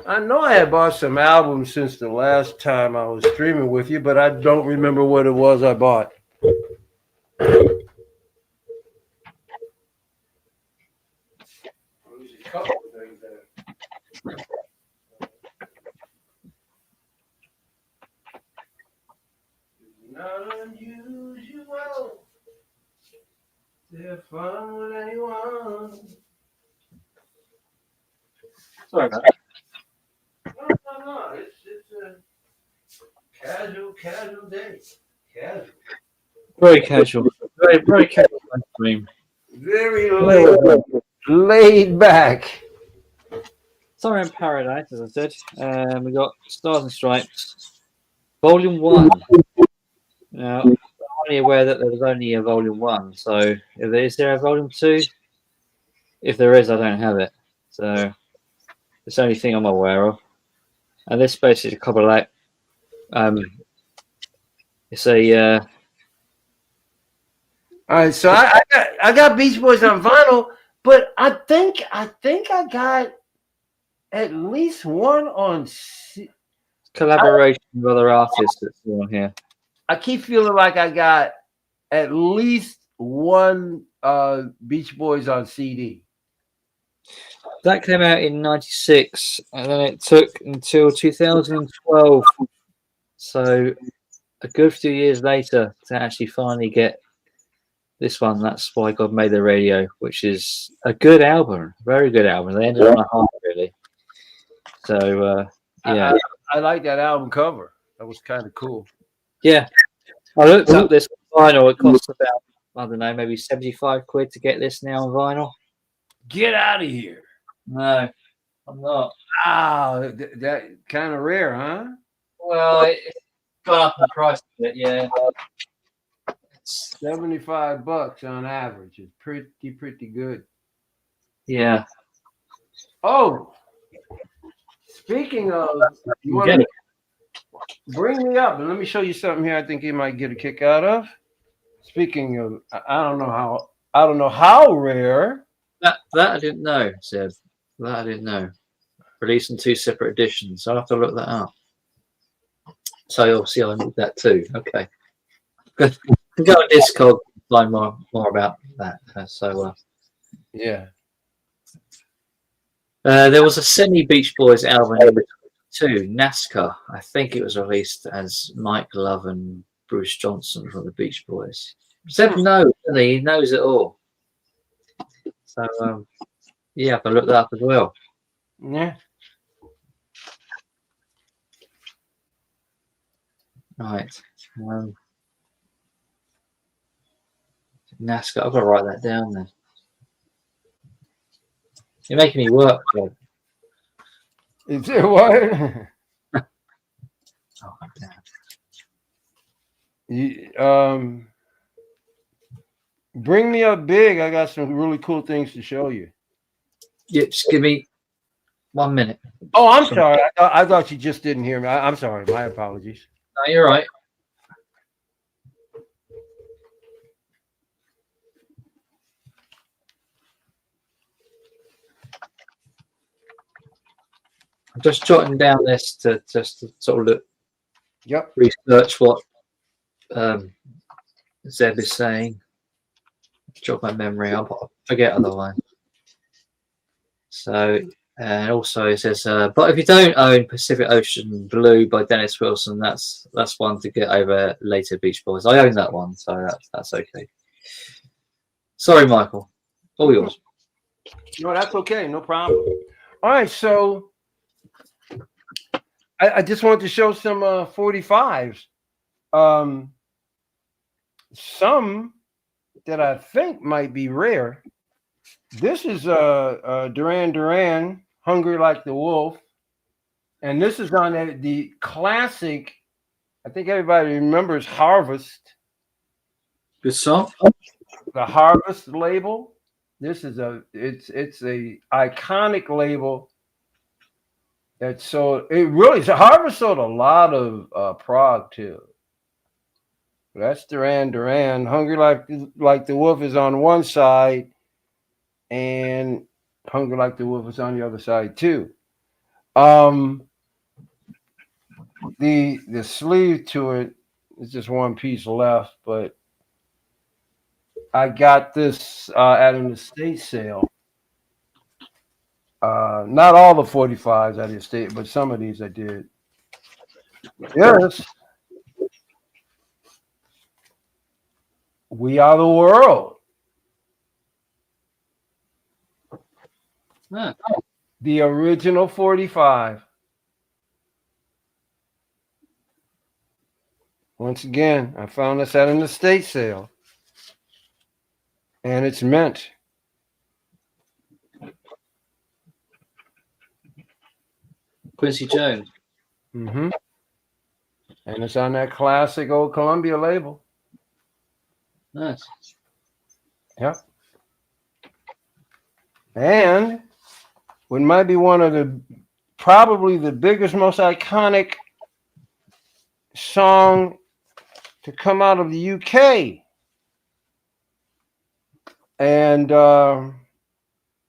I know I had bought some albums since the last time I was streaming with you, but I don't remember what it was I bought. There's a couple of things there. Not unusual. They're fun with anyone. Sorry about that. No. It's a casual day. Casual. Very casual. Very casual live stream. Very laid back. Sorry in Paradise, as I said. We got Stars and Stripes, Volume 1. Now, I'm only aware that there was only a Volume 1, so is there a Volume 2? If there is, I don't have it. So, it's the only thing I'm aware of. And this basically cover like, it's a, All right, so I got Beach Boys on vinyl, but I think I got at least one on. collaboration with other artists that's on here. I keep feeling like I got at least one Beach Boys on CD. That came out in '96, and then it took until 2012. So a good few years later to actually finally get this one. That's Why God Made the Radio, which is a good album, very good album. They ended on a high, really. So yeah, I like that album cover. That was kind of cool. yeah. I looked up this vinyl. It costs about, I don't know, maybe 75 quid to get this now on vinyl. Get out of here! No, I'm not. Wow, that kind of rare, huh? Well, it's gone up in price a bit, yeah. It's, $75 on average. It's pretty good. yeah. Oh, speaking of, you want to bring me up and let me show you something here. I think you might get a kick out of. Speaking of, I don't know how rare. That I didn't know, Seb. That I didn't know. Released in 2 separate editions. I'll have to look that up. So obviously I need that too. Okay. Good. Go on Discord and find more about that. Yeah. There was a semi Beach Boys album in between too, NASCAR. I think it was released as Mike Love and Bruce Johnson from the Beach Boys. Seb knows, doesn't he? He knows it all. So yeah, I can look that up as well. Yeah. Right. NASCAR. I've got to write that down then. You're making me work, Bob. Is it what? Oh, damn. Bring me up big. I got some really cool things to show you. Yeah, just give me 1 minute. Oh, I'm sorry. I thought you just didn't hear me. I'm sorry. My apologies. No, you're right. I'm just jotting down this to sort of look, research what Zeb is saying. Jog my memory. I'll forget otherwise. So, and also it says, but if you don't own Pacific Ocean Blue by Dennis Wilson, that's one to get over later Beach Boys. I own that one, so that's okay. Sorry, Michael. All yours. No, that's okay. No problem. All right, so I just wanted to show some 45s. Some that I think might be rare. This is Duran Duran, Hungry Like the Wolf. And this is on the classic, I think everybody remembers Harvest. Good song. The Harvest label. This is it's a iconic label. That sold, Harvest sold a lot of prog too. That's Duran Duran. Hungry Like the Wolf is on one side, and Hungry Like the Wolf is on the other side too. The sleeve to it is just one piece left, but I got this at an estate sale. Not all the 45s at the estate, but some of these I did. Yes, We Are the World. Ah, The original 45. Once again, I found this at an estate sale. And it's mint. Quincy Jones. Mm-hmm. And it's on that classic old Columbia label. Nice. Yep. And what might be one of the probably the biggest, most iconic song to come out of the UK. And the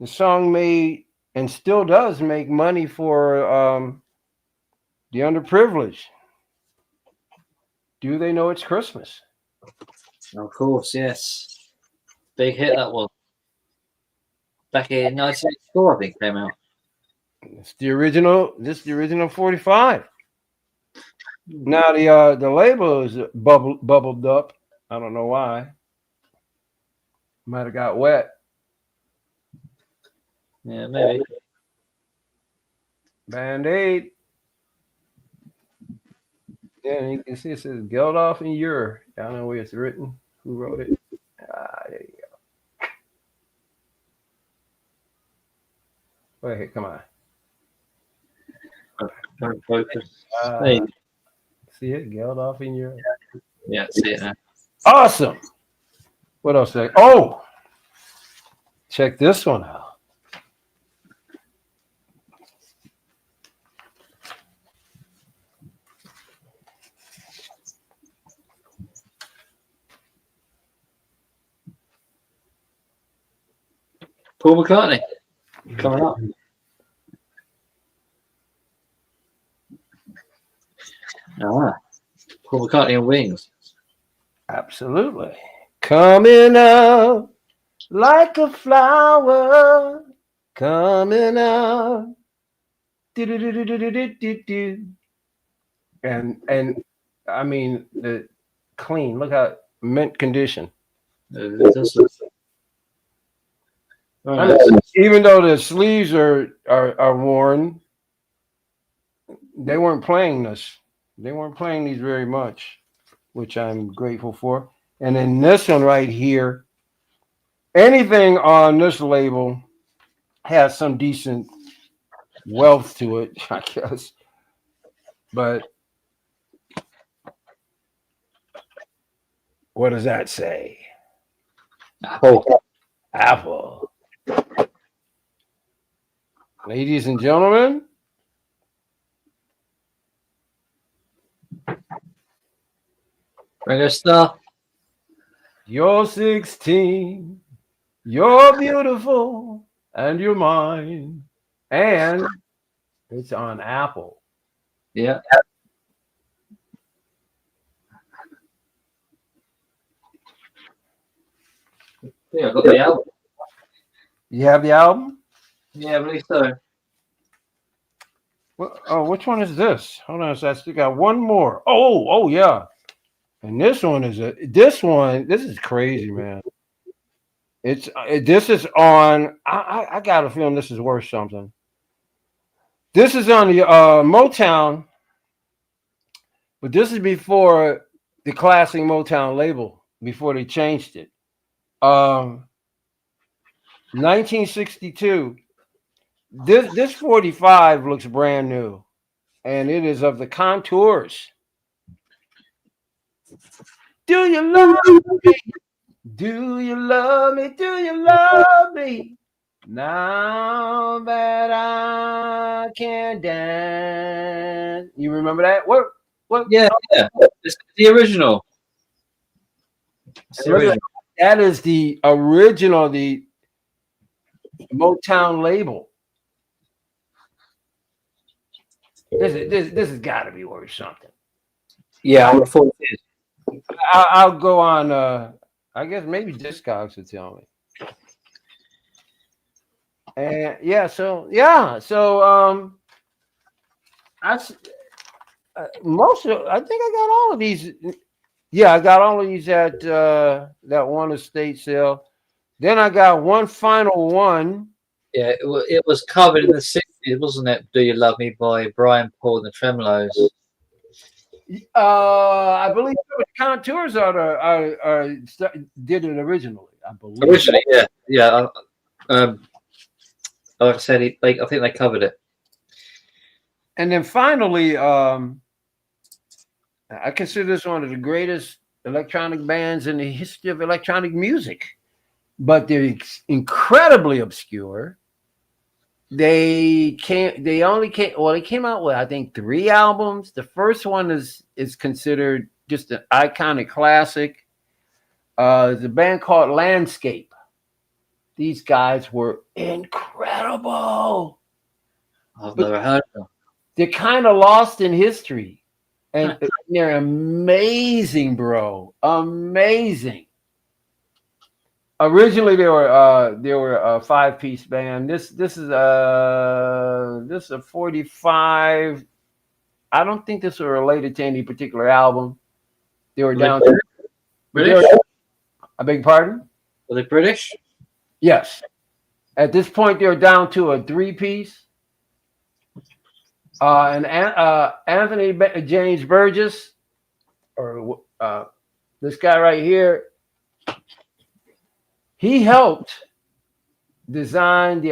song made and still does make money for the underprivileged. Do they know it's Christmas? Of course, yes. Big hit that was. Back in 1984, I think, came out. It's the original. This is the original 45. Now the label is bubbled up. I don't know why. Might have got wet. Yeah, maybe. Band-Aid. Yeah, and you can see it says Geldof and Ure. I don't know where it's written. Who wrote it? There you go. Wait, come on. Don't focus. Hey. See it? Geldof and Ure. Yeah, see it now. Awesome. What else? Oh, check this one out. Paul McCartney coming up. Ah, Paul McCartney and Wings. Absolutely. Coming up like a flower. Coming up. Do-do-do-do-do-do-do-do. And I mean the clean. Look how mint condition. Even though the sleeves are worn, they weren't playing this. They weren't playing these very much, which I'm grateful for. And then this one right here, anything on this label has some decent wealth to it, I guess. But what does that say? Apple. Apple. Ladies and gentlemen, Ringo Starr. you're 16, you're beautiful, and you're mine. And it's on Apple. Yeah. Yeah, I got the album. You have the album? Yeah, I believe so. Well, oh, which one is this? Hold on, so I still got one more. Oh, yeah. And this is crazy, man. This is on. I got a feeling this is worth something. This is on the Motown, but this is before the classic Motown label, before they changed it. 1962. This 45 looks brand new, and it is of the Contours. Do you love me? Do you love me? Do you love me? Now that I can dance. You remember that? What? Yeah. It's the original. It's the original. That is the original, the Motown label. This has got to be worth something. Yeah, I would have thought it is. I'll go on. I guess maybe Discogs will tell me. And so I most of I think I got all of these. Yeah, I got all of these at that one estate sale. Then I got one final one. Yeah, it was covered in the 60s, wasn't it? Do You Love Me by Brian Paul and the Tremolos. I believe the Contours did it originally. I believe Originally, yeah. Like I said, I think they covered it. And then finally, I consider this one of the greatest electronic bands in the history of electronic music. But they're incredibly obscure. They came out with, I think, 3 albums. The first one is considered just an iconic classic. It's a band called Landscape. These guys were incredible. I've never heard of them. They're kind of lost in history. And they're amazing, bro. Amazing. Originally, they were a 5-piece band. This is a 45. I don't think this was related to any particular album. They were down to British. I beg your pardon? Were they British? Yes. At this point, they were down to a 3-piece. And Anthony James Burgess, or this guy right here, he helped design the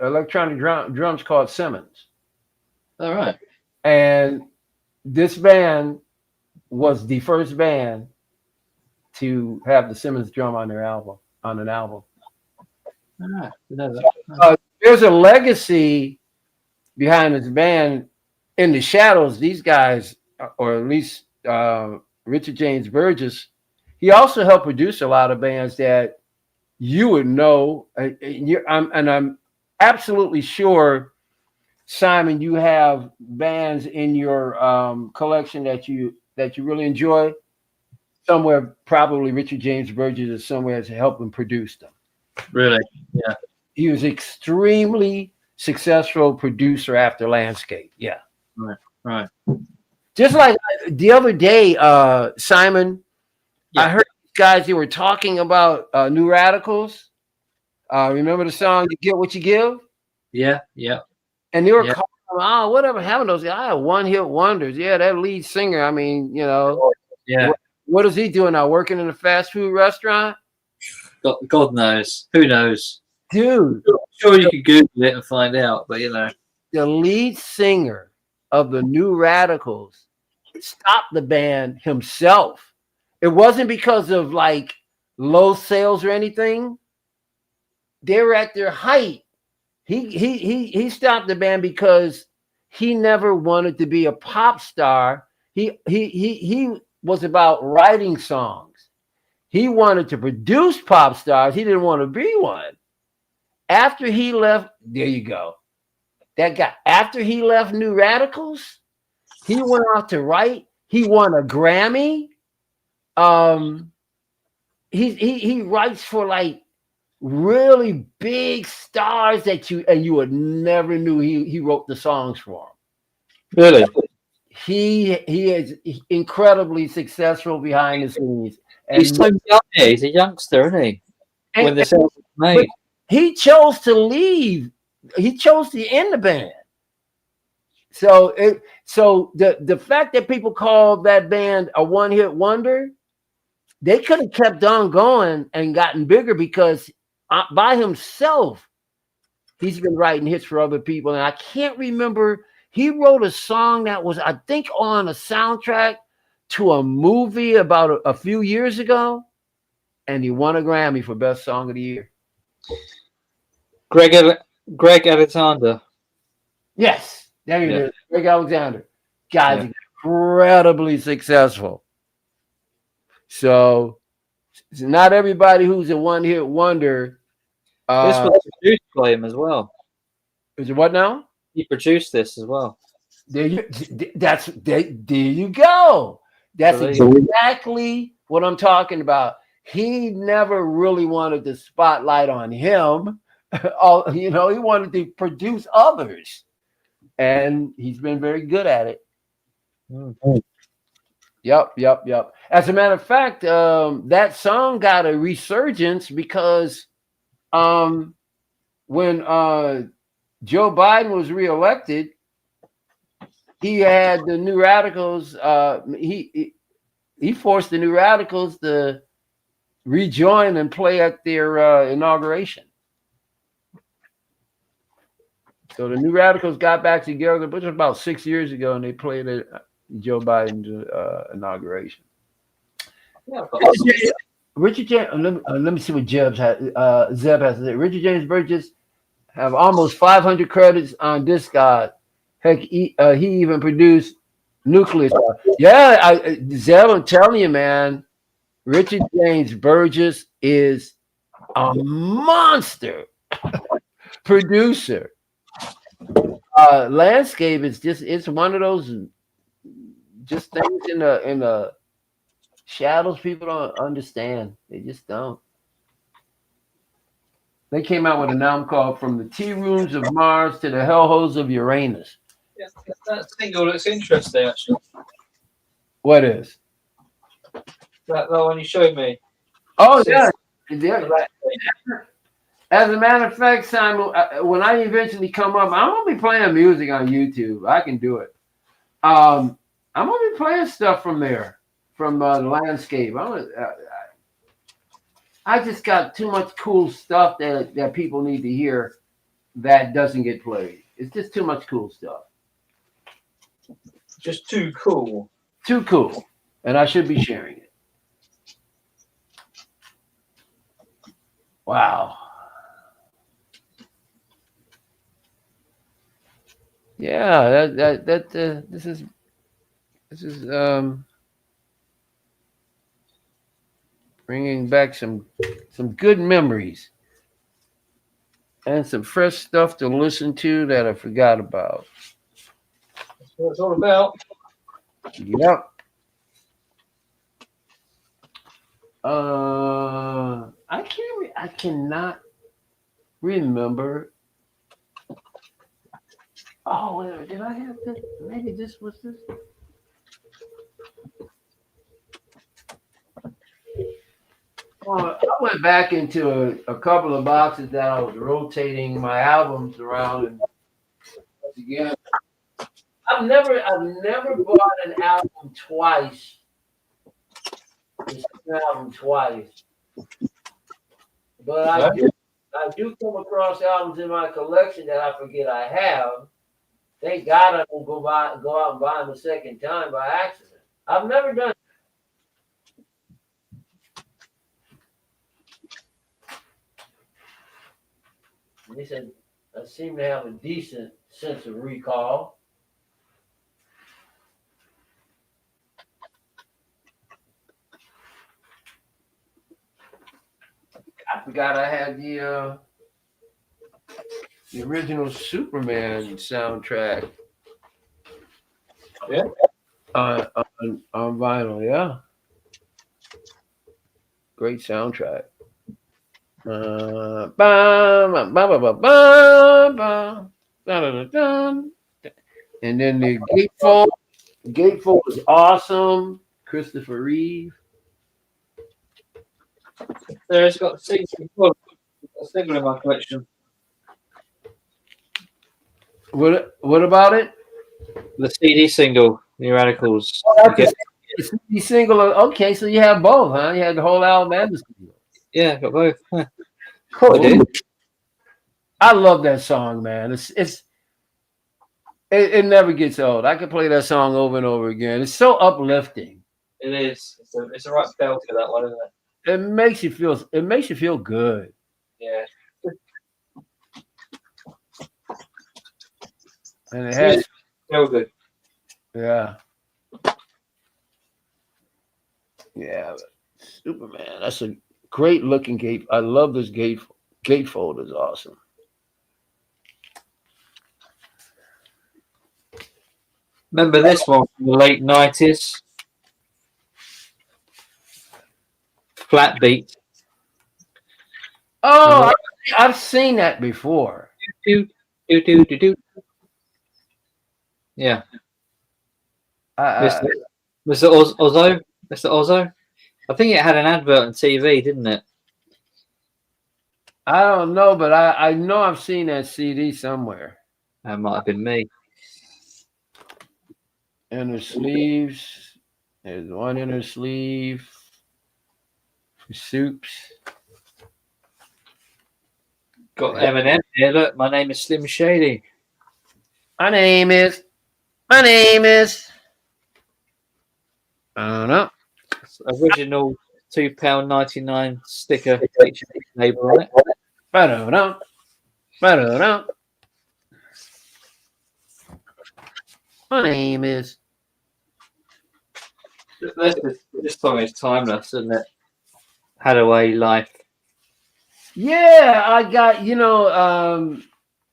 electronic drums called Simmons. All right. And this band was the first band to have the Simmons drum on an album. All right. There's a legacy behind this band. In the shadows, these guys, or at least Richard James Burgess, he also helped produce a lot of bands that you would know. I'm absolutely sure, Simon, you have bands in your collection that you really enjoy. Somewhere, probably Richard James Burgess is somewhere to help him produce them. Really? Yeah. He was extremely successful producer after Landscape. Yeah. Right. Just like the other day, Simon, I heard guys, they were talking about New Radicals. Remember the song "You Get What You Give"? Yeah. And they were calling them, oh, whatever happened to those? One-hit wonders. Yeah, that lead singer. I mean, Yeah. What is he doing now? Working in a fast food restaurant? God knows. Who knows? Dude. I'm sure you could Google it and find out, but the lead singer of the New Radicals stopped the band himself. It wasn't because of like low sales or anything. They were at their height. He stopped the band because he never wanted to be a pop star. He was about writing songs. He wanted to produce pop stars. He didn't want to be one. After he left, there you go. That guy, after he left New Radicals, he went out to write. He won a Grammy. He writes for like really big stars that you would never knew he wrote the songs for them. Really? He is incredibly successful behind the scenes. And he's so young. He's a youngster, isn't he? When the sales were made. He chose to leave. He chose to end the band. So the fact that people call that band a one-hit wonder, they could have kept on going and gotten bigger because by himself, he's been writing hits for other people. And I can't remember. He wrote a song that was, I think, on a soundtrack to a movie about a few years ago, and he won a Grammy for Best Song of the Year. Greg Alexander. Yes, there you go. Greg Alexander. Guys, incredibly successful. So not everybody who's a one-hit wonder. This was produced by him as well. Is it what now? He produced this as well. There you go. That's exactly what I'm talking about. He never really wanted the spotlight on him. He wanted to produce others, and he's been very good at it. Mm. Yep. As a matter of fact, that song got a resurgence because when Joe Biden was reelected, he had the New Radicals. He forced the New Radicals to rejoin and play at their inauguration. So the New Radicals got back together, which was about 6 years ago, and they played at Joe Biden's inauguration. Yeah, Richard James. Let me see what Zeb has to say. Richard James Burgess have almost 500 credits on Discog. Heck, he even produced Nucleus. Yeah, Zeb, I'm telling you, man. Richard James Burgess is a monster producer. Landscape is it's one of those just things in the shadows people don't understand. They just don't. They came out with an album called From the Tea Rooms of Mars to the Hellholes of Uranus. Yeah, that single looks interesting, actually. What is? That one you showed me. Oh, yeah. As a matter of fact, Simon, when I eventually come up, I'm going to be playing music on YouTube. I can do it. I'm going to be playing stuff from there, from the Landscape. I just got too much cool stuff that people need to hear that doesn't get played. It's just too much cool stuff. Just too cool. Too cool. And I should be sharing it. Wow. Yeah, this is bringing back some good memories and some fresh stuff to listen to that I forgot about. That's what it's all about. Yep. I cannot remember. Oh, wait, did I have this? Maybe this was this. Well, I went back into a couple of boxes that I was rotating my albums around, and again, I've never bought an album twice. An album twice, but I do come across albums in my collection that I forget I have. Thank God I don't go out and buy them a second time by accident. I've never done it. They said I seem to have a decent sense of recall. I forgot I had the original Superman soundtrack. Yeah. On vinyl, yeah. Great soundtrack. And then the Gatefold was awesome. Christopher Reeve. There's got a single in my collection. What about it? The CD single, New Radicals. The CD single. Okay, so you have both, huh? You had the whole album and the single. Yeah, got both. Cool. I did. I love that song, man. It never gets old. I could play that song over and over again. It's so uplifting. It is. It's a right belt to that one, isn't it? It makes you feel good. Yeah. And it has feel good. Yeah. Yeah. Superman. That's a great looking gate. I love this gatefold is awesome. Remember this one from the late 90s? Flat beat. Oh, I've seen that before. Do, do, do, do, do. Yeah. Mr. Ozzo? Mr. Ozzo? I think it had an advert on TV, didn't it? I don't know, but I know I've seen that CD somewhere. That might have been me. Inner sleeves. There's one inner sleeve. Soups. Got Eminem here. Look, my name is Slim Shady. My name is. I don't know. Original £2.99 sticker label on it. I don't know. My name is. This song is timeless, isn't it? Hadaway Life. Yeah, I got,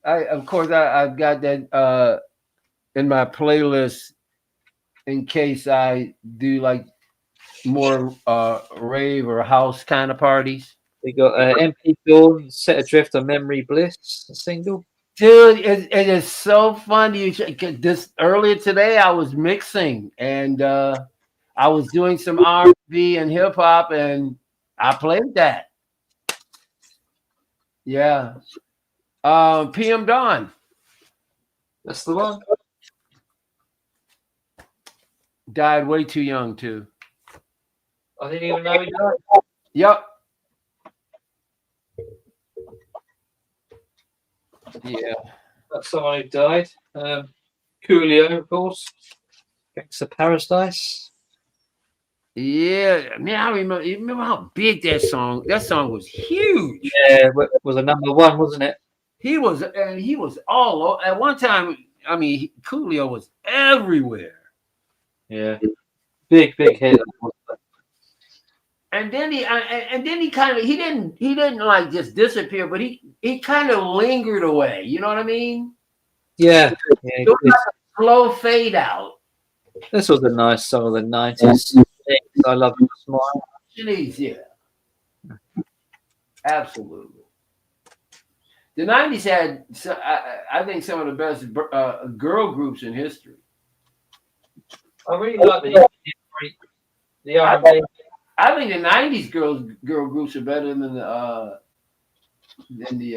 I've got that in my playlist in case I do like more rave or house kind of parties. We got MP Dawn, Set Adrift on Memory Bliss, a single. Dude, it is so fun. This earlier today, I was mixing and I was doing some R&B and hip hop, and I played that. Yeah. PM Dawn. That's the one. Died way too young too. I didn't even know he died. Yep. Yeah. That's someone who died. Coolio, of course. Gangsta Paradise. Yeah, man, I remember. You remember how big that song? That song was huge. Yeah, it was a number one, wasn't it? He was all over. At one time. I mean, Coolio was everywhere. Yeah, big hit. And then he kind of he didn't like just disappear, but he kind of lingered away. You know what I mean? Yeah. It was like a slow fade out. This was a nice song of the 90s. I love your smile. Yeah, absolutely. The 90s had, I think, some of the best girl groups in history. I really like the R&B. I think the 90s girl groups are better than the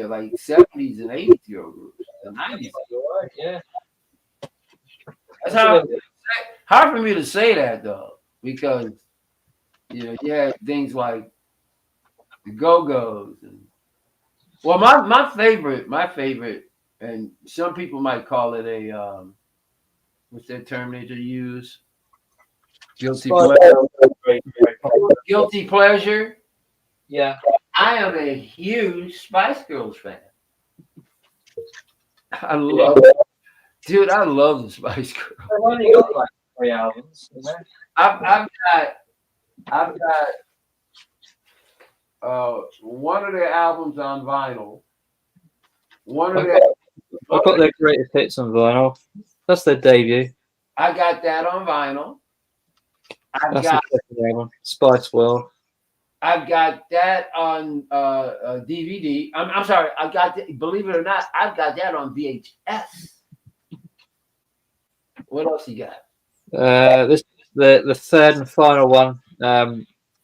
like 70s and 80s girl groups. The 90s. Right, yeah. That's hard for me to say that though, because you had things like the Go-Go's and my favorite, and some people might call it a what's that term they use? Guilty pleasure. Guilty pleasure. Yeah. I am a huge Spice Girls fan. I love the Spice Girls. I've only got like 3 albums. I've got one of their albums on vinyl. I've got their greatest hits on vinyl. That's their debut. I got that on vinyl. That's the second album, Spice World. I've got that on DVD. I'm sorry. I got that, believe it or not, I've got that on VHS. What else you got? This the third and final one.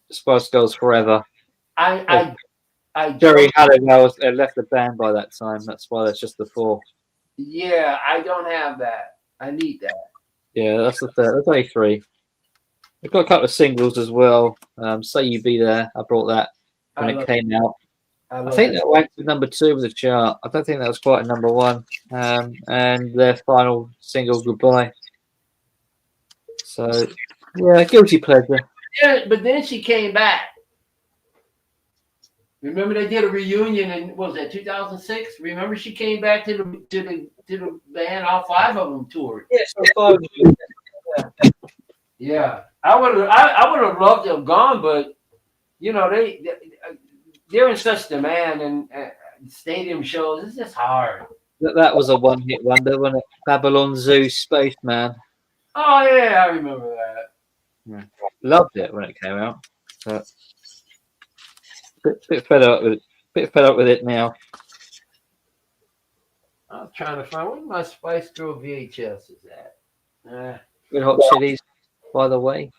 Spice Girls Forever. Jerry Halliwell left the band by that time. That's why there's just the 4. Yeah, I don't have that. I need that. Yeah, that's the third. There's only 3. We've got a couple of singles as well. Say You Be There. I brought that when it came out. I think that went to number 2 of the chart. I don't think that was quite a number 1. And their final single, Goodbye. So, yeah, guilty pleasure. Yeah, but then she came back. Remember they did a reunion in what was that 2006? Remember she came back to the band. All 5 of them toured. Yeah, so 5 of them. Yeah, I would have loved to have gone, but they're in such demand and stadium shows. It's just hard. That was a one-hit wonder, wasn't it? Babylon Zoo, Spaceman. Oh yeah, I remember that. Yeah. Loved it when it came out. But bit fed up with it. Bit fed up with it now. I'm trying to find where my Spice Girl VHS is at. Red Hot Chilies, by the way.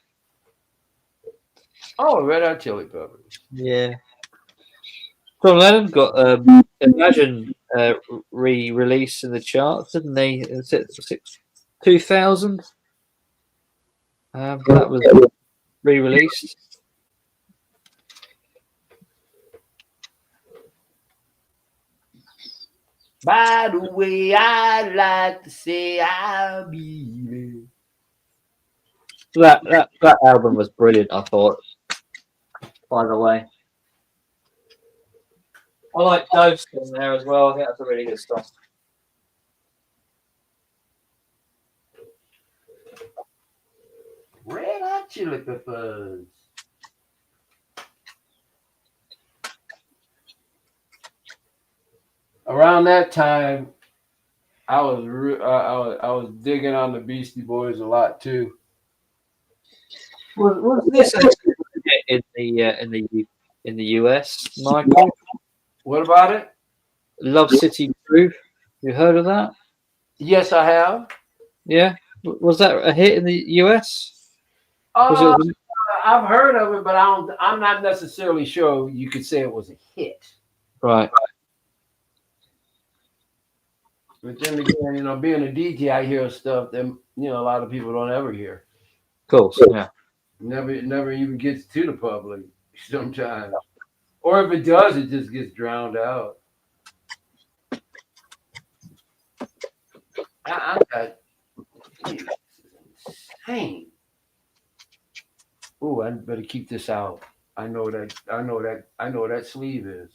Oh, Red Hot Chili Peppers. Yeah. John Lennon got Imagine re-release in the charts, didn't they? Is it 2000? That was re-released. By the way, I'd like to say I believe. That album was brilliant, I thought. By the way, I like Dose in there as well. I think that's a really good song. Red Hot Chili Peppers. Around that time, I was digging on the Beastie Boys a lot too. Was this in the US, Michael? What about it? Love City Groove. You heard of that? Yes, I have. Yeah. Was that a hit in the US? Uh, I've heard of it, but I'm not necessarily sure you could say it was a hit. Right. But then again, being a DJ, I hear stuff that a lot of people don't ever hear. Of course. Yeah. Never even gets to the public sometimes, or if it does, it just gets drowned out. I'm got this is insane. Oh, I better keep this out. I know that sleeve is.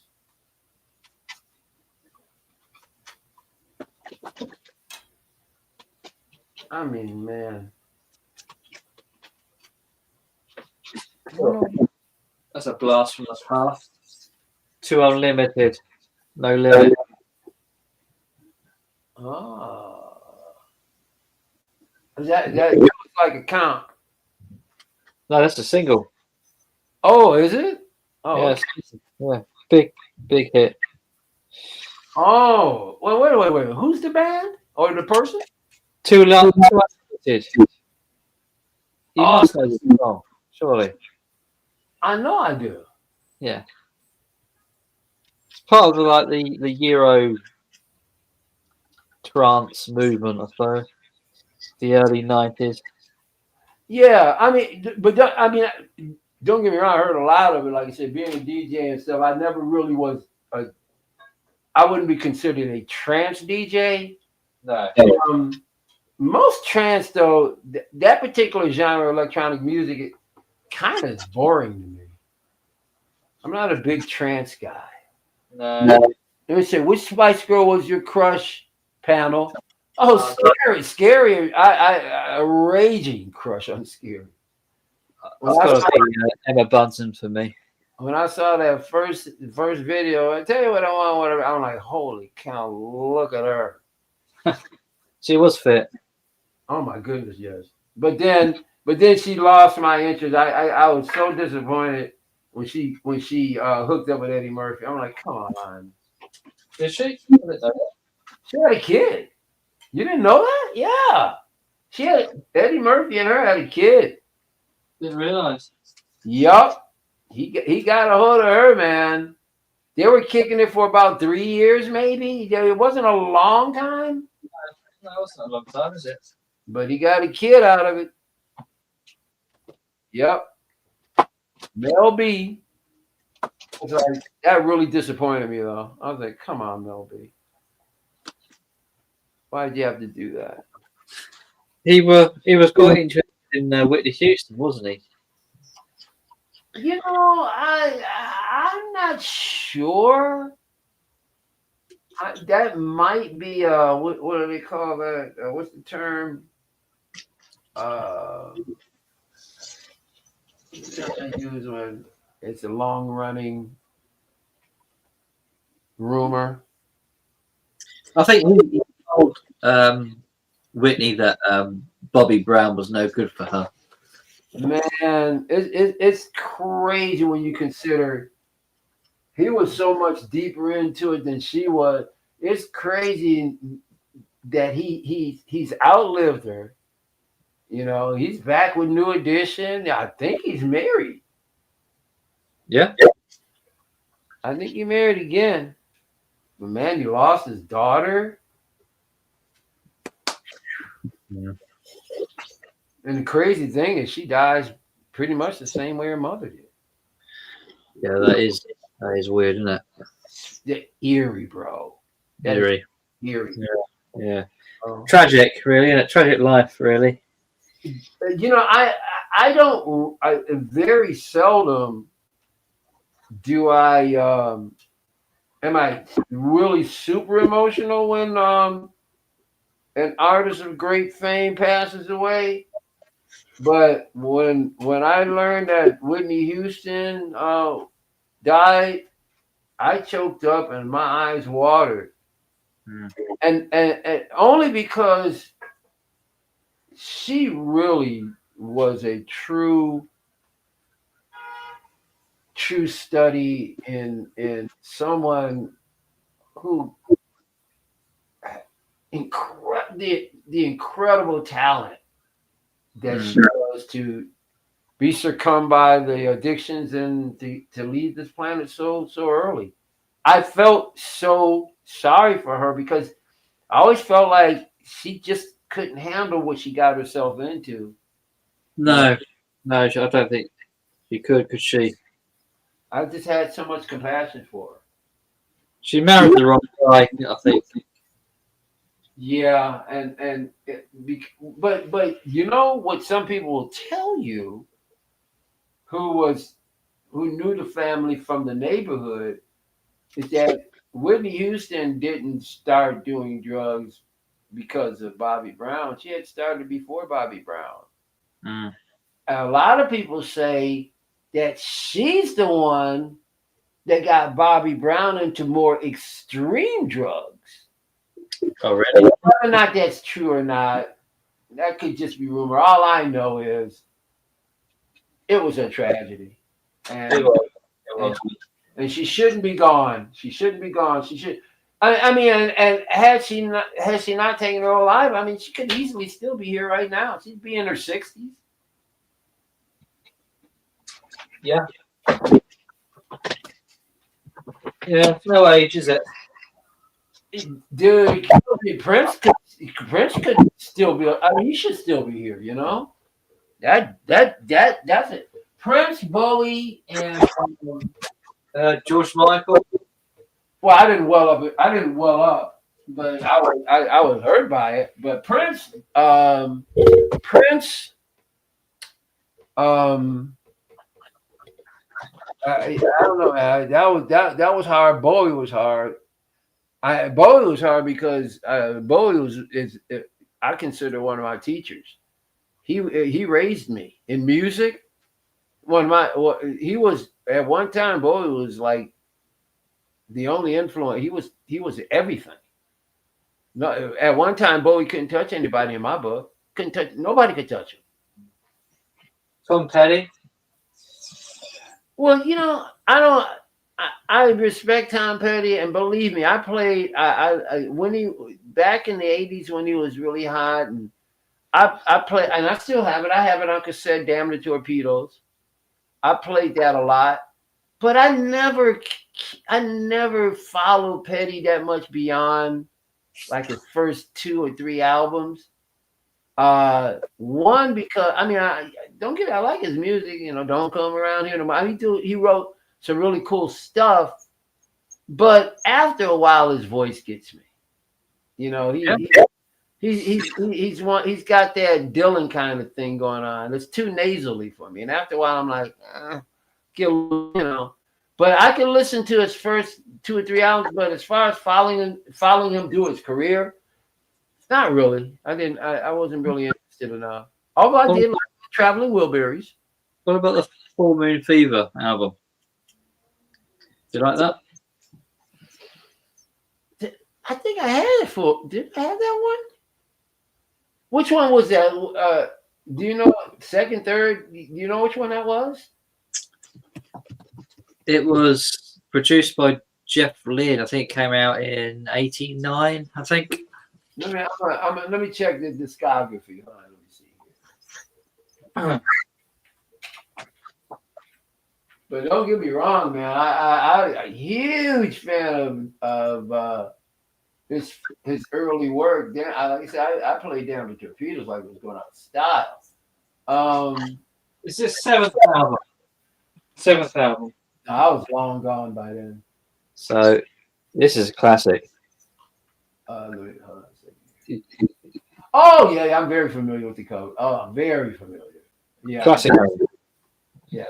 I mean, man. That's a blast from the past. Too unlimited. No limit. Oh. That looks like a count. No, that's a single. Oh, is it? Oh, Yeah, okay. yeah. Big hit. Oh, well, wait. Who's the band or the person? Too unlimited. You Oh, must know this song, surely. I know I do. Yeah. It's part of the Euro trance movement, I suppose. The early 90s. Yeah, I mean, don't get me wrong. I heard a lot of it. Like I said, being a DJ and stuff, I never really was. I wouldn't be considered a trance DJ. No. Most trance, though, that particular genre of electronic music, it kind of is boring to me. I'm not a big trance guy. No. Let me say, which Spice Girl was your crush, panel? Oh, scary. I a raging crush on Scary. It's got to be Emma Bunton for me. When I saw that first video, I tell you what I want. Whatever, I'm like, holy cow! Look at her. She was fit. Oh my goodness, yes. But then she lost my interest. I was so disappointed when she hooked up with Eddie Murphy. I'm like, come on. Did she? She had a kid. You didn't know that? Yeah. She had Eddie Murphy and her had a kid. Didn't realize. Yup. He got a hold of her, man. They were kicking it for about 3 years, maybe. It wasn't a long time. No, it's not a long time, is it? But he got a kid out of it. Yep. Mel B. Like, that really disappointed me, though. I was like, come on, Mel B. Why did you have to do that? He was quite interested in Whitney Houston, wasn't he? I'm not sure. That might be what do they call that? What's the term? I use when it's a long running rumor. I think he told Whitney that Bobby Brown was no good for her. Man, it's crazy when you consider he was so much deeper into it than she was. It's crazy that he's outlived her. You know, he's back with New Edition. I think he's married. Yeah. I think he married again. But man, he lost his daughter. Yeah. And the crazy thing is she dies pretty much the same way her mother did. Yeah, that is weird, isn't it? They're eerie, bro. That Eerie. is eerie. Yeah. Oh. Tragic, really, isn't it? Tragic life, really. You know, I very seldom do I am I really super emotional when an artist of great fame passes away. But when I learned that Whitney Houston died, I choked up and my eyes watered. Mm. And only because she really was a true study in someone who the incredible talent that she was to be succumbed by the addictions and to leave this planet so early. I felt so sorry for her because I always felt like she just couldn't handle what she got herself into. No, I don't think she could she? I just had so much compassion for her. She married the wrong guy, I think. Yeah, but you know what some people will tell you who knew the family from the neighborhood is that Whitney Houston didn't start doing drugs because of Bobby Brown. She had started before Bobby Brown. Mm. And a lot of people say that she's the one that got Bobby Brown into more extreme drugs. Oh, really? Whether or not that's true or not, that could just be rumor. All I know is it was a tragedy. And, It was. It was. and she shouldn't be gone. She shouldn't be gone. She should. I mean, and had she not taken her own life, I mean, she could easily still be here right now. She'd be in her 60s. Yeah. Yeah, it's no age, is it? Dude, Prince could still be. I mean, he should still be here. You know, that's it. Prince, Bowie, and George Michael. well, I didn't well up, but I was hurt by it. But Prince, Prince, I don't know. That was hard. Bowie was hard. Bowie was hard because Bowie I consider one of my teachers. He raised me in music. He was at one time. Bowie was like the only influence. He was everything. No, at one time Bowie couldn't touch anybody in my book. Couldn't touch nobody. Could touch him. Tom Petty. Well, you know, I don't. I respect Tom Petty, and believe me, I played. When he back in the '80s when he was really hot, and I played, and I still have it. I have it on cassette. Damn the Torpedoes. I played that a lot, but I never followed Petty that much beyond like his first 2 or 3 albums. One because I mean I don't get I like his music, you know, don't come around here no more. He wrote some really cool stuff, but after a while his voice gets me. You know, he's got that Dylan kind of thing going on. It's too nasally for me. And after a while I'm like, you know. But I can listen to his first 2 or 3 albums, but as far as following him do his career, not really. I wasn't really interested enough. Although I did like Traveling Wilburys. What about the Full Moon Fever album? Do you like that? I think I had it for. Did I have that one? Which one was that? Do you know second, third? Do you know which one that was? It was produced by Jeff Lynne. I think it came out in '89. I think. Let me check the discography. Hold on, let me see here. But don't get me wrong, man. I a huge fan of his early work. Then, like I said, I played down the torpedoes like it was going out of style. It's his seventh album. Seventh album. I was long gone by then. So this is a classic. Hold on a second. Oh yeah, I'm very familiar with the code. Oh, I'm very familiar. Yeah, Classic. Yeah,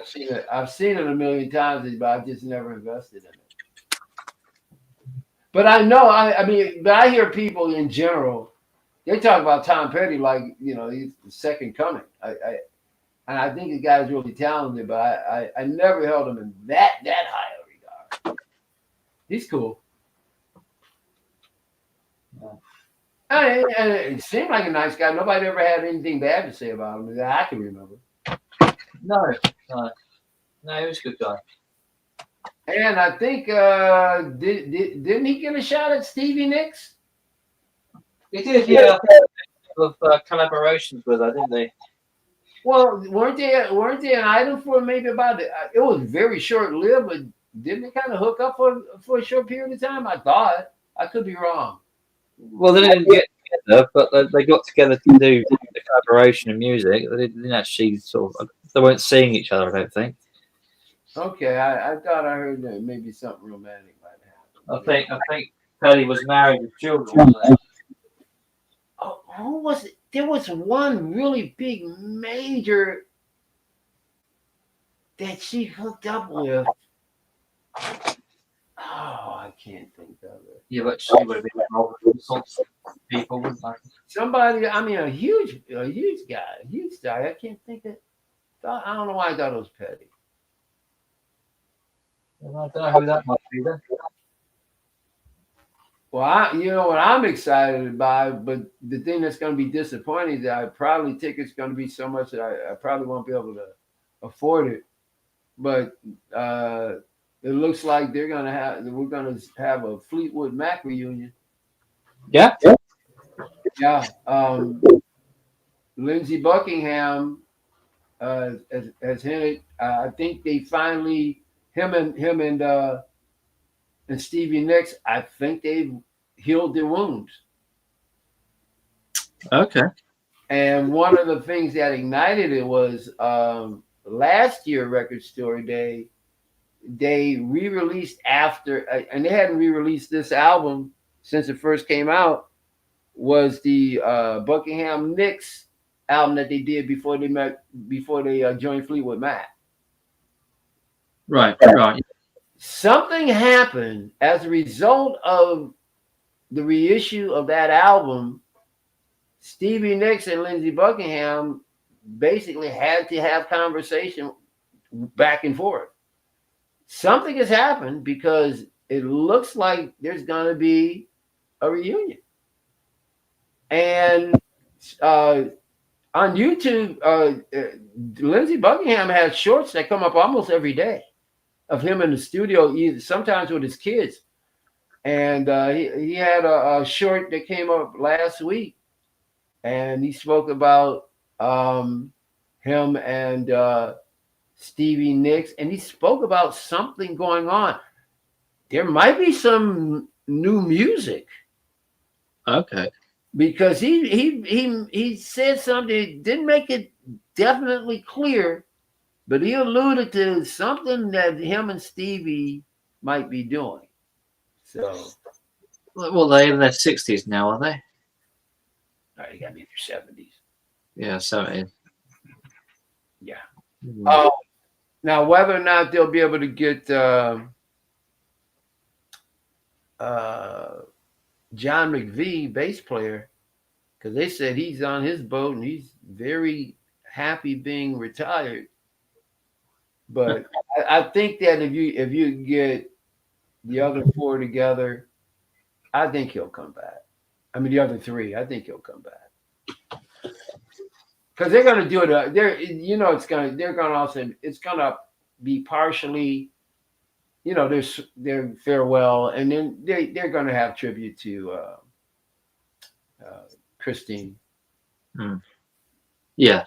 I've seen it a million times, but I've just never invested in it. But I know, but I hear people in general, they talk about Tom Petty like, he's the second coming. And I think the guy's really talented, but I never held him in that high a regard. He's cool. And it seemed like a nice guy. Nobody ever had anything bad to say about him that I can remember. No, he was a good guy. And I think didn't he get a shot at Stevie Nicks? He did, yeah. Of collaborations with her, didn't they? Well, weren't they an item for maybe about it was very short lived, but didn't they kind of hook up for a short period of time? I thought. I could be wrong. Well, they didn't get together, but they got together to do the collaboration in music. They didn't actually they weren't seeing each other, I don't think. Okay, I thought I heard that maybe something romantic might happen. I think Petty was married with children. Oh, who was it? There was one really big major that she hooked up with. Oh, I can't think of it. Yeah, but she would have been involved with sorts of people, wouldn't she? Somebody, a huge guy, a huge guy. I can't think of. I don't know why I thought it was Petty. Well, I don't know who that might be then. Well, what I'm excited about, but the thing that's going to be disappointing is that tickets going to be so much that I probably won't be able to afford it. But it looks like we're going to have a Fleetwood Mac reunion. Yeah. Yeah. Lindsey Buckingham has hinted. I think they finally him and Stevie Nicks, I think they've healed their wounds. Okay. And one of the things that ignited it was last year Record Store Day, they re-released after, and they hadn't re-released this album since it first came out, was the Buckingham Nicks album that they did before they joined Fleetwood Mac. Right. Something happened as a result of the reissue of that album. Stevie Nicks and Lindsey Buckingham basically had to have conversation back and forth. Something has happened because it looks like there's going to be a reunion. And on YouTube, Lindsey Buckingham has shorts that come up almost every day of him in the studio, sometimes with his kids. And he had a short that came up last week, and he spoke about him and Stevie Nicks, and he spoke about something going on. There might be some new music. Okay. Because he said something, didn't make it definitely clear, but he alluded to something that him and Stevie might be doing. So, well, they're in their 60s now, are they? No, they got to be in their 70s. Yeah, 70. Yeah. Now, whether or not they'll be able to get John McVie, bass player, because they said he's on his boat and he's very happy being retired. But I think that if you get the other four together, I think he'll come back. I mean, the other three, I think he'll come back. because they're going to do it. They're going to also, it's going to be partially, their farewell, and then they're going to have tribute to Christine. Yeah.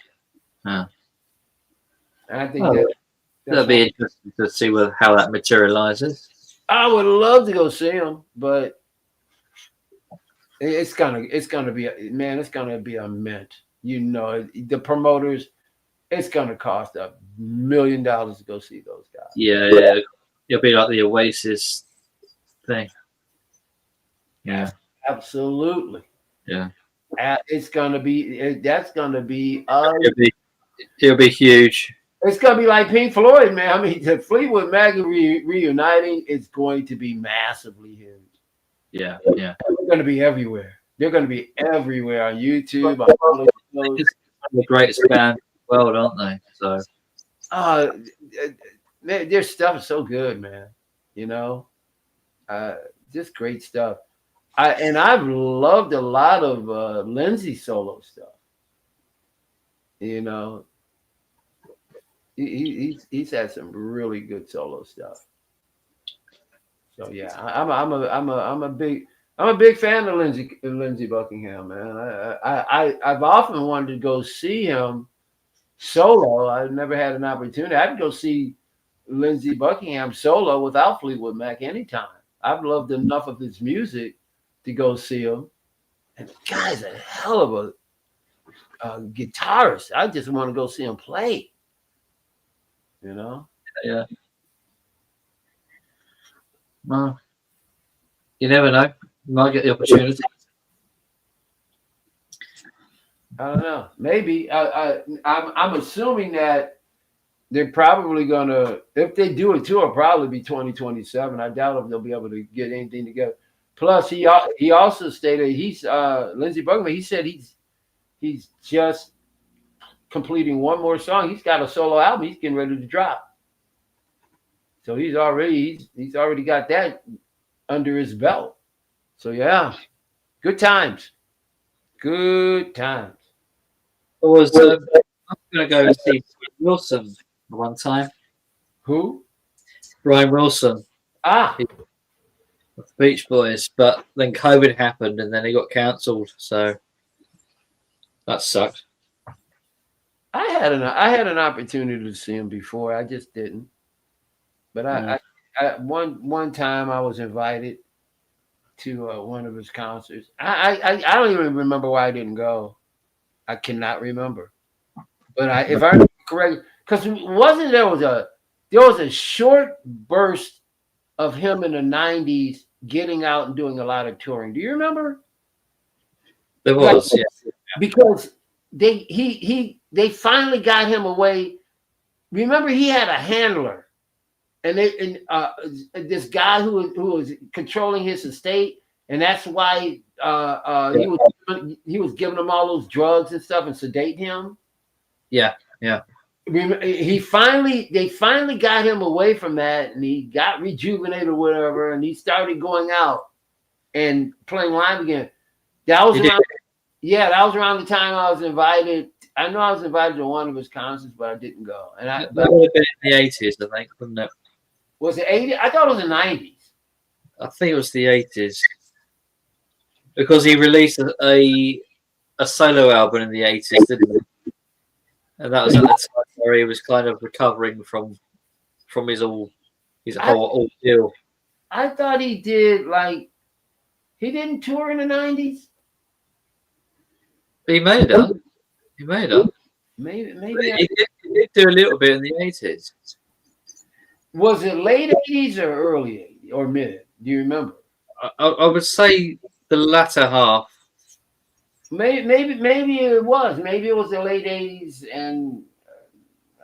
And I think that'll be interesting to see how that materializes. I would love to go see him, but it's gonna be it's gonna be a mint. The promoters, it's gonna cost $1 million to go see those guys. Yeah. It'll be like the Oasis thing. Yeah. Absolutely. Yeah. It's gonna be. That's gonna be. It'll be huge. It's gonna be like Pink Floyd, man. I mean, the Fleetwood Mac reuniting is going to be massively huge. Yeah. They're gonna be everywhere. They're gonna be everywhere on YouTube. The greatest band in the world, aren't they? So. Their stuff is so good, man. Just great stuff. I've loved a lot of Lindsey solo stuff. He's had some really good solo stuff. So yeah, I'm a big fan of Lindsey Buckingham, man. I've often wanted to go see him solo. I've never had an opportunity. I'd go see Lindsey Buckingham solo without Fleetwood Mac anytime. I've loved enough of his music to go see him. And the guy's a hell of a guitarist. I just want to go see him play. Yeah. Well, you never know. You might get the opportunity. I don't know. Maybe. I'm assuming that they're probably gonna, if they do a tour, probably be 2027. I doubt if they'll be able to get anything together. Plus, he also stated he's Lindsey Buckingham. He said he's just completing one more song. He's got a solo album he's getting ready to drop. So he's already got that under his belt. So yeah, good times. Good times. I'm going to go and see Wilson one time. Who? Brian Wilson. The Beach Boys, but then COVID happened and then it got cancelled, so that sucked. I had an opportunity to see him before. I just didn't. But I one time I was invited to one of his concerts. I don't even remember why I didn't go. I cannot remember. But if I remember correctly, because there was a short burst of him in the 90s getting out and doing a lot of touring. Do you remember? There was, yeah. Because they finally got him away. Remember, he had a handler, and this guy who was controlling his estate, and that's why he was giving him all those drugs and stuff and sedate him. Yeah. They finally got him away from that, and he got rejuvenated or whatever, and he started going out and playing live again. That was around the time I was invited. I know I was invited to one of his concerts, but I didn't go. And that would have been in the 80s, I think, wouldn't it? Was it 80s? I thought it was the 90s. I think it was the 80s. Because he released a solo album in the 80s, didn't he? And that was at the time where he was kind of recovering from his whole ordeal. I thought he did, he didn't tour in the 90s. He may have done. Maybe he did do a little bit in the 80s. Was it late 80s or early 80s or mid? Do you remember? I would say the latter half. Maybe it was. Maybe it was the late 80s, and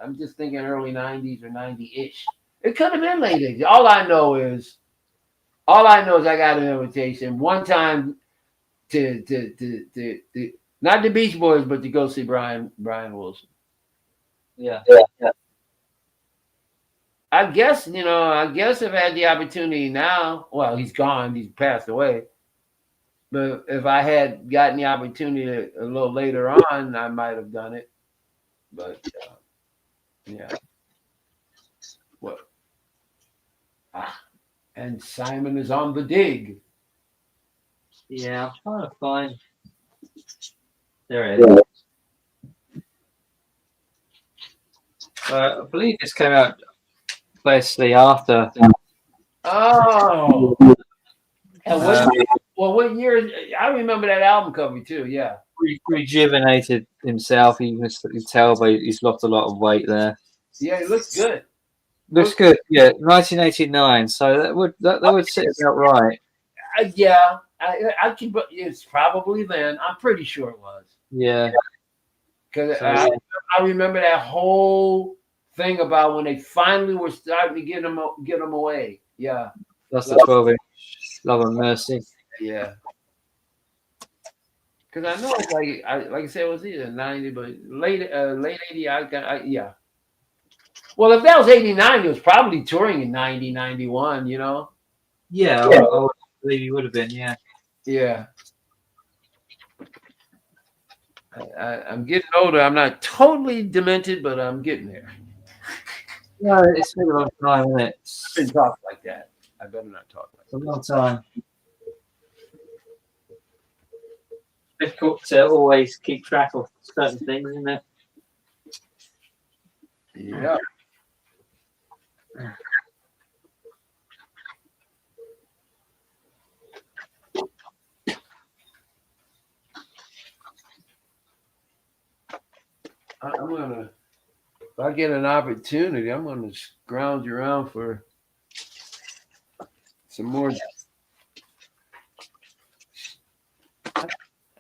I'm just thinking early 90s or 90-ish. It could have been late 80s. All I know is I got an invitation one time to not the Beach Boys, but to go see Brian Wilson. Yeah. I guess if I had the opportunity now, well, he's gone, he's passed away. But if I had gotten the opportunity a little later on, I might have done it. But yeah, what? And Simon is on the dig. Yeah, I'm trying to find. There it is. I believe this came out basically after. Oh, and what year? I remember that album cover too. Yeah. Rejuvenated himself. You can tell, but he's lost a lot of weight there. Yeah, it looks good. Looks good. Yeah, 1989. So that would sit about right. Yeah, I can. But it's probably then. I'm pretty sure it was. Yeah. Because So, I remember that whole thing about when they finally were starting to get them away. Yeah. that's the 12-inch Love and Mercy. Yeah. Because I know it's like I said, it was either 90, but late 80. Yeah. Well, if that was 89, he was probably touring in 90, 91, you know? Yeah, I would believe he would have been. Yeah. Yeah. I'm getting older. I'm not totally demented, but I'm getting there. No, it's been a long time, isn't it? I've been talking like that. I better not talk like that. A long time. Difficult to always keep track of certain things, isn't it? Yeah. I'm gonna, if I get an opportunity, I'm gonna scrounge around for some more.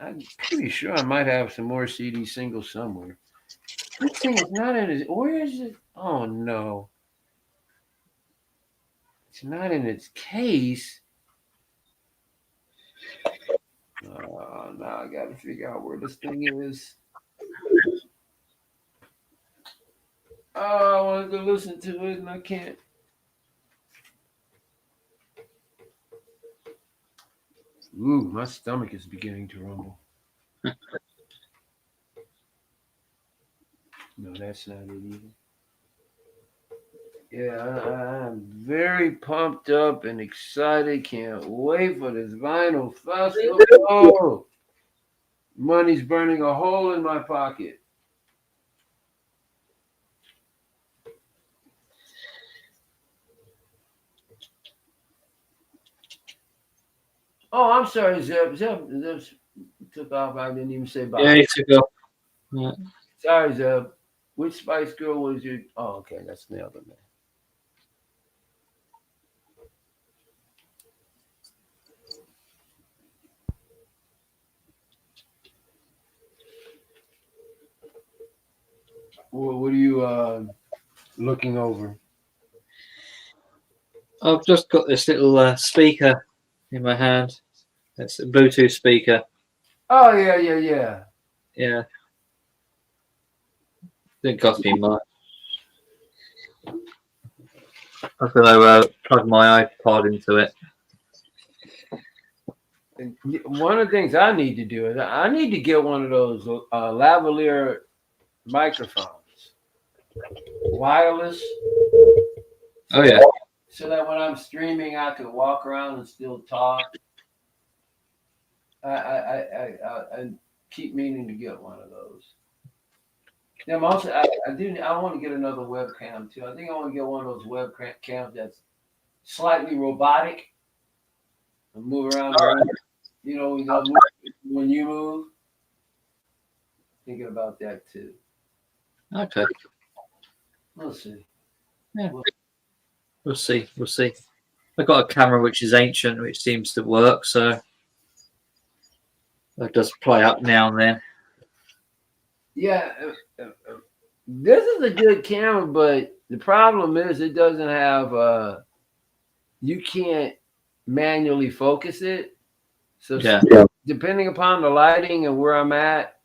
I'm pretty sure I might have some more CD singles somewhere. This thing is not in it. Where is it? Oh no, it's not in its case. Now I got to figure out where this thing is. Oh, I wanted to listen to it and I can't. Ooh, my stomach is beginning to rumble. No, that's not it either. Yeah, I'm very pumped up and excited. Can't wait for this vinyl festival. Money's burning a hole in my pocket. Oh, I'm sorry, Zeb. Zeb took off. I didn't even say bye. Yeah, he took off. Yeah. Sorry, Zeb. Which Spice Girl was your? Oh, okay, that's the other man. What are you looking over? I've just got this little speaker in my hand. It's a Bluetooth speaker. Oh yeah. Yeah. Didn't cost me much. I'm gonna plug my iPod into it. And one of the things I need to do is I need to get one of those lavalier microphones, wireless. Oh yeah. So that when I'm streaming, I can walk around and still talk. I keep meaning to get one of those. Then also, I want to get another webcam too. I think I want to get one of those webcams that's slightly robotic and move around. You know, when you move. Thinking about that too. Okay. We'll see. Yeah. We'll see. We'll see. I've got a camera which is ancient, which seems to work, so it does play up now and then. Yeah, this is a good camera, but the problem is it doesn't have. You can't manually focus it. So depending upon the lighting and where I'm at,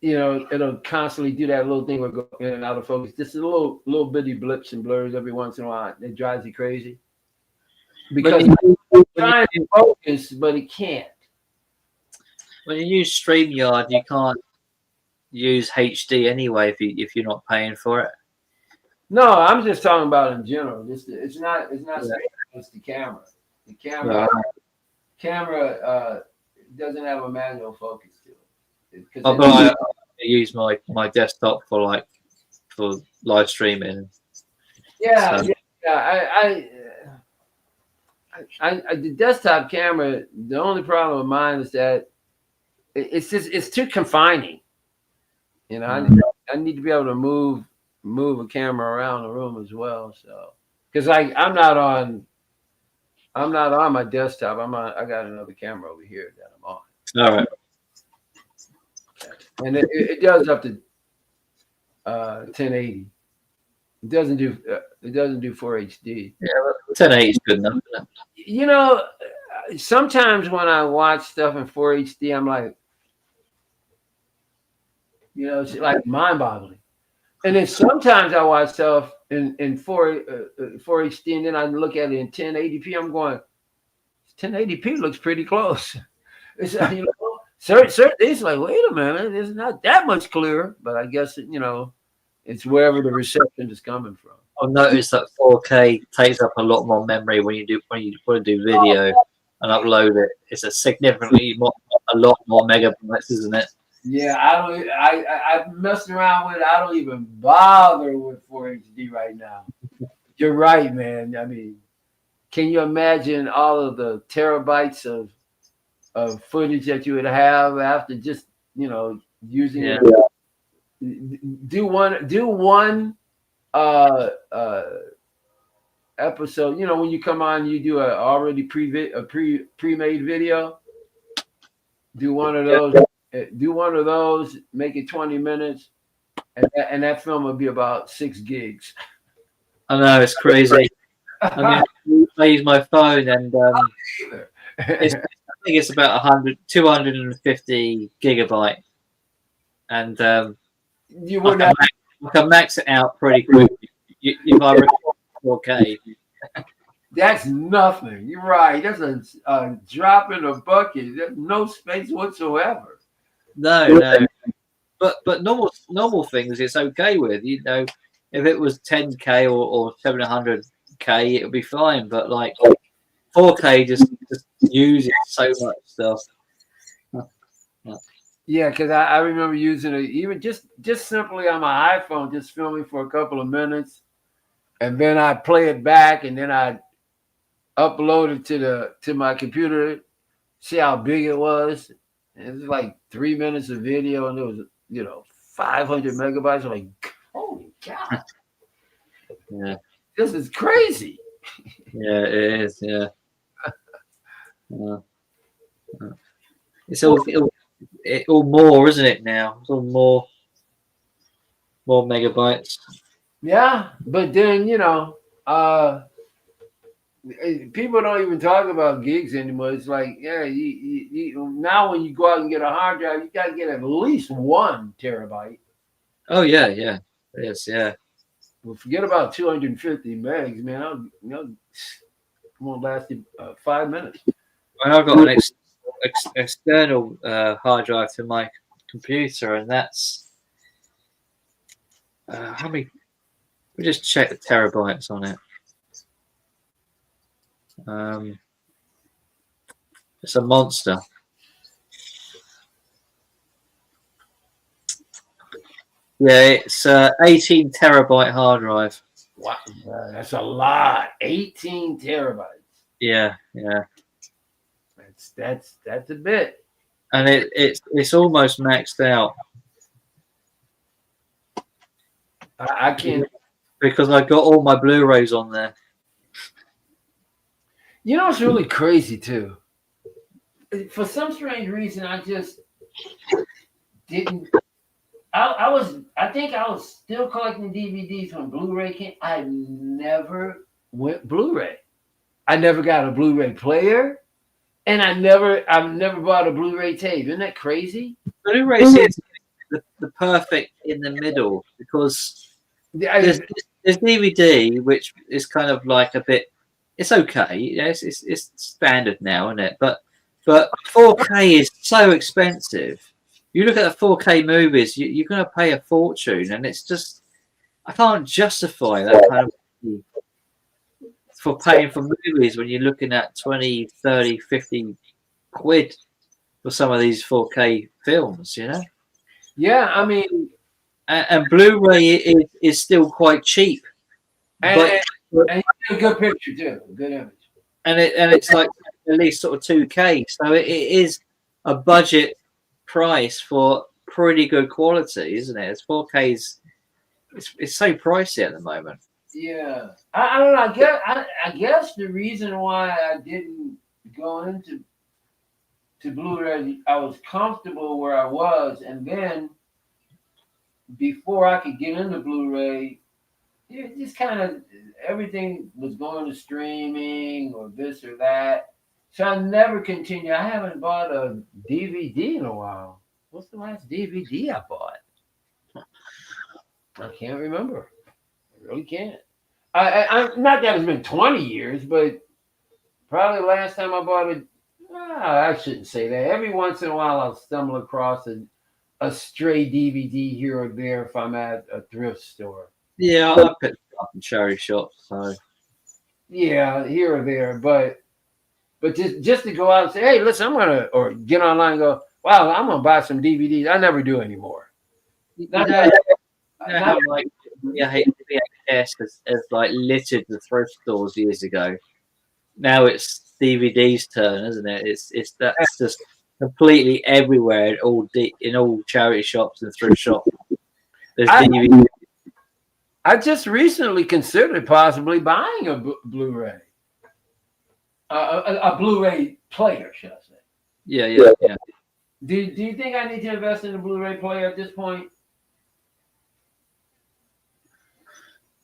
you know, it'll constantly do that little thing where it goes in and out of focus. Just a little bitty blips and blurs every once in a while. It drives you crazy. Because it's trying to focus, but it can't. When you use StreamYard, you can't use HD anyway if you're not paying for it. No, I'm just talking about in general. It's not Yeah. it's the camera. The Right. camera doesn't have a manual focus to it. I use my desktop for live streaming. Yeah, So, the desktop camera. The only problem of mine is that it's too confining. You know, I need to be able to move a camera around the room as well. So, because I'm not on my desktop. I got another camera over here that I'm on. all right. And it does up to 1080. It doesn't do 4 HD. Yeah, 1080 is good enough. Isn't it? You know, sometimes when I watch stuff in 4 HD, I'm like, you know, it's like mind-boggling. And then sometimes I watch stuff in 4 HD, and then I look at it in 1080p. I'm going, 1080p looks pretty close. It's, you know, certain it's like, wait a minute, it's not that much clearer. But I guess you know, it's wherever the reception is coming from. I've noticed that 4K takes up a lot more memory when you want to do video and upload it. It's a lot more megabytes, isn't it? Yeah, I've messed around with it. I don't even bother with 4 HD right now. You're right, man. I mean, can you imagine all of the terabytes of footage that you would have after just, you know, using it? Do one episode. You know, when you come on, you do a already pre-made video. Do one of those. Do one of those. Make it 20 minutes, and that film will be about 6 gigs. I know, it's crazy. I mean, I use my phone, and I think it's about 250 gigabyte, and you wouldn't have. I can max it out pretty quickly. If I record 4K. That's nothing. You're right. That's a drop in a bucket. There's no space whatsoever. No. But normal things it's okay with. You know, if it was 10K or 700K, it would be fine. But like 4K just uses so much stuff. Yeah, because I remember using it even just simply on my iPhone, just filming for a couple of minutes, and then I play it back, and then I upload it to my computer, see how big it was. And it was like 3 minutes of video, and it was 500 megabytes. I'm like, holy cow! Yeah, this is crazy. Yeah, it is. Yeah, it's all more, isn't it? Now it's all more megabytes. Yeah, but then people don't even talk about gigs anymore. It's like, yeah, you now when you go out and get a hard drive, you got to get at least 1 terabyte. Oh yeah, yes, yeah. Well, forget about 250 megs, man. Won't last you 5 minutes. Well, I've got an external hard drive to my computer, and that's how many? We just check the terabytes on it. It's a monster. Yeah, it's 18 terabyte hard drive. Wow, that's a lot. 18 terabytes. Yeah. That's a bit. And it's almost maxed out. I can't, because I got all my Blu-rays on there. You know, it's really crazy too. For some strange reason, I just didn't. I think I was still collecting DVDs when Blu-ray came. I never went Blu-ray. I never got a Blu-ray player, and I've never bought a Blu-ray tape. Isn't that crazy? Blu-ray is the perfect in the middle, because there's DVD, which is kind of like a bit. It's okay. Yes, it's standard now, isn't it? But 4K is so expensive. You look at the 4K movies, you're going to pay a fortune, and it's just I can't justify that kind of money for paying for movies when you're looking at 20, 30, 50 quid for some of these 4K films, you know. Yeah, I mean, And Blu-ray is still quite cheap, and, but and a good picture too, a good image. and it's like at least sort of 2K, so it is a budget price for pretty good quality, isn't it? It's 4K's. It's so pricey at the moment. Yeah, I don't know. I guess the reason why I didn't go into Blu-ray, I was comfortable where I was, and then before I could get into Blu-ray, it just kind of everything was going to streaming or this or that. So I never continued. I haven't bought a DVD in a while. What's the last DVD I bought? I can't remember. I really can't. I not that it's been 20 years, but probably the last time I bought it. I shouldn't say that. Every once in a while, I'll stumble across a stray DVD here or there if I'm at a thrift store. Yeah, I picked it up in charity shops. So Yeah, here or there, but just to go out and say, hey, listen, I'm gonna, or get online and go, wow, I'm gonna buy some DVDs. I never do anymore. Not how like VHS has like littered the thrift stores years ago. Now it's DVD's turn, isn't it? It's that's just completely everywhere in all charity shops and thrift shops. There's DVD. I just recently considered possibly buying a Blu-ray, a Blu-ray player, should I say? Yeah. Do you think I need to invest in a Blu-ray player at this point?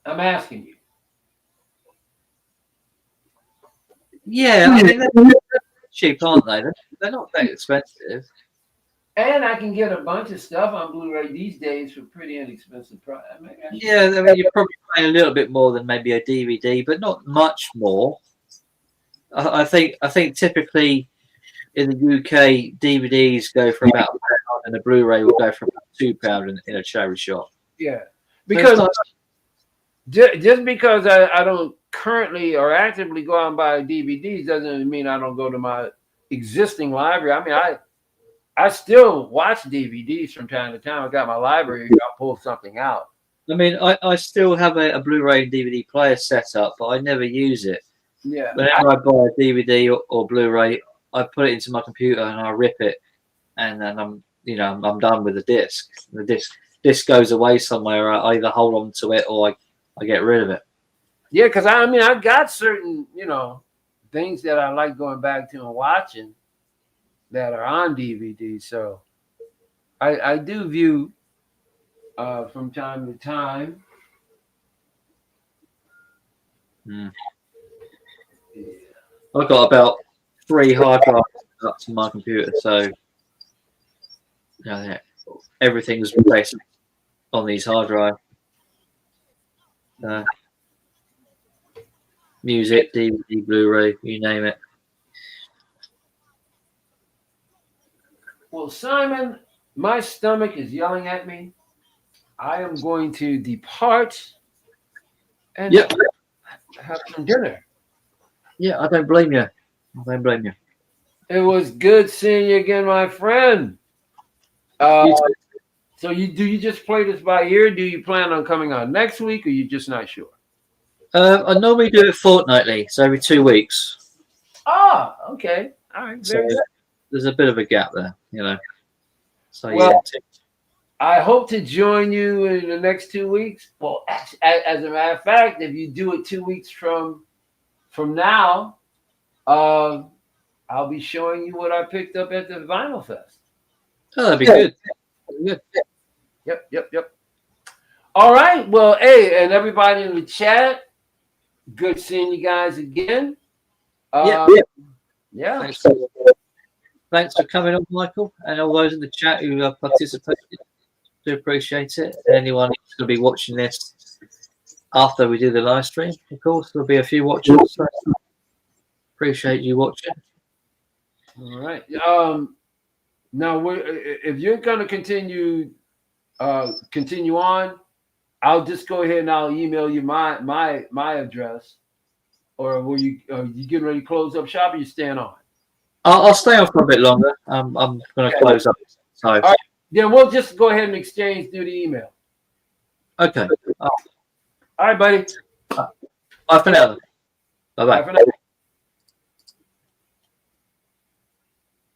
I'm asking you. Yeah, I mean they're cheap, aren't they? They're not that expensive. And I can get a bunch of stuff on Blu-ray these days for pretty inexpensive price. Yeah, I mean, you're probably paying a little bit more than maybe a DVD, but not much more. I think typically in the UK, DVDs go for about £1, and a Blu-ray will go for about £2 in a charity shop. Yeah, because just because I don't currently or actively go out and buy DVDs doesn't mean I don't go to my existing library. I mean, I still watch DVDs from time to time. I got my library. I'll pull something out. I mean, I still have a Blu-ray and DVD player set up, but I never use it. Yeah. Whenever I buy a DVD or Blu-ray, I put it into my computer and I rip it, and then I'm done with the disc. The disc goes away somewhere. I either hold on to it or I get rid of it. Yeah, because I got certain things that I like going back to and watching that are on DVD. So I do view from time to time. Mm. I've got about 3 hard drives up to my computer, so everything's replaced on these hard drives. Music, DVD, Blu-ray, you name it. Well, Simon, my stomach is yelling at me. I am going to depart and have some dinner. Yeah, I don't blame you. It was good seeing you again, my friend. So do you just play this by ear? Do you plan on coming on next week, or you just not sure? I normally do it fortnightly, so every 2 weeks. Oh, okay. All right. So there's a bit of a gap there, So well, I hope to join you in the next 2 weeks. Well, as a matter of fact, if you do it 2 weeks from now, I'll be showing you what I picked up at the Vinyl Fest. Oh, that'd be good. Good. Yep. All right. Well, hey, and everybody in the chat, good seeing you guys again. Yeah. Thanks for coming on, Michael, and all those in the chat who have participated. Do appreciate it. Anyone who's going to be watching this after we do the live stream, of course, there'll be a few watchers. So appreciate you watching. All right. Now, if you're going to continue on, I'll just go ahead and I'll email you my address. Or will you getting ready to close up shop, or you staying on? I'll stay on for a bit longer. I'm going to close up. So. All right. Then we'll just go ahead and exchange through the email. Okay. All right, buddy. Bye for now. Bye-bye. Bye for now.